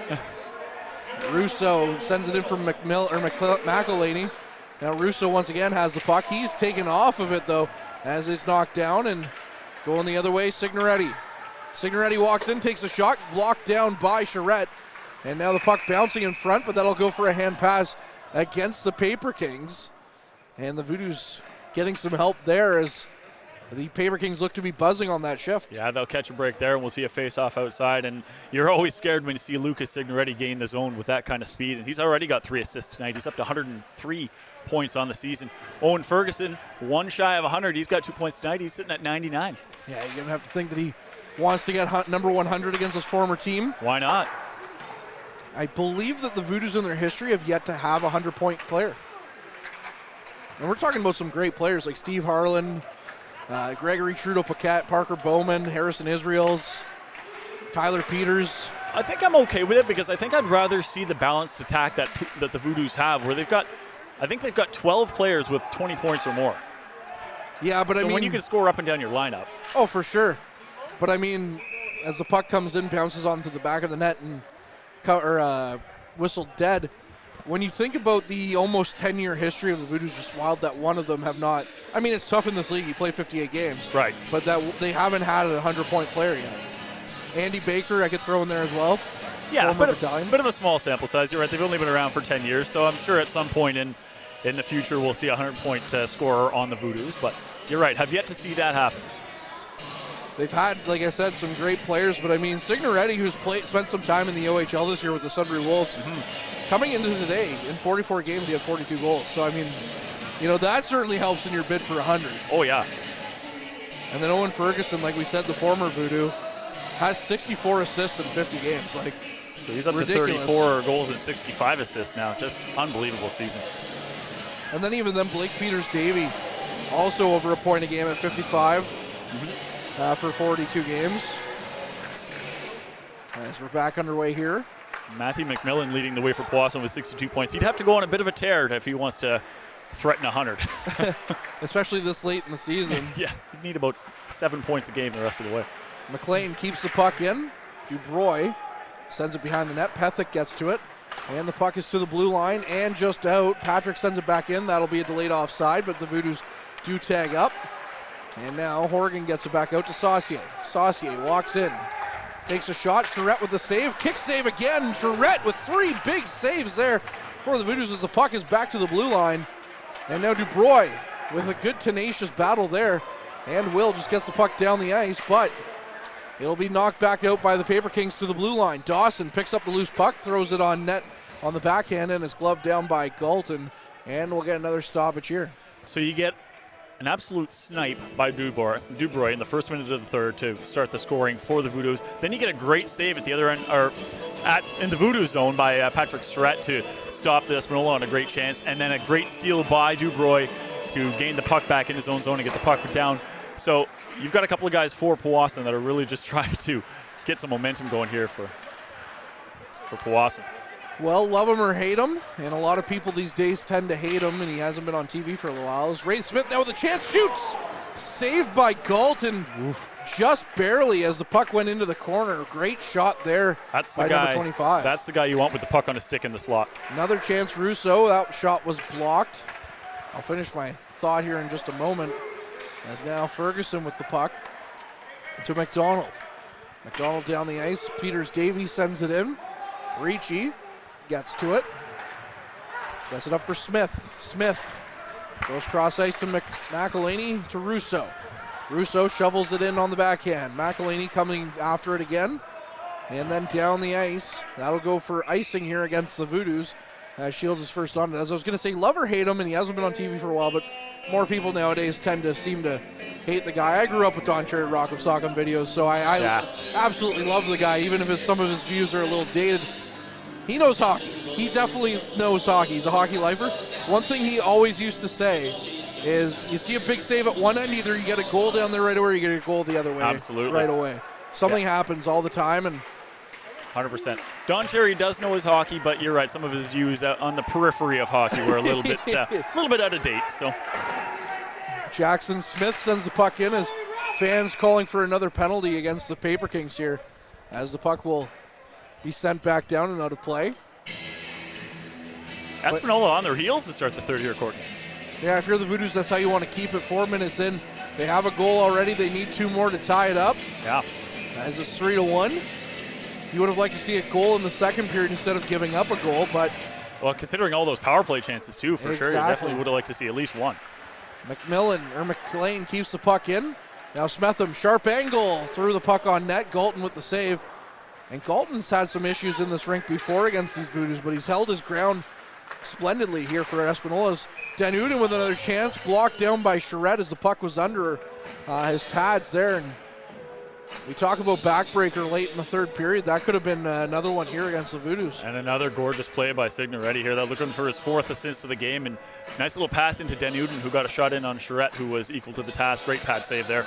they've had. Russo sends it in from McElhaney. Now Russo once again has the puck. He's taken off of it though as it's knocked down, and going the other way, Signoretti. Signoretti walks in, takes a shot, blocked down by Charette. And now the puck bouncing in front, but that'll go for a hand pass against the Paper Kings. And the Voodoos getting some help there as the Paper Kings look to be buzzing on that shift. Yeah, they'll catch a break there, and we'll see a face-off outside. And you're always scared when you see Lucas Signoretti gain the zone with that kind of speed. And he's already got 3 assists tonight. He's up to 103 points on the season. Owen Ferguson, 1 shy of 100. He's got 2 points tonight. He's sitting at 99. Yeah, you're going to have to think that he wants to get number 100 against his former team. Why not? I believe that the Voodoos in their history have yet to have a 100-point player. And we're talking about some great players like Steve Harlan, Gregory Trudeau-Paquette, Parker Bowman, Harrison Israels, Tyler Peters. I think I'm okay with it because I think I'd rather see the balanced attack that the Voodoos have, where I think they've got 12 players with 20 points or more. Yeah, but so I mean, when you can score up and down your lineup. Oh, for sure. But I mean, as the puck comes in, bounces onto the back of the net and whistled dead. When you think about the almost 10-year history of the Voodoos, just wild that one of them have not. I mean, it's tough in this league. You play 58 games, right? But that they haven't had a 100-point player yet. Andy Baker, I could throw in there as well. Yeah, bit of a small sample size. You're right. They've only been around for 10 years, so I'm sure at some point in the future we'll see a 100-point scorer on the Voodoos. But you're right. Have yet to see that happen. They've had, like I said, some great players, but I mean, Signoretti, who's spent some time in the OHL this year with the Sudbury Wolves, coming into today, in 44 games, he had 42 goals. So, I mean, that certainly helps in your bid for 100. Oh, yeah. And then Owen Ferguson, like we said, the former Voodoo, has 64 assists in 50 games. So he's up ridiculous. To 34 goals and 65 assists now. Just unbelievable season. And then even then, Blake Peters-Davy, also over a point a game at 55. For 42 games. As we're back underway here. Matthew McMillan leading the way for Powassan with 62 points. He'd have to go on a bit of a tear if he wants to threaten 100. Especially this late in the season. Yeah, he'd need about 7 points a game the rest of the way. McLean keeps the puck in. Dubroy sends it behind the net. Pethick gets to it. And the puck is to the blue line and just out. Patrick sends it back in. That'll be a delayed offside, but the Voodoos do tag up. And now Horgan gets it back out to Saucier. Saucier walks in, takes a shot. Charette with the save, kick save again. Charette with 3 big saves there for the Voodoos as the puck is back to the blue line. And now Dubroy with a good tenacious battle there. And Will just gets the puck down the ice, but it'll be knocked back out by the Paper Kings to the blue line. Dawson picks up the loose puck, throws it on net on the backhand, and is gloved down by Galton. And we'll get another stoppage here. So you get an absolute snipe by Dubroy in the first minute of the third to start the scoring for the Voodoos. Then you get a great save at the other end, in the Voodoo zone by Patrick Surratt to stop the Espanola on a great chance, and then a great steal by Dubroy to gain the puck back in his own zone and get the puck down. So you've got a couple of guys for Powassan that are really just trying to get some momentum going here for Powassan. Well, love him or hate him, and a lot of people these days tend to hate him, and he hasn't been on TV for a little while. Ray Smith now with a chance, shoots! Saved by Galton, just barely as the puck went into the corner. Great shot there by number 25. That's the guy you want with the puck on a stick in the slot. Another chance, Russo. That shot was blocked. I'll finish my thought here in just a moment. As now Ferguson with the puck to McDonald. McDonald down the ice. Peters Davies sends it in. Ricci gets to it. Gets it up for Smith. Smith goes cross ice to McElhaney to Russo. Russo shovels it in on the backhand. McElhaney coming after it again. And then down the ice. That'll go for icing here against the Voodoos. Shields is first on it. As I was going to say, love or hate him, and he hasn't been on TV for a while, but more people nowadays tend to seem to hate the guy. I grew up with Don Cherry Rock of Sock'em videos, so I absolutely love the guy, even if some of his views are a little dated. He knows hockey. He definitely knows hockey. He's a hockey lifer. One thing he always used to say is, you see a big save at one end, either you get a goal down there right away or you get a goal the other way. Absolutely. Right away. Something happens all the time, and 100%. Don Cherry does know his hockey, but you're right. Some of his views on the periphery of hockey were a little bit out of date. So Jackson Smith sends the puck in as fans calling for another penalty against the Paper Kings here, as the puck will be sent back down and out of play. Espanola on their heels to start the third here, Courtney. Yeah, if you're the Voodoos, that's how you want to keep it. 4 minutes in, they have a goal already. They need 2 more to tie it up. Yeah. As it's 3-1. You would have liked to see a goal in the second period instead of giving up a goal, but... Well, considering all those power play chances, too, for sure, you definitely would have liked to see at least one. McLean keeps the puck in. Now Smetham, sharp angle, threw the puck on net. Galton with the save. And Galton's had some issues in this rink before against these Voodoos, but he's held his ground splendidly here for Espanolas. Danuden with another chance, blocked down by Charette as the puck was under his pads there. And we talk about backbreaker late in the third period. That could have been another one here against the Voodoos. And another gorgeous play by Signoretti here. They're looking for his 4th assist of the game. And nice little pass into Danuden, who got a shot in on Charette, who was equal to the task. Great pad save there.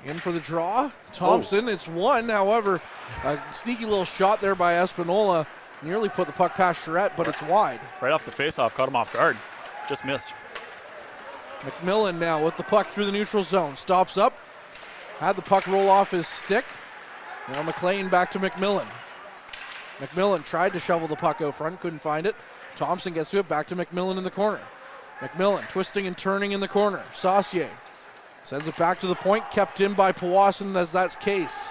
In for the draw. Thompson, It's one. However, a sneaky little shot there by Espanola. Nearly put the puck past Charette, but it's wide. Right off the faceoff, caught him off guard. Just missed. McMillan now with the puck through the neutral zone. Stops up. Had the puck roll off his stick. Now McLean back to McMillan. McMillan tried to shovel the puck out front, couldn't find it. Thompson gets to it, back to McMillan in the corner. McMillan twisting and turning in the corner. Saucier sends it back to the point, kept in by Powassan as that's Case.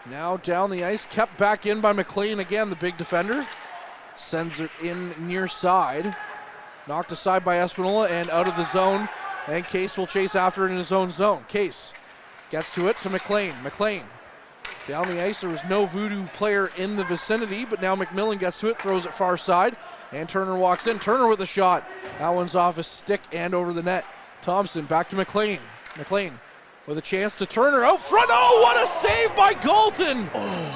Now down the ice, kept back in by McLean again, the big defender. Sends it in near side. Knocked aside by Espanola and out of the zone. And Case will chase after it in his own zone. Case gets to it to McLean. McLean down the ice. There was no Voodoo player in the vicinity, but now McMillan gets to it, throws it far side, and Turner walks in. Turner with a shot. That one's off his stick and over the net. Thompson back to McLean. McLean with a chance to Turner out front. Oh, what a save by Galton!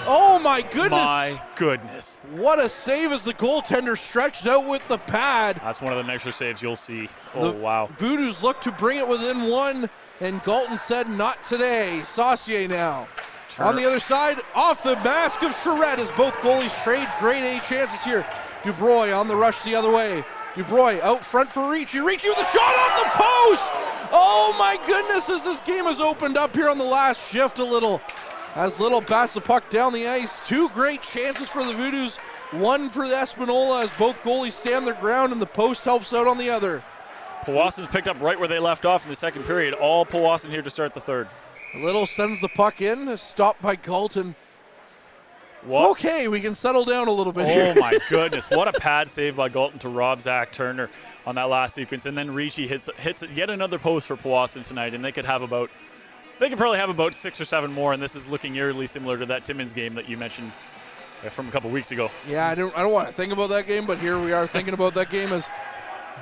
Oh my goodness! My goodness! What a save as the goaltender stretched out with the pad. That's one of the nicer saves you'll see. Oh, wow. Voodoos looked to bring it within one, and Galton said, not today. Saucier now. Turner. On the other side, off the mask of Charette as both goalies trade grade A chances here. Dubroy on the rush the other way. Dubroy out front for Ricci. Ricci with a shot off the post! Oh my goodness, as this game has opened up here on the last shift a little. As Little bats the puck down the ice. 2 great chances for the Voodoos. 1 for the Espanola as both goalies stand their ground and the post helps out on the other. Powassan's picked up right where they left off in the second period. All Powassan here to start the third. Little sends the puck in, stopped by Galton. What? Okay, we can settle down a little bit here. Oh my goodness, what a pad save by Galton to rob Zach Turner on that last sequence. And then Ricci hits yet another post for Powassan tonight, and they could probably have about 6 or 7 more, and this is looking eerily similar to that Timmins game that you mentioned from a couple weeks ago. Yeah, I don't want to think about that game, but here we are thinking about that game as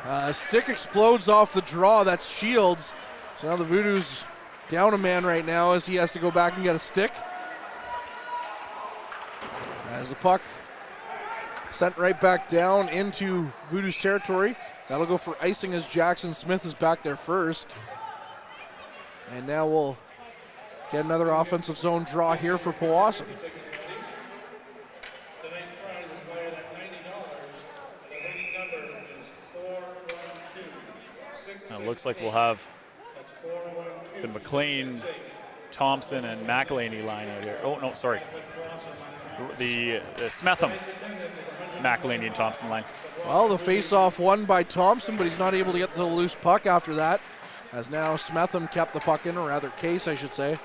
a stick explodes off the draw. That's Shields. So now the Voodoos down a man right now as he has to go back and get a stick. As the puck sent right back down into Voodoo's territory. That'll go for icing as Jackson Smith is back there first. And now we'll get another offensive zone draw here for Powassan. It looks like we'll have the McLean, Thompson, and McElhaney line out here. Oh, no, sorry. The Smetham, McElhaney, and Thompson line. Well, the face-off won by Thompson, but he's not able to get to the loose puck after that. As now Smetham kept the puck in, or rather Case, I should say.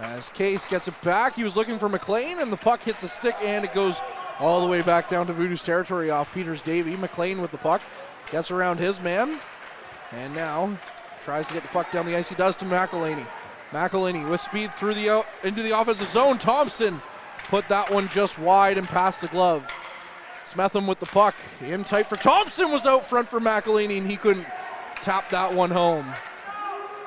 As Case gets it back, he was looking for McLean, and the puck hits a stick, and it goes all the way back down to Voodoos territory off Peters Davey. McLean with the puck, gets around his man, and now tries to get the puck down the ice. He does to McElhaney. McElhaney with speed through into the offensive zone. Thompson put that one just wide and past the glove. Smetham with the puck, in tight for Thompson, was out front for McElhaney, and he couldn't tap that one home.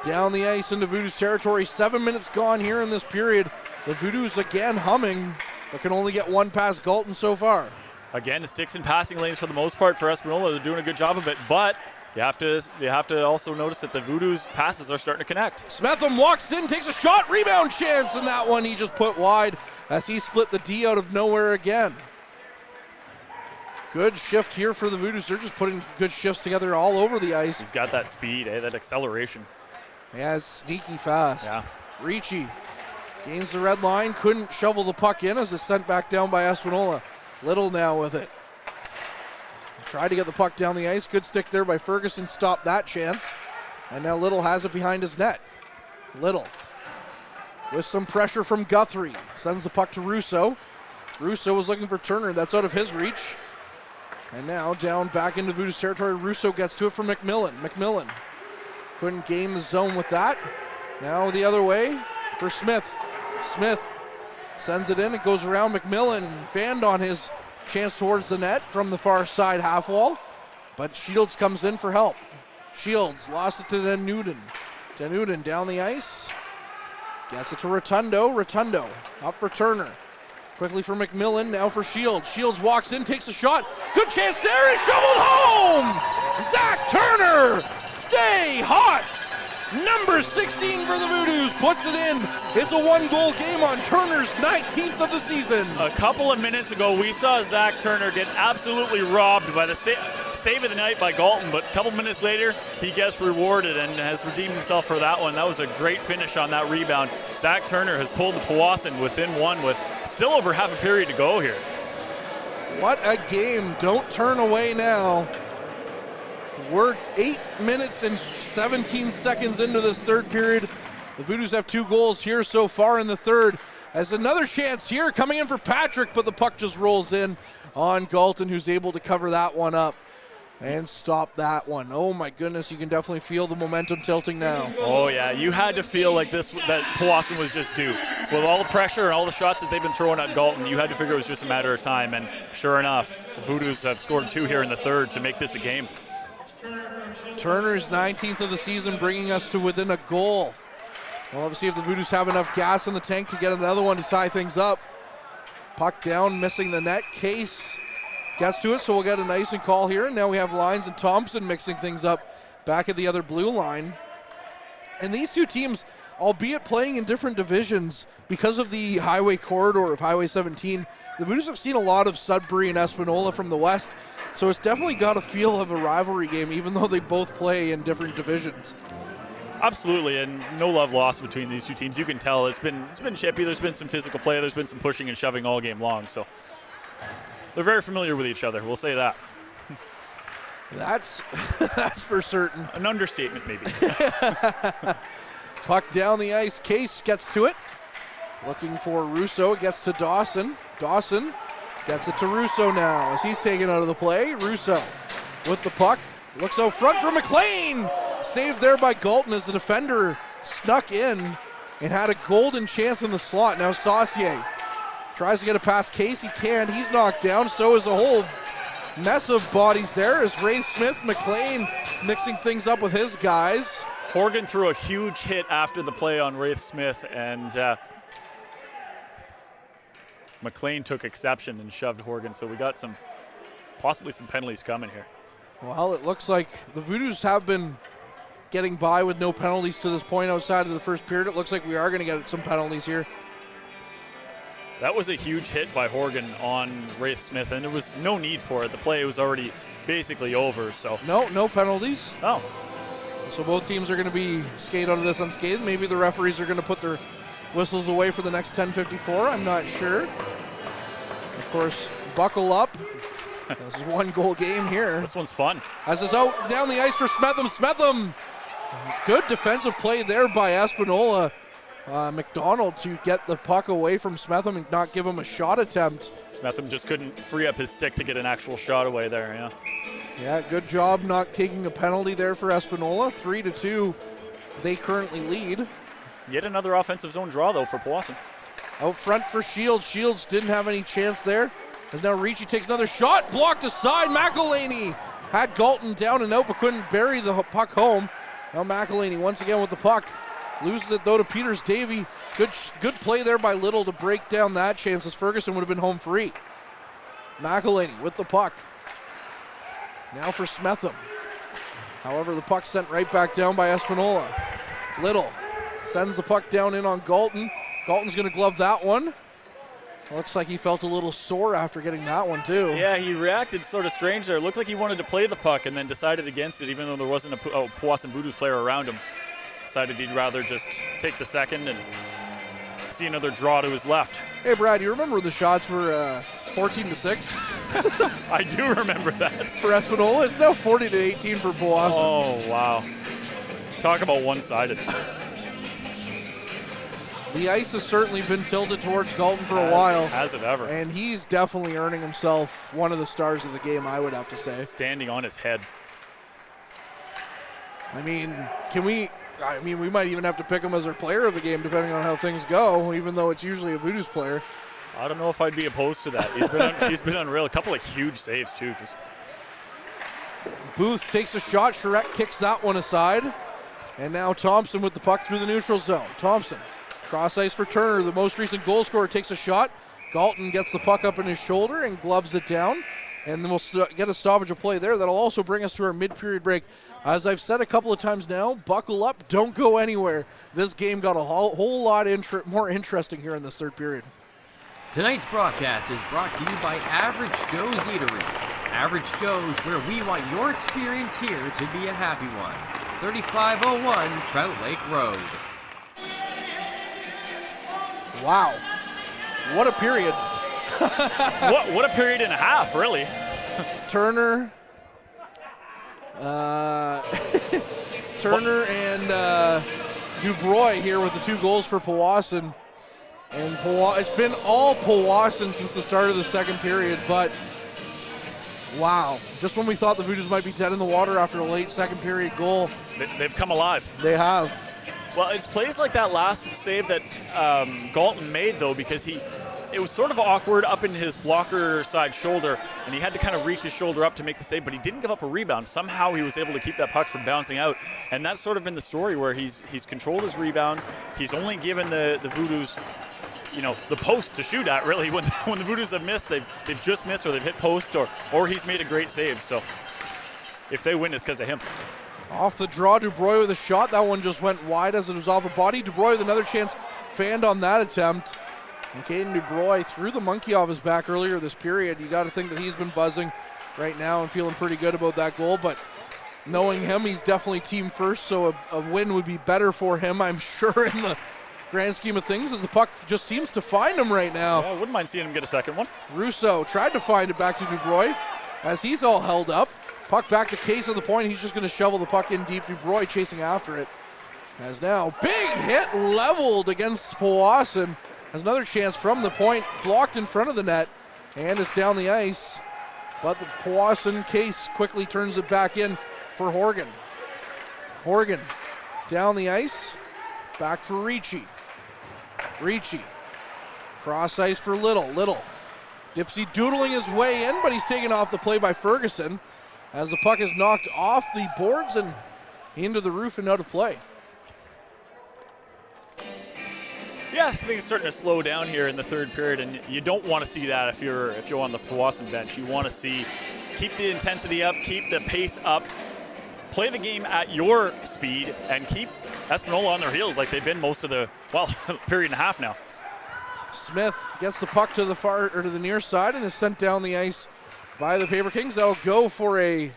Down the ice into Voodoos territory. 7 minutes gone here in this period. The Voodoos again humming, but can only get one past Galton so far. Again, the sticks and passing lanes for the most part for Espanola. They're doing a good job of it, but you have to also notice that the Voodoos passes are starting to connect. Smetham walks in, takes a shot, rebound chance, and that one he just put wide as he split the D out of nowhere again. Good shift here for the Voodoos. They're just putting good shifts together all over the ice. He's got that speed, that acceleration. Yeah, sneaky fast. Yeah. Ricci gains the red line, couldn't shovel the puck in as it's sent back down by Espanola. Little now with it. Tried to get the puck down the ice. Good stick there by Ferguson, stopped that chance. And now Little has it behind his net. Little with some pressure from Guthrie. Sends the puck to Russo. Russo was looking for Turner. That's out of his reach. And now down back into Voodoos territory. Russo gets to it for McMillan. McMillan couldn't gain the zone with that. Now the other way for Smith. Smith sends it in. It goes around McMillan. Fanned on his chance towards the net from the far side half wall. But Shields comes in for help. Shields lost it to Denuden. Denuden down the ice. Gets it to Rotundo. Rotundo up for Turner. Quickly for McMillan, now for Shields. Shields walks in, takes a shot. Good chance there, and shoveled home! Zach Turner, stay hot! Number 16 for the Voodoos, puts it in. It's a one-goal game on Turner's 19th of the season. A couple of minutes ago, we saw Zach Turner get absolutely robbed by the save of the night by Galton, but a couple minutes later, he gets rewarded and has redeemed himself for that one. That was a great finish on that rebound. Zach Turner has pulled the Powassan within one with still over half a period to go here. What a game. Don't turn away now. We're 8 minutes and 17 seconds into this third period. The Voodoos have 2 goals here so far in the third. As another chance here coming in for Patrick, but the puck just rolls in on Galton, who's able to cover that one up and stop that one. Oh my goodness, you can definitely feel the momentum tilting now. Oh yeah, you had to feel like that Powassan was just due. With all the pressure and all the shots that they've been throwing at Galton, you had to figure it was just a matter of time, and sure enough, the Voodoos have scored 2 here in the third to make this a game. Turner's 19th of the season, bringing us to within a goal. We'll have to see if the Voodoos have enough gas in the tank to get another one to tie things up. Puck down, missing the net. Case gets to it, so we'll get an icing call here. And now we have Lyons and Thompson mixing things up back at the other blue line. And these two teams, albeit playing in different divisions, because of the highway corridor of Highway 17, the Voodoos have seen a lot of Sudbury and Espanola from the west. So it's definitely got a feel of a rivalry game, even though they both play in different divisions. Absolutely, and no love lost between these two teams. You can tell it's been chippy. There's been some physical play. There's been some pushing and shoving all game long. So they're very familiar with each other. We'll say that. That's for certain. An understatement, maybe. Puck down the ice. Case gets to it. Looking for Russo. Gets to Dawson. Dawson gets it to Russo now as he's taken out of the play. Russo with the puck. Looks out front for McLean. Saved there by Galton as the defender snuck in and had a golden chance in the slot. Now Saucier tries to get it past Case. He can't. He's knocked down. So is a whole mess of bodies there as Ray Smith, McLean mixing things up with his guys. Horgan threw a huge hit after the play on Wraith Smith, and McLean took exception and shoved Horgan. So we got possibly some penalties coming here. Well, it looks like the Voodoos have been getting by with no penalties to this point outside of the first period. It looks like we are going to get some penalties here. That was a huge hit by Horgan on Wraith Smith, and there was no need for it. The play was already basically over. So no penalties. Oh. So both teams are going to be skate out of this unscathed. Maybe the referees are going to put their whistles away for the next 10:54. I'm not sure. Of course, buckle up. This is one goal game here. This one's fun. As it's out down the ice for Smetham. Smetham. Good defensive play there by Espanola. McDonald to get the puck away from Smetham and not give him a shot attempt. Smetham just couldn't free up his stick to get an actual shot away there, yeah. Yeah, good job not taking a penalty there for Espanola. 3-2, they currently lead. Yet another offensive zone draw, though, for Powassan. Out front for Shields. Shields didn't have any chance there. As now Ricci takes another shot, blocked aside. McElhaney had Galton down and out, but couldn't bury the puck home. Now McElhaney once again with the puck. Loses it though to Peters Davey. Good play there by Little to break down that chance, as Ferguson would have been home free. McElhaney with the puck. Now for Smetham. However, the puck sent right back down by Espanola. Little sends the puck down in on Galton. Galton's going to glove that one. Looks like he felt a little sore after getting that one too. Yeah, he reacted sort of strange there. It looked like he wanted to play the puck and then decided against it, even though there wasn't a Powassan Voodoos player around him. Decided he'd rather just take the second and see another draw to his left. Hey Brad, you remember the shots were 14-6? I do remember that. For Espanola, it's now 40-18 for Powassan. Oh, wow. Talk about one-sided. The ice has certainly been tilted towards Galton for a while. Has it ever. And he's definitely earning himself one of the stars of the game, I would have to say. Standing on his head. I mean, we might even have to pick him as our player of the game depending on how things go, even though it's usually a Voodoos player. I don't know if I'd be opposed to that. He's been unreal. A couple of huge saves, too. Just Booth takes a shot. Charette kicks that one aside. And now Thompson with the puck through the neutral zone. Thompson, cross ice for Turner, the most recent goal scorer, takes a shot. Galton gets the puck up in his shoulder and gloves it down. And then we'll get a stoppage of play there. That'll also bring us to our mid-period break. As I've said a couple of times now, buckle up, don't go anywhere. This game got a whole lot more interesting here in this third period. Tonight's broadcast is brought to you by Average Joe's Eatery. Average Joe's, where we want your experience here to be a happy one. 3501 Trout Lake Road. Wow. What a period. what a period and a half, really. Turner. Turner and Dubroy here with the 2 goals for Powassan. And it's been all Powassan since the start of the second period, but wow. Just when we thought the Voodoos might be dead in the water after a late second period goal. They've come alive. They have. Well, it's plays like that last save that Galton made, though, because it was sort of awkward up in his blocker side shoulder, and he had to kind of reach his shoulder up to make the save, but he didn't give up a rebound. Somehow he was able to keep that puck from bouncing out, and that's sort of been the story where he's controlled his rebounds. He's only given the Voodoos, the post to shoot at, really. When the Voodoos have missed, they've just missed, or they've hit post, or he's made a great save. So if they win, it's because of him. Off the draw, Dubroy with a shot. That one just went wide as it was off a body. Dubroy with another chance, fanned on that attempt. And Caden Dubroy threw the monkey off his back earlier this period. You got to think that he's been buzzing right now and feeling pretty good about that goal. But knowing him, he's definitely team first, so a win would be better for him, I'm sure, in the grand scheme of things, as the puck just seems to find him right now. Yeah, I wouldn't mind seeing him get a second one. Russo tried to find it back to Dubroy as he's all held up. Puck back to Case at the point. He's just going to shovel the puck in deep. Dubroy chasing after it. As now, big hit leveled against Powassan. Has another chance from the point, blocked in front of the net, and it's down the ice. But the Powassan Case quickly turns it back in for Horgan. Horgan down the ice, back for Ricci. Ricci, cross ice for Little. Little, Dipsy doodling his way in, but he's taken off the play by Ferguson as the puck is knocked off the boards and into the roof and out of play. Yeah, I think it's starting to slow down here in the third period, and you don't want to see that if you're on the Powassan bench. You want to keep the intensity up, keep the pace up, play the game at your speed, and keep Espanola on their heels like they've been most of the period and a half now. Smith gets the puck to the near side and is sent down the ice by the Paper Kings. That'll go for a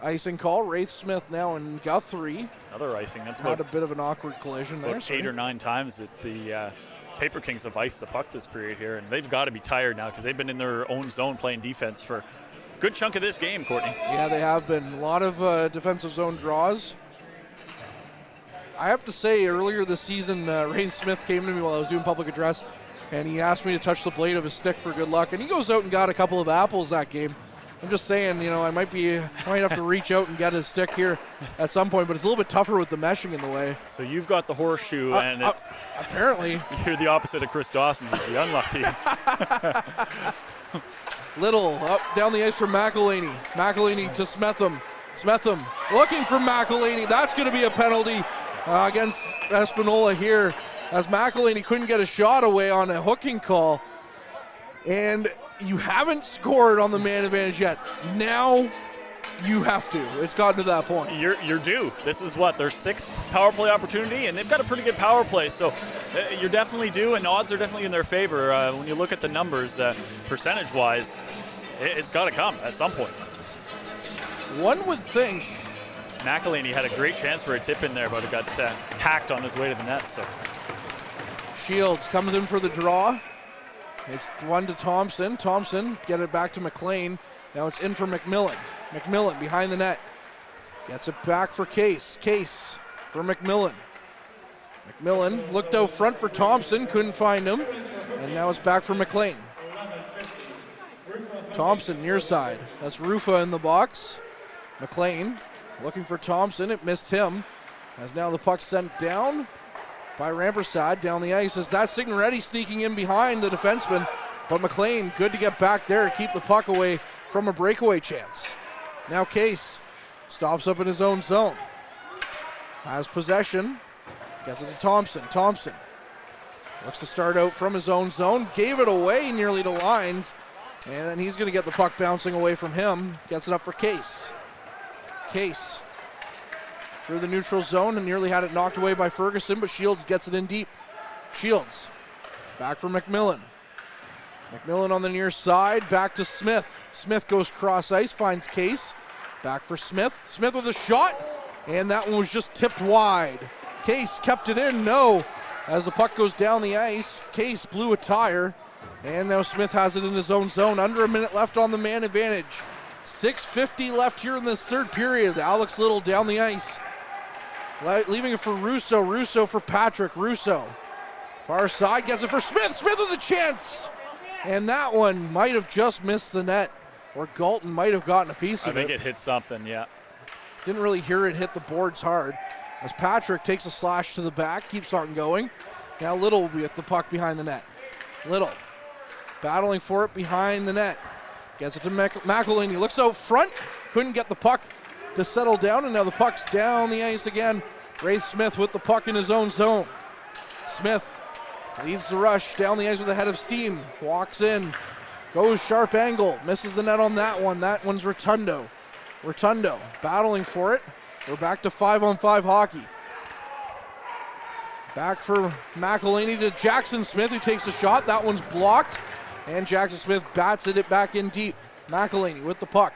icing call. Wraith Smith now in Guthrie. Another icing. That's had a bit of an awkward collision there. 8 or 9 times that the Paper Kings have iced the puck this period here, and they've got to be tired now because they've been in their own zone playing defense for a good chunk of this game, Courtney. Yeah, they have been. A lot of defensive zone draws. I have to say, earlier this season, Ray Smith came to me while I was doing public address, and he asked me to touch the blade of his stick for good luck, and he goes out and got a couple of apples that game. I'm just saying, I might have to reach out and get his stick here at some point, but it's a little bit tougher with the meshing in the way. So you've got the horseshoe, and it's apparently you're the opposite of Chris Dawson, who's the unlucky. Little up down the ice for McElhaney. McElhaney to Smetham. Smetham looking for McElhaney. That's going to be a penalty against Espanola here, as McElhaney couldn't get a shot away on a hooking call. And you haven't scored on the man advantage yet. Now you have to. It's gotten to that point. You're due. This is their sixth power play opportunity, and they've got a pretty good power play. So you're definitely due, and odds are definitely in their favor. When you look at the numbers, percentage-wise, it's got to come at some point. One would think. McElhaney had a great chance for a tip in there, but it got hacked on his way to the net. So Shields comes in for the draw. It's one to Thompson. Thompson get it back to McLean. Now it's in for McMillan. McMillan behind the net. Gets it back for Case. Case for McMillan. McMillan looked out front for Thompson. Couldn't find him. And now it's back for McLean. Thompson near side. That's Rufa in the box. McLean looking for Thompson. It missed him. As now the puck sent down by Rampersad down the ice. As that's Signoretti sneaking in behind the defenseman. But McLean good to get back there, keep the puck away from a breakaway chance. Now Case stops up in his own zone. Has possession. Gets it to Thompson. Thompson looks to start out from his own zone. Gave it away nearly to lines. And then he's going to get the puck bouncing away from him. Gets it up for Case. Case through the neutral zone and nearly had it knocked away by Ferguson, but Shields gets it in deep. Shields back for McMillan. McMillan on the near side, back to Smith. Smith goes cross ice, finds Case. Back for Smith. Smith with a shot, and that one was just tipped wide. Case kept it in, no. As the puck goes down the ice, Case blew a tire, and now Smith has it in his own zone. Under a minute left on the man advantage. 6:50 left here in this third period. Alex Little down the ice. Leaving it for Russo. Russo for Patrick. Russo. Far side gets it for Smith. Smith with a chance. And that one might have just missed the net. Or Galton might have gotten a piece of it. I think it hit something, yeah. Didn't really hear it hit the boards hard. As Patrick takes a slash to the back, keeps on going. Now Little will be with the puck behind the net. Little battling for it behind the net. Gets it to McElhaney. Looks out front. Couldn't get the puck to settle down, and now the puck's down the ice again. Ray Smith with the puck in his own zone. Smith leads the rush down the ice with a head of steam. Walks in. Goes sharp angle. Misses the net on that one. That one's Rotundo. Rotundo battling for it. We're back to 5-on-5 hockey. Back for McElhaney to Jackson Smith, who takes a shot. That one's blocked. And Jackson Smith bats it back in deep. McElhaney with the puck.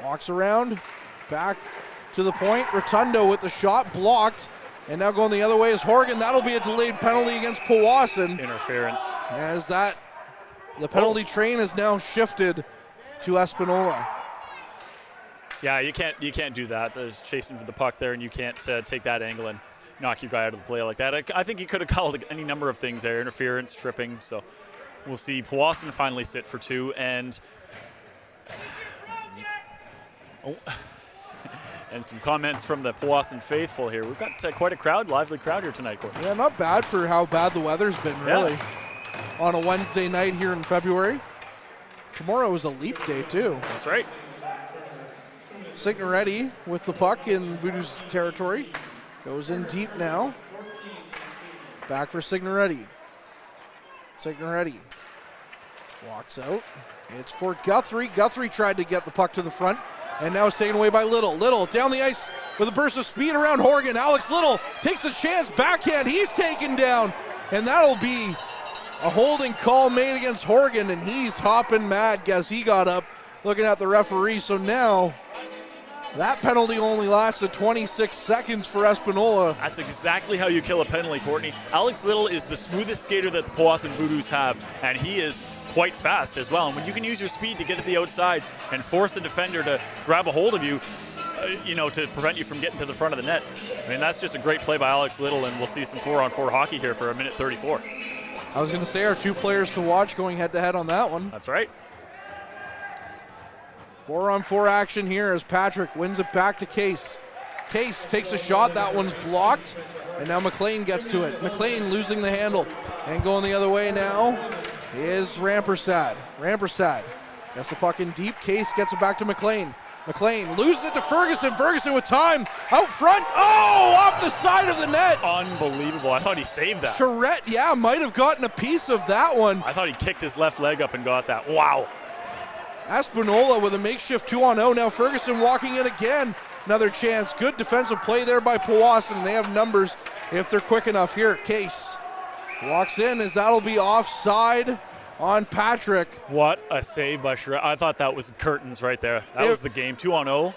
Walks around. Back to the point. Rotundo with the shot. Blocked. And now going the other way is Horgan. That'll be a delayed penalty against Powassan. Interference. As the penalty train has now shifted to Espanola. Yeah, you can't do that. There's chasing for the puck there, and you can't take that angle and knock your guy out of the play like that. I think he could have called any number of things there. Interference, tripping. So we'll see Powassan finally sit for two. And and some comments from the Powassan faithful here. We've got quite a crowd, lively crowd here tonight, Courtney. Yeah, not bad for how bad the weather's been, really. Yeah. On a Wednesday night here in February. Tomorrow is a leap day, too. That's right. Signoretti with the puck in Voodoos territory. Goes in deep now. Back for Signoretti. Signoretti walks out. It's for Guthrie. Guthrie tried to get the puck to the front, and now it's taken away by Little. Little down the ice with a burst of speed around Horgan. Alex Little takes a chance, backhand. He's taken down, and that'll be a holding call made against Horgan, and he's hopping mad. Guess he got up looking at the referee. So now that penalty only lasted 26 seconds for Espanola. That's exactly how you kill a penalty, Courtney. Alex Little is the smoothest skater that the Powassan Voodoos have, and he is quite fast as well. And when you can use your speed to get to the outside and force the defender to grab a hold of you, to prevent you from getting to the front of the net. I mean, that's just a great play by Alex Little, and we'll see some 4-on-4 hockey here for 1:34. I was going to say our 2 players to watch going head-to-head on that one. That's right. 4-on-4 action here as Patrick wins it back to Case. Case takes a shot. That one's blocked. And now McLean gets to it. McLean losing the handle. And going the other way now is Rampersad. Rampersad gets the puck in deep. Case gets it back to McLean. McLean loses it to Ferguson. Ferguson with time. Out front. Oh, off the side of the net. Unbelievable. I thought he saved that. Charette, yeah, might have gotten a piece of that one. I thought he kicked his left leg up and got that. Wow. Espanola with a makeshift 2-on-0. Now Ferguson walking in again. Another chance. Good defensive play there by Powassan. They have numbers if they're quick enough here. Case walks in as that'll be offside on Patrick. What a save by Charette. I thought that was curtains right there. That was the game. 2-on-0.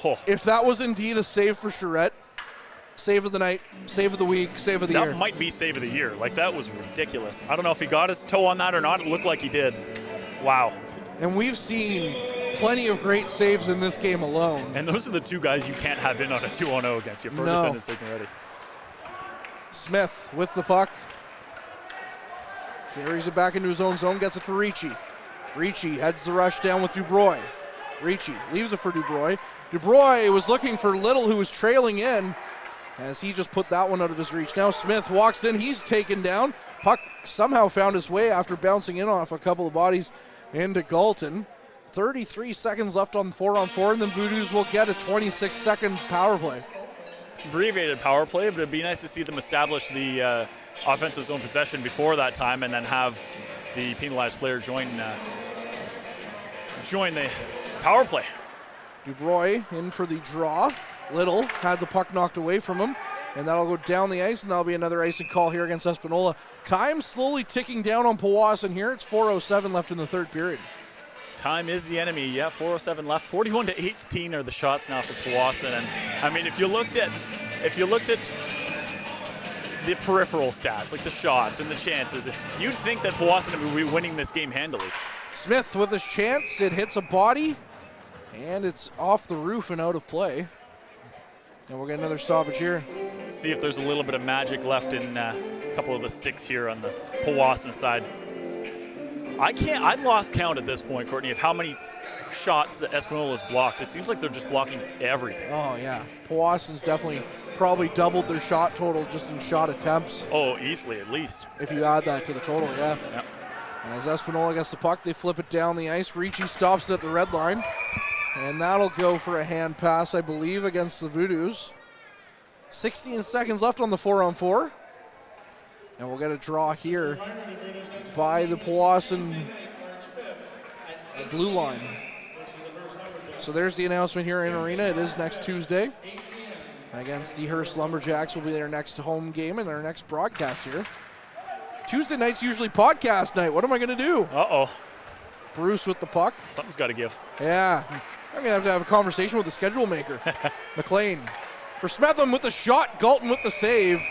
Oh. If that was indeed a save for Charette, save of the night, save of the week, save of the year. That might be save of the year. Like, that was ridiculous. I don't know if he got his toe on that or not. It looked like he did. Wow. And we've seen plenty of great saves in this game alone. And those are the 2 guys you can't have in on a 2-on-0 against you. Ferguson and Signorelli. Smith with the puck. Carries it back into his own zone, gets it to Ricci. Ricci heads the rush down with Dubroy. Ricci leaves it for Dubroy. Dubroy was looking for Little, who was trailing in, as he just put that one out of his reach. Now Smith walks in, he's taken down. Puck somehow found his way after bouncing in off a couple of bodies into Galton. 33 seconds left on 4-on-4, and then Voodoos will get a 26-second power play. Abbreviated power play, but it'd be nice to see them establish the offensive zone possession before that time, and then have the penalized player join the power play. Dubroy in for the draw. Little had the puck knocked away from him, and that'll go down the ice, and that'll be another icing call here against Espanola. Time slowly ticking down on Powassan here. It's 4:07 left in the third period. Time is the enemy. Yeah, 4:07 left. 41-18 are the shots now for Powassan. And I mean, if you looked at the peripheral stats, like the shots and the chances, you'd think that Powassan would be winning this game handily. Smith with his chance. It hits a body, and it's off the roof and out of play. And we'll get another stoppage here. Let's see if there's a little bit of magic left in a couple of the sticks here on the Powassan side. I've lost count at this point, Courtney, of how many shots that Espanola has blocked. It seems like they're just blocking everything. Oh, yeah. Powassan's definitely probably doubled their shot total just in shot attempts. Oh, easily at least. If you add that to the total, yeah. Yep. As Espanola gets the puck, they flip it down the ice. Ricci stops it at the red line. And that'll go for a hand pass, I believe, against the Voodoos. 16 seconds left on the 4-on-4. And we'll get a draw here by the Powassan blue line. So there's the announcement here in Arena. It is next Tuesday against the Hearst Lumberjacks. Will be their next home game and their next broadcast here. Tuesday night's usually podcast night. What am I going to do? Uh-oh. Bruce with the puck. Something's got to give. Yeah. I'm going to have a conversation with the schedule maker. McLean for Smetham with the shot. Galton with the save.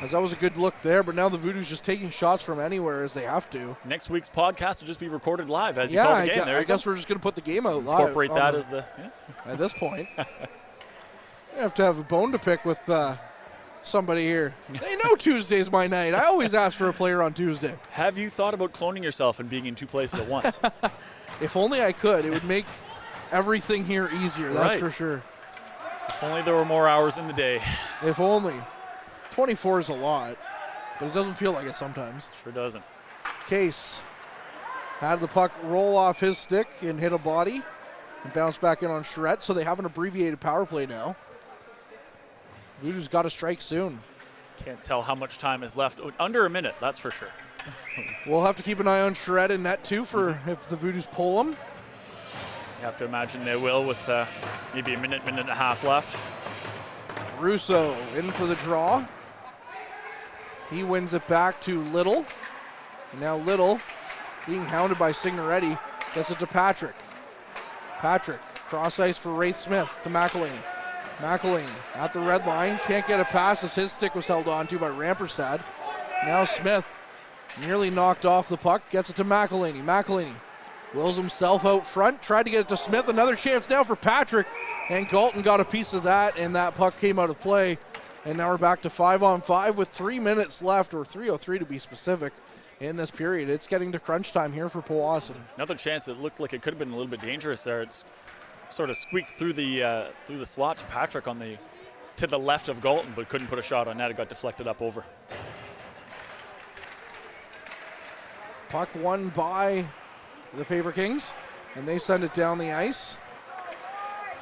As that was a good look there, but now the Voodoos just taking shots from anywhere as they have to. Next week's podcast will just be recorded live as you call the game. I guess we're just going to put the game out live. Incorporate that as the... Yeah. At this point. I have to have a bone to pick with somebody here. They know Tuesday's my night. I always ask for a player on Tuesday. Have you thought about cloning yourself and being in 2 places at once? If only I could. It would make everything here easier, that's for sure. If only there were more hours in the day. If only. 24 is a lot, but it doesn't feel like it sometimes. Sure doesn't. Case had the puck roll off his stick and hit a body and bounce back in on Charette, so they have an abbreviated power play now. Voodoos got to strike soon. Can't tell how much time is left. Under a minute, that's for sure. We'll have to keep an eye on Charette in net too for if the Voodoos pull him. You have to imagine they will with maybe a minute and a half left. Russo in for the draw. He wins it back to Little. And now Little, being hounded by Signoretti, gets it to Patrick. Patrick, cross ice for Wraith Smith to McElhaney. McElhaney at the red line, can't get a pass as his stick was held onto by Rampersad. Now Smith nearly knocked off the puck, gets it to McElhaney. McElhaney Wills himself out front, tried to get it to Smith. Another chance now for Patrick, and Galton got a piece of that, and that puck came out of play. And now we're back to 5-on-5 with 3 minutes left, or 3:03 to be specific, in this period. It's getting to crunch time here for Powassan. Another chance that looked like it could have been a little bit dangerous there. It's sort of squeaked through the slot to Patrick to the left of Galton, but couldn't put a shot on that. It got deflected up over. Puck won by the Paper Kings, and they send it down the ice.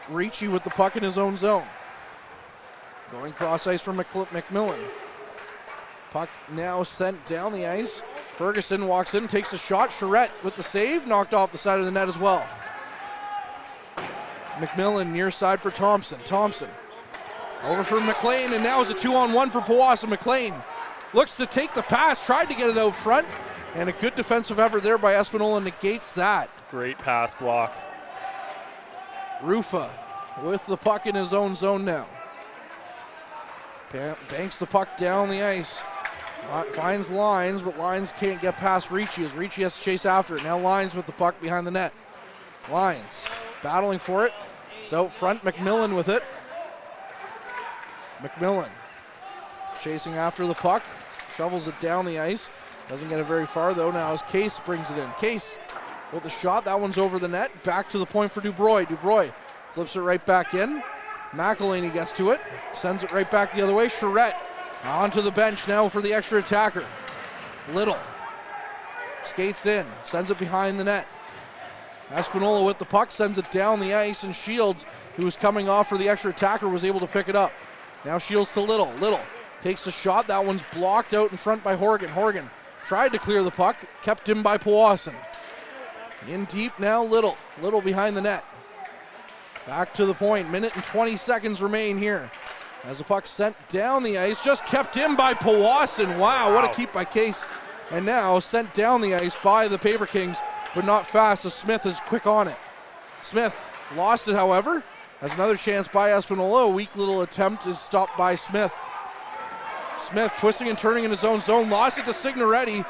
Ricci with the puck in his own zone. Going cross ice for McMillan. Puck now sent down the ice. Ferguson walks in, takes a shot. Charette with the save, knocked off the side of the net as well. McMillan near side for Thompson. Thompson over for McLean, and now it's a 2-on-1 for Powassan. McLean looks to take the pass, tried to get it out front, and a good defensive effort there by Espanola negates that. Great pass block. Rufa with the puck in his own zone now. Banks the puck down the ice. Finds Lines, but Lines can't get past Ricci as Ricci has to chase after it. Now Lines with the puck behind the net. Lines battling for it. It's out front, McMillan with it. McMillan chasing after the puck. Shovels it down the ice. Doesn't get it very far though. Now as Case brings it in. Case with the shot. That one's over the net. Back to the point for Dubroy. Dubroy flips it right back in. McElhaney gets to it. Sends it right back the other way. Charette onto the bench now for the extra attacker. Little skates in. Sends it behind the net. Espanola with the puck. Sends it down the ice. And Shields, who was coming off for the extra attacker, was able to pick it up. Now Shields to Little. Little takes the shot. That one's blocked out in front by Horgan. Horgan tried to clear the puck. Kept in by Powassan. In deep now, Little. Little behind the net. Back to the point. Minute and 20 seconds remain here. As the puck sent down the ice, just kept in by Powassan. Wow, what a keep by Case. And now sent down the ice by the Paper Kings, but not fast as Smith is quick on it. Smith lost it, however. Has another chance by Espanola. A weak little attempt is stopped by Smith. Smith twisting and turning in his own zone. Lost it to Signoretti.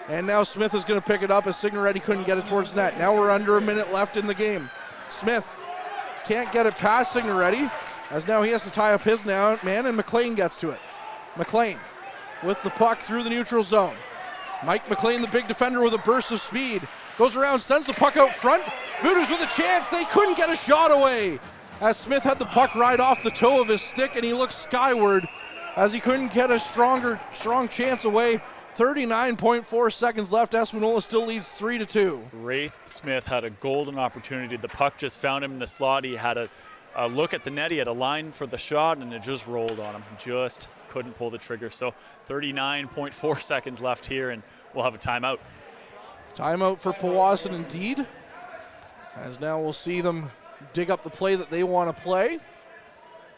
And now Smith is going to pick it up as Signoretti couldn't get it towards net. Now we're under a minute left in the game. Smith can't get it past Signoretti, as now he has to tie up his man, and McLean gets to it. McLean with the puck through the neutral zone. Mike McLean, the big defender, with a burst of speed. Goes around, sends the puck out front. Voodoos with a chance. They couldn't get a shot away, as Smith had the puck right off the toe of his stick, and he looked skyward as he couldn't get a strong chance away. 39.4 seconds left. Espanola still leads 3-2. Wraith Smith had a golden opportunity. The puck just found him in the slot. He had a look at the net. He had a line for the shot, and it just rolled on him. Just couldn't pull the trigger. So 39.4 seconds left here, and we'll have a timeout. Timeout for Powassan indeed, as now we'll see them dig up the play that they want to play.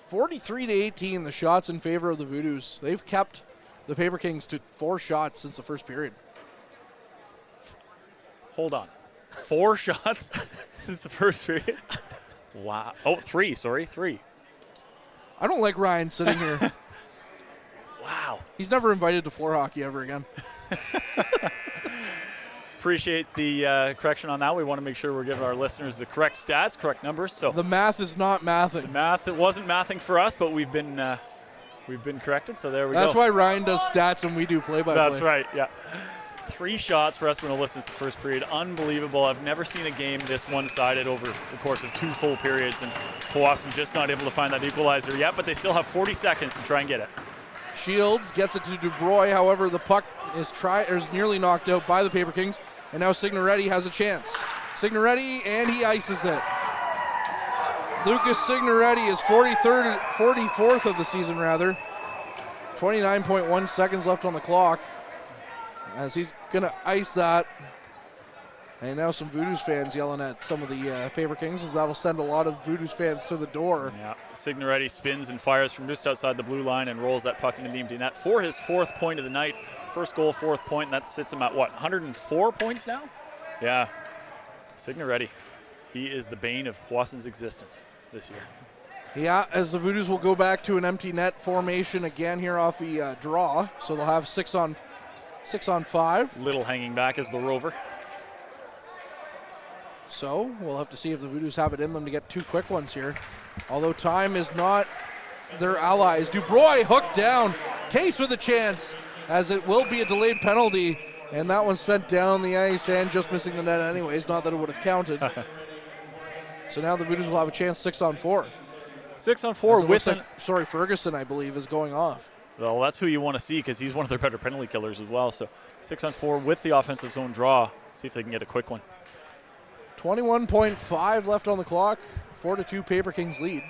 43-18, the shots in favor of the Voodoos. They've kept the Paper Kings to 4 shots since the first period. Hold on. 4 shots since the first period? Wow. Oh, 3. Sorry, 3. I don't like Ryan sitting here. Wow. He's never invited to floor hockey ever again. Appreciate the correction on that. We want to make sure we're giving our listeners the correct stats, correct numbers. So the math is not mathing. The math, it wasn't mathing for us, but we've been corrected, so there we go. That's why Ryan does stats and we do play-by-play. That's right, yeah. 3 shots for Espanola since the first period. Unbelievable. I've never seen a game this one-sided over the course of 2 full periods, and Powassan just not able to find that equalizer yet, but they still have 40 seconds to try and get it. Shields gets it to Dubroy. However, the puck is nearly knocked out by the Paper Kings, and now Signoretti has a chance. Signoretti, and he ices it. Lucas Signoretti is 44th of the season, rather. 29.1 seconds left on the clock as he's going to ice that. And now some Voodoos fans yelling at some of the Paper Kings, as that'll send a lot of Voodoos fans to the door. Yeah, Signoretti spins and fires from just outside the blue line and rolls that puck into the empty net for his 4th point of the night. First goal, 4th point, and that sits him at, 104 points now? Yeah, Signoretti. He is the bane of Powassan's existence this year. Yeah, as the Voodoos will go back to an empty net formation again here off the draw. So they'll have 6 on 5. Little hanging back as the rover. So we'll have to see if the Voodoos have it in them to get 2 quick ones here. Although time is not their allies. Dubois hooked down. Case with a chance, as it will be a delayed penalty. And that one's sent down the ice and just missing the net anyways. Not that it would have counted. So now the Voodoos will have a chance 6-on-4. 6-on-4 with Ferguson, I believe, is going off. Well, that's who you want to see because he's one of their better penalty killers as well. So 6-on-4 with the offensive zone draw. See if they can get a quick one. 21.5 left on the clock. 4-2 Paper Kings lead.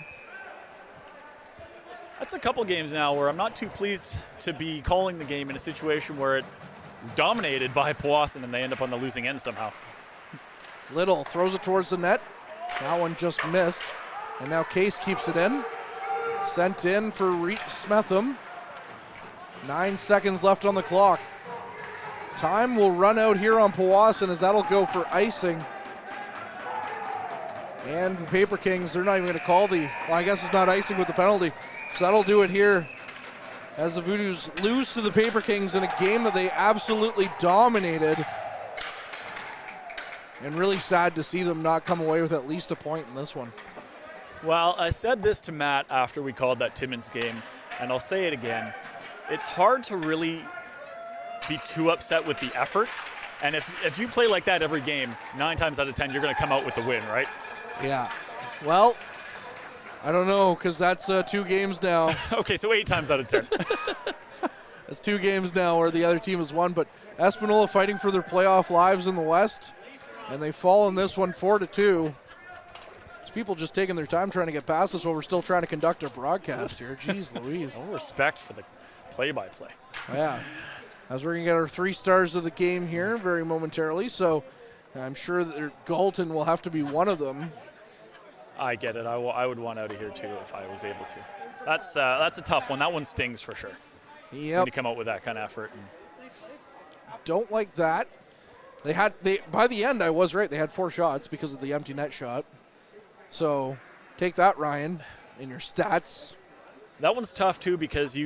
That's a couple games now where I'm not too pleased to be calling the game in a situation where it is dominated by Powassan and they end up on the losing end somehow. Little throws it towards the net. That one just missed. And now Case keeps it in. Sent in for Smetham. 9 seconds left on the clock. Time will run out here on Powassan as that'll go for icing. And the Paper Kings, they're not even going to call I guess it's not icing with the penalty. So that'll do it here as the Voodoos lose to the Paper Kings in a game that they absolutely dominated. And really sad to see them not come away with at least a point in this one. Well, I said this to Matt after we called that Timmins game, and I'll say it again. It's hard to really be too upset with the effort. And if you play like that every game, 9 times out of 10, you're going to come out with the win, right? Yeah. Well, I don't know, because that's 2 games now. Okay, so 8 times out of 10. That's 2 games now where the other team has won. But Espanola fighting for their playoff lives in the West, and they fall in this one 4-2. It's people just taking their time trying to get past us while we're still trying to conduct our broadcast here. Jeez Louise. No respect for the play-by-play. Yeah. As we're going to get our 3 stars of the game here very momentarily. So I'm sure that Galton will have to be one of them. I get it. I would want out of here too if I was able to. That's a tough one. That one stings for sure. Yep. When you come out with that kind of effort. Don't like that. They by the end, I was right. They had 4 shots because of the empty net shot. So take that, Ryan, in your stats. That one's tough too because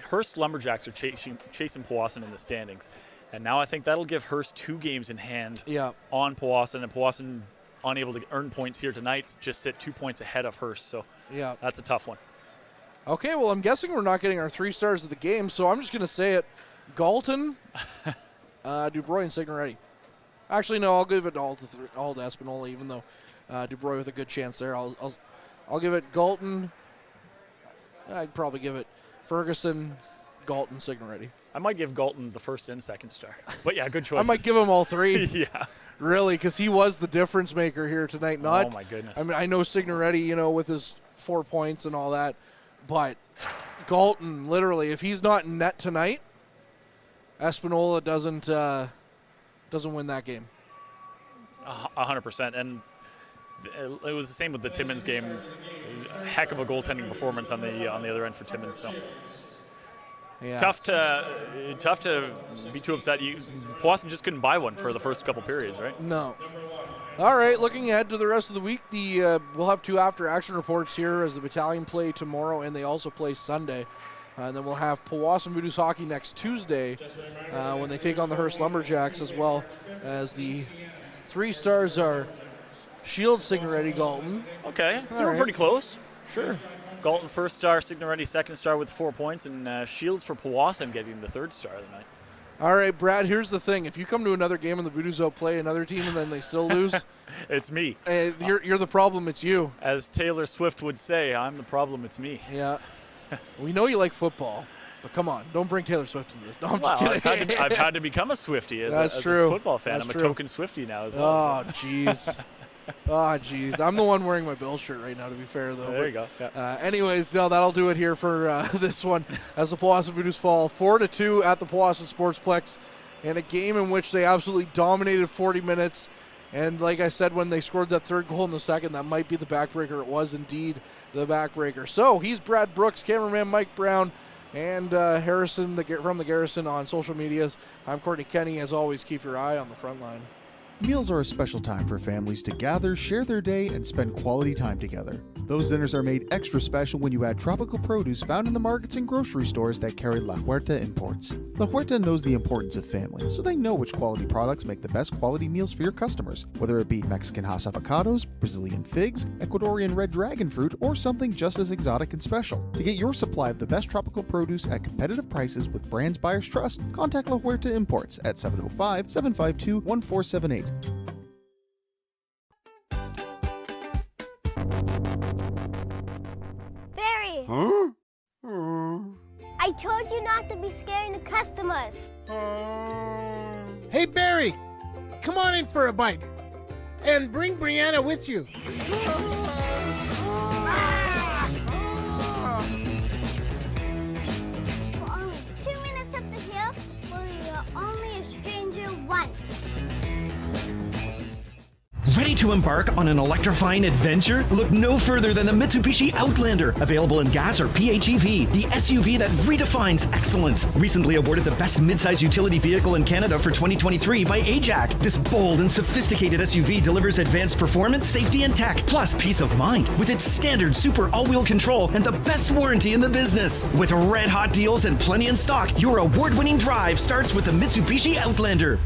Hearst Lumberjacks are chasing Powassan in the standings. And now I think that'll give Hearst 2 games in hand on Powassan. And Powassan, unable to earn points here tonight, just sit 2 points ahead of Hearst. So that's a tough one. Okay, well, I'm guessing we're not getting our 3 stars of the game, so I'm just going to say it. Galton, Dubois, and Signoretti. Actually, no, I'll give it all to Espanola, even though Dubois with a good chance there. I'll give it Galton. I'd probably give it Ferguson, Galton, Signoretti. I might give Galton the 1st and 2nd star. But yeah, good choice. I might give him all 3. Yeah. Really, because he was the difference maker here tonight. Oh, my goodness. I mean, I know Signoretti, with his 4 points and all that, but Galton, literally, if he's not in net tonight, Espanola doesn't win that game. 100%. And it was the same with the Timmins game. It was a heck of a goaltending performance on the other end for Timmins. So yeah. Tough to be too upset. Powassan just couldn't buy one for the first couple periods, right? No. All right, looking ahead to the rest of the week, we'll have 2 after-action reports here as the Battalion play tomorrow and they also play Sunday. And then we'll have Powassan Voodoos hockey next Tuesday when they take on the Hearst Lumberjacks, as well as the 3 stars are Shields, Signoretti, Galton. Okay, so we're pretty close. Sure. Galton 1st star, Signoretti 2nd star with 4 points, and Shields for Powassan getting the 3rd star of the night. All right, Brad, here's the thing. If you come to another game and the Voodoos outplay another team and then they still lose, it's me. You're the problem, it's you. As Taylor Swift would say, I'm the problem, it's me. Yeah. We know you like football, but come on, don't bring Taylor Swift into this. No, I'm just kidding. I've had to become a Swiftie as a football fan. That's I'm true. a token Swiftie now as well. Oh, jeez. I'm the one wearing my Bills shirt right now, to be fair, though. There you go. Yeah. Anyways, that'll do it here for this one as the Powassan Voodoos fall 4-2 at the Powassan Sportsplex in a game in which they absolutely dominated 40 minutes. And like I said, when they scored that 3rd goal in the 2nd, that might be the backbreaker. It was indeed the backbreaker. So he's Brad Brooks, cameraman Mike Brown, and Harrison from the Garrison on social medias. I'm Courtney Kenny. As always, keep your eye on the front line. Meals are a special time for families to gather, share their day, and spend quality time together. Those dinners are made extra special when you add tropical produce found in the markets and grocery stores that carry La Huerta imports. La Huerta knows the importance of family, so they know which quality products make the best quality meals for your customers, whether it be Mexican Hass avocados, Brazilian figs, Ecuadorian red dragon fruit, or something just as exotic and special. To get your supply of the best tropical produce at competitive prices with brands buyers trust, contact La Huerta Imports at 705-752-1478. Barry! Huh? I told you not to be scaring the customers. Hey, Barry, come on in for a bite. And bring Brianna with you. For only 2 minutes up the hill, where you're only a stranger once. Ready to embark on an electrifying adventure? Look no further than the Mitsubishi Outlander, available in gas or PHEV, the SUV that redefines excellence. Recently awarded the best midsize utility vehicle in Canada for 2023 by AJAC. This bold and sophisticated SUV delivers advanced performance, safety, and tech, plus peace of mind with its standard super all-wheel control and the best warranty in the business. With red-hot deals and plenty in stock, your award-winning drive starts with the Mitsubishi Outlander.